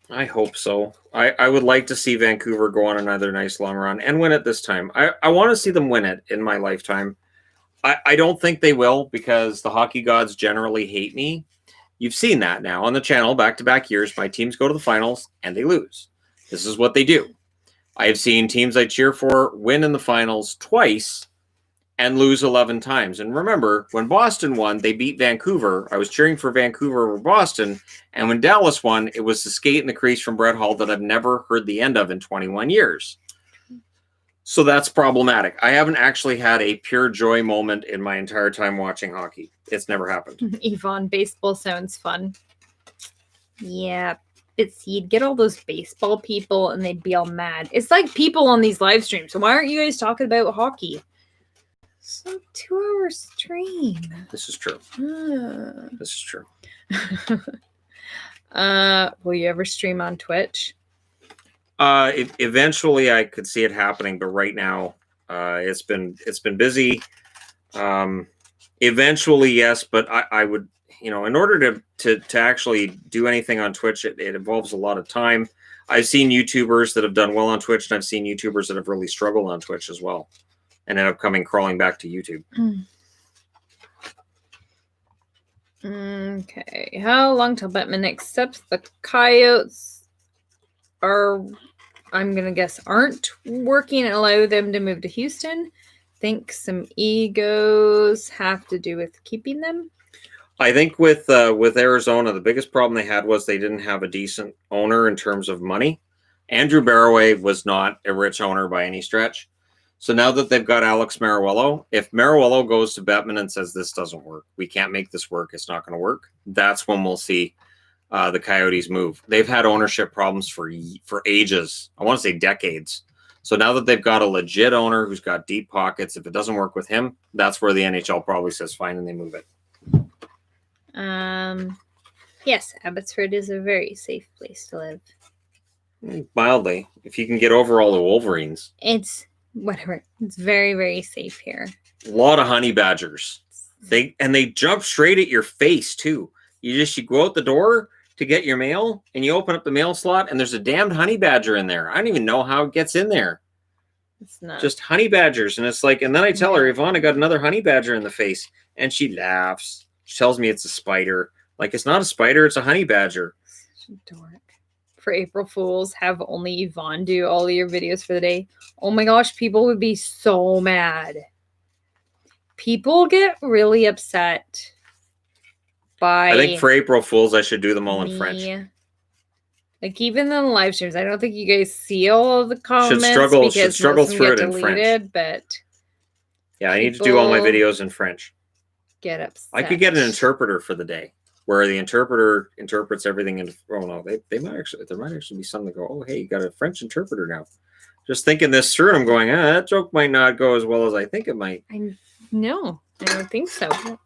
I hope so. I would like to see Vancouver go on another nice long run and win it this time. I want to see them win it in my lifetime. I don't think they will because the hockey gods generally hate me. You've seen that now on the channel back-to-back years. My teams go to the finals and they lose. This is what they do. I have seen teams I cheer for win in the finals twice and lose 11 times. And remember, when Boston won, they beat Vancouver. I was cheering for Vancouver over Boston. And when Dallas won, it was the skate in the crease from Brett Hull that I've never heard the end of in 21 years. So that's problematic. I haven't actually had a pure joy moment in my entire time watching hockey. It's never happened. Yvonne, baseball sounds fun. Yeah, it's you'd get all those baseball people and they'd be all mad. It's like people on these live streams. So why aren't you guys talking about hockey? So 2-hour stream. This is true. This is true. Will you ever stream on Twitch? Eventually I could see it happening, but right now it's been busy. Eventually, yes, but I would, in order to actually do anything on Twitch, it involves a lot of time. I've seen YouTubers that have done well on Twitch, and I've seen YouTubers that have really struggled on Twitch as well and end up crawling back to YouTube. Okay. How long till Bettman accepts the Coyotes are I'm going to guess, aren't working and allow them to move to Houston. Think some egos have to do with keeping them. I think with Arizona, the biggest problem they had was they didn't have a decent owner in terms of money. Andrew Barroway was not a rich owner by any stretch. So now that they've got Alex Meruelo, if Meruelo goes to Bettman and says this doesn't work, we can't make this work, it's not going to work, that's when we'll see the Coyotes move. They've had ownership problems for ages. I want to say decades. So now that they've got a legit owner who's got deep pockets, if it doesn't work with him, that's where the NHL probably says fine and they move it. Yes, Abbotsford is a very safe place to live. Mildly, if you can get over all the Wolverines. It's whatever. It's very, very safe here. A lot of honey badgers. They jump straight at your face too. You go out the door to get your mail and you open up the mail slot and there's a damned honey badger in there. I don't even know how it gets in there. It's not just honey badgers. And it's like, and then I tell her, Yvonne, I got another honey badger in the face. And she laughs. She tells me it's a spider. Like, it's not a spider, it's a honey badger. Dork. For April Fools, have only Yvonne do all of your videos for the day. Oh my gosh, people would be so mad. People get really upset by... I think for April Fools, I should do them all in French. Like, even in the live streams, I don't think you guys see all of the comments. Should struggle through it in French. But yeah, I need to do all my videos in French. Get upset. I could get an interpreter for the day, where the interpreter interprets everything in. Oh no, there might actually be some that go, oh hey, you got a French interpreter now. Just thinking this through, I'm going, that joke might not go as well as I think it might. No, I don't think so. What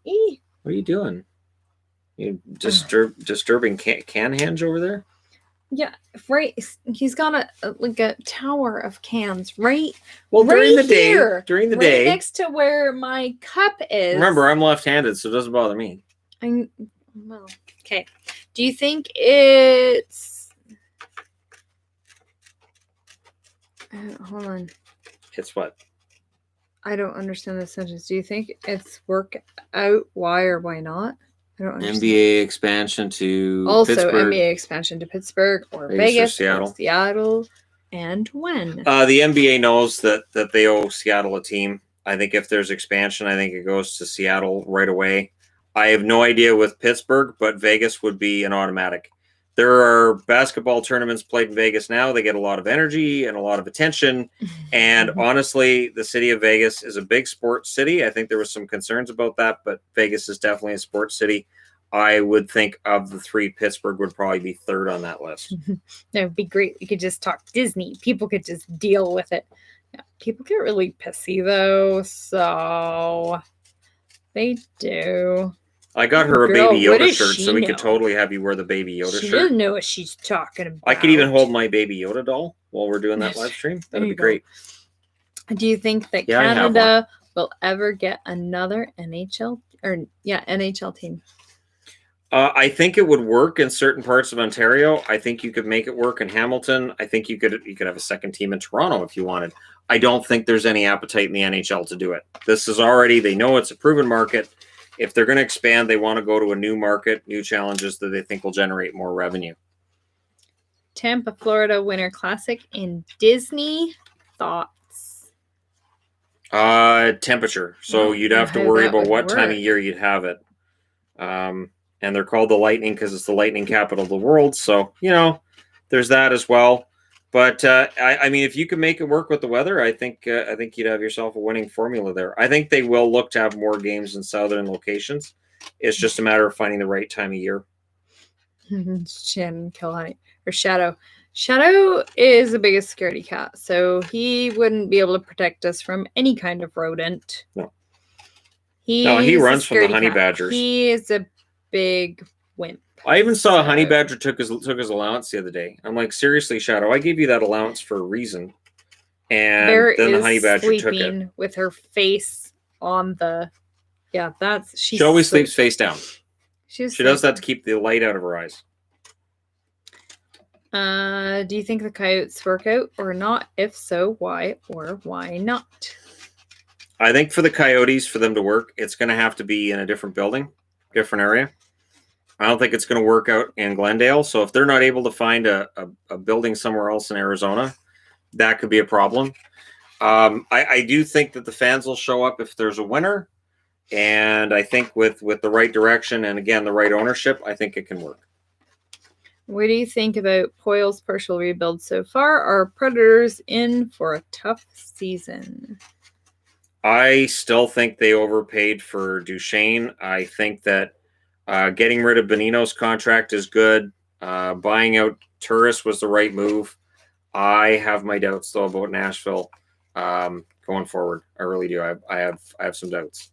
are you doing? You disturbing can hands over there? Yeah, right. He's got a tower of cans, right? Well, during the right day, next to where my cup is. Remember, I'm left-handed, so it doesn't bother me. Well, okay. Do you think it's? Hold on. It's what? I don't understand this sentence. Do you think it's work out? Why or why not? I don't understand. NBA expansion to Pittsburgh. NBA expansion to Pittsburgh or Vegas or Seattle. And when? The NBA knows that they owe Seattle a team. I think if there's expansion, I think it goes to Seattle right away. I have no idea with Pittsburgh, but Vegas would be an automatic. There are basketball tournaments played in Vegas now. They get a lot of energy and a lot of attention. And honestly, the city of Vegas is a big sports city. I think there was some concerns about that, but Vegas is definitely a sports city. I would think of the three, Pittsburgh would probably be third on that list. That would be great. We could just talk Disney. People could just deal with it. Yeah, people get really pissy, though, so they do. I got her a Baby Yoda shirt, so we could totally have you wear the Baby Yoda shirt. She doesn't know what she's talking about. I could even hold my Baby Yoda doll while we're doing that live stream. That'd be great. Do you think that Canada will ever get another NHL team? I think it would work in certain parts of Ontario. I think you could make it work in Hamilton. I think you could have a second team in Toronto if you wanted. I don't think there's any appetite in the NHL to do it. This is already, they know it's a proven market. If they're going to expand, they want to go to a new market, new challenges that they think will generate more revenue. Tampa, Florida Winter Classic in Disney. Thoughts? Temperature. So you'd have to worry about what time of year you'd have it. And they're called the Lightning because it's the lightning capital of the world. So, there's that as well. But I mean, if you can make it work with the weather, I think you'd have yourself a winning formula there. I think they will look to have more games in southern locations. It's just a matter of finding the right time of year. Shannon Kilhoney or Shadow. Shadow is the biggest security cat, so he wouldn't be able to protect us from any kind of rodent. No. He runs from the honey badgers. He is a big wimp. I even saw a honey badger took his allowance the other day. I'm like, seriously, Shadow, I gave you that allowance for a reason. And then the honey badger took it. With her face on the... Yeah, she always sleeps face down. She does that to keep the light out of her eyes. Do you think the Coyotes work out or not? If so, why or why not? I think for the Coyotes, for them to work, it's going to have to be in a different building, different area. I don't think it's going to work out in Glendale. So if they're not able to find a building somewhere else in Arizona, that could be a problem. I do think that the fans will show up if there's a winner. And I think with the right direction and, again, the right ownership, I think it can work. What do you think about Poyle's partial rebuild so far? Are Predators in for a tough season? I still think they overpaid for Duchesne. I think that getting rid of Bonino's contract is good. Buying out Turris was the right move. I have my doubts, though, about Nashville going forward. I really do. I have some doubts.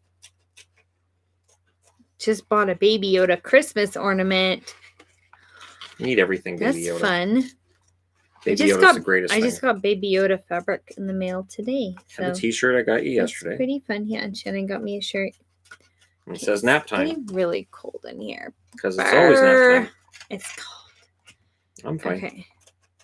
Just bought a Baby Yoda Christmas ornament. Need everything Baby Yoda. That's fun. Baby Yoda's the greatest thing. I just got Baby Yoda fabric in the mail today. So and the t-shirt I got you yesterday. Pretty fun. Yeah, and Shannon got me a shirt. And it says nap time. It's really cold in here. Because it's always nap time. It's cold. I'm fine. Okay.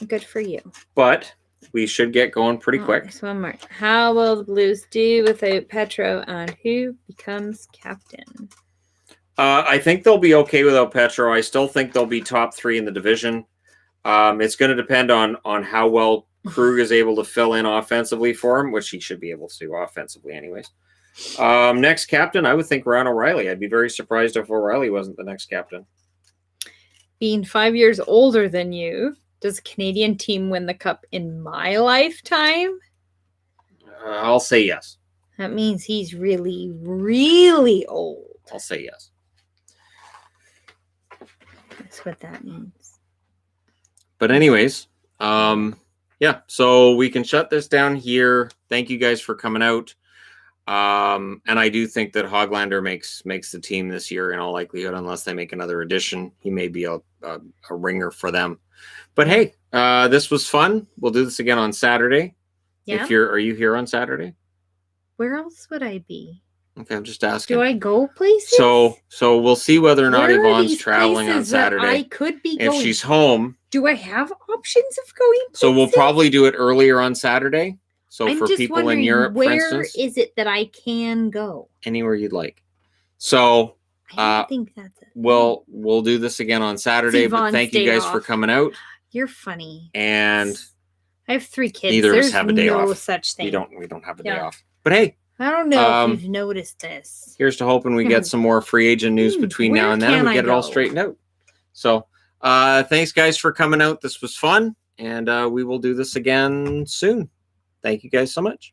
Good for you. But we should get going pretty quick. There's one more. How will the Blues do without Petro, and who becomes captain? I think they'll be okay without Petro. I still think they'll be top 3 in the division. It's going to depend on how well Krug is able to fill in offensively for him, which he should be able to do offensively anyways. Next captain, I would think Ryan O'Reilly. I'd be very surprised if O'Reilly wasn't the next captain. Being 5 years older than you, does a Canadian team win the cup in my lifetime? I'll say yes. That means he's really, really old. I'll say yes. That's what that means. But anyways, yeah, so we can shut this down here. Thank you guys for coming out. And I do think that Hoglander makes the team this year in all likelihood, unless they make another addition. He may be a ringer for them. But hey, this was fun. We'll do this again on Saturday. Yeah. Are you here on Saturday? Where else would I be? Okay, I'm just asking. Do I go places? So we'll see whether or not Yvonne's traveling on Saturday. I could be going. If she's home. Do I have options of going places? So we'll probably do it earlier on Saturday. So for people in Europe, for instance. Where is it that I can go? Anywhere you'd like. So I don't think that's it. We'll do this again on Saturday. But thank you guys for coming out. You're funny. And I have 3 kids. Neither of us have a day off. No such thing. We don't have a day off. But hey. I don't know if you've noticed this. Here's to hoping we get some more free agent news between now and then. And we get it all straightened out. So thanks, guys, for coming out. This was fun. And we will do this again soon. Thank you guys so much.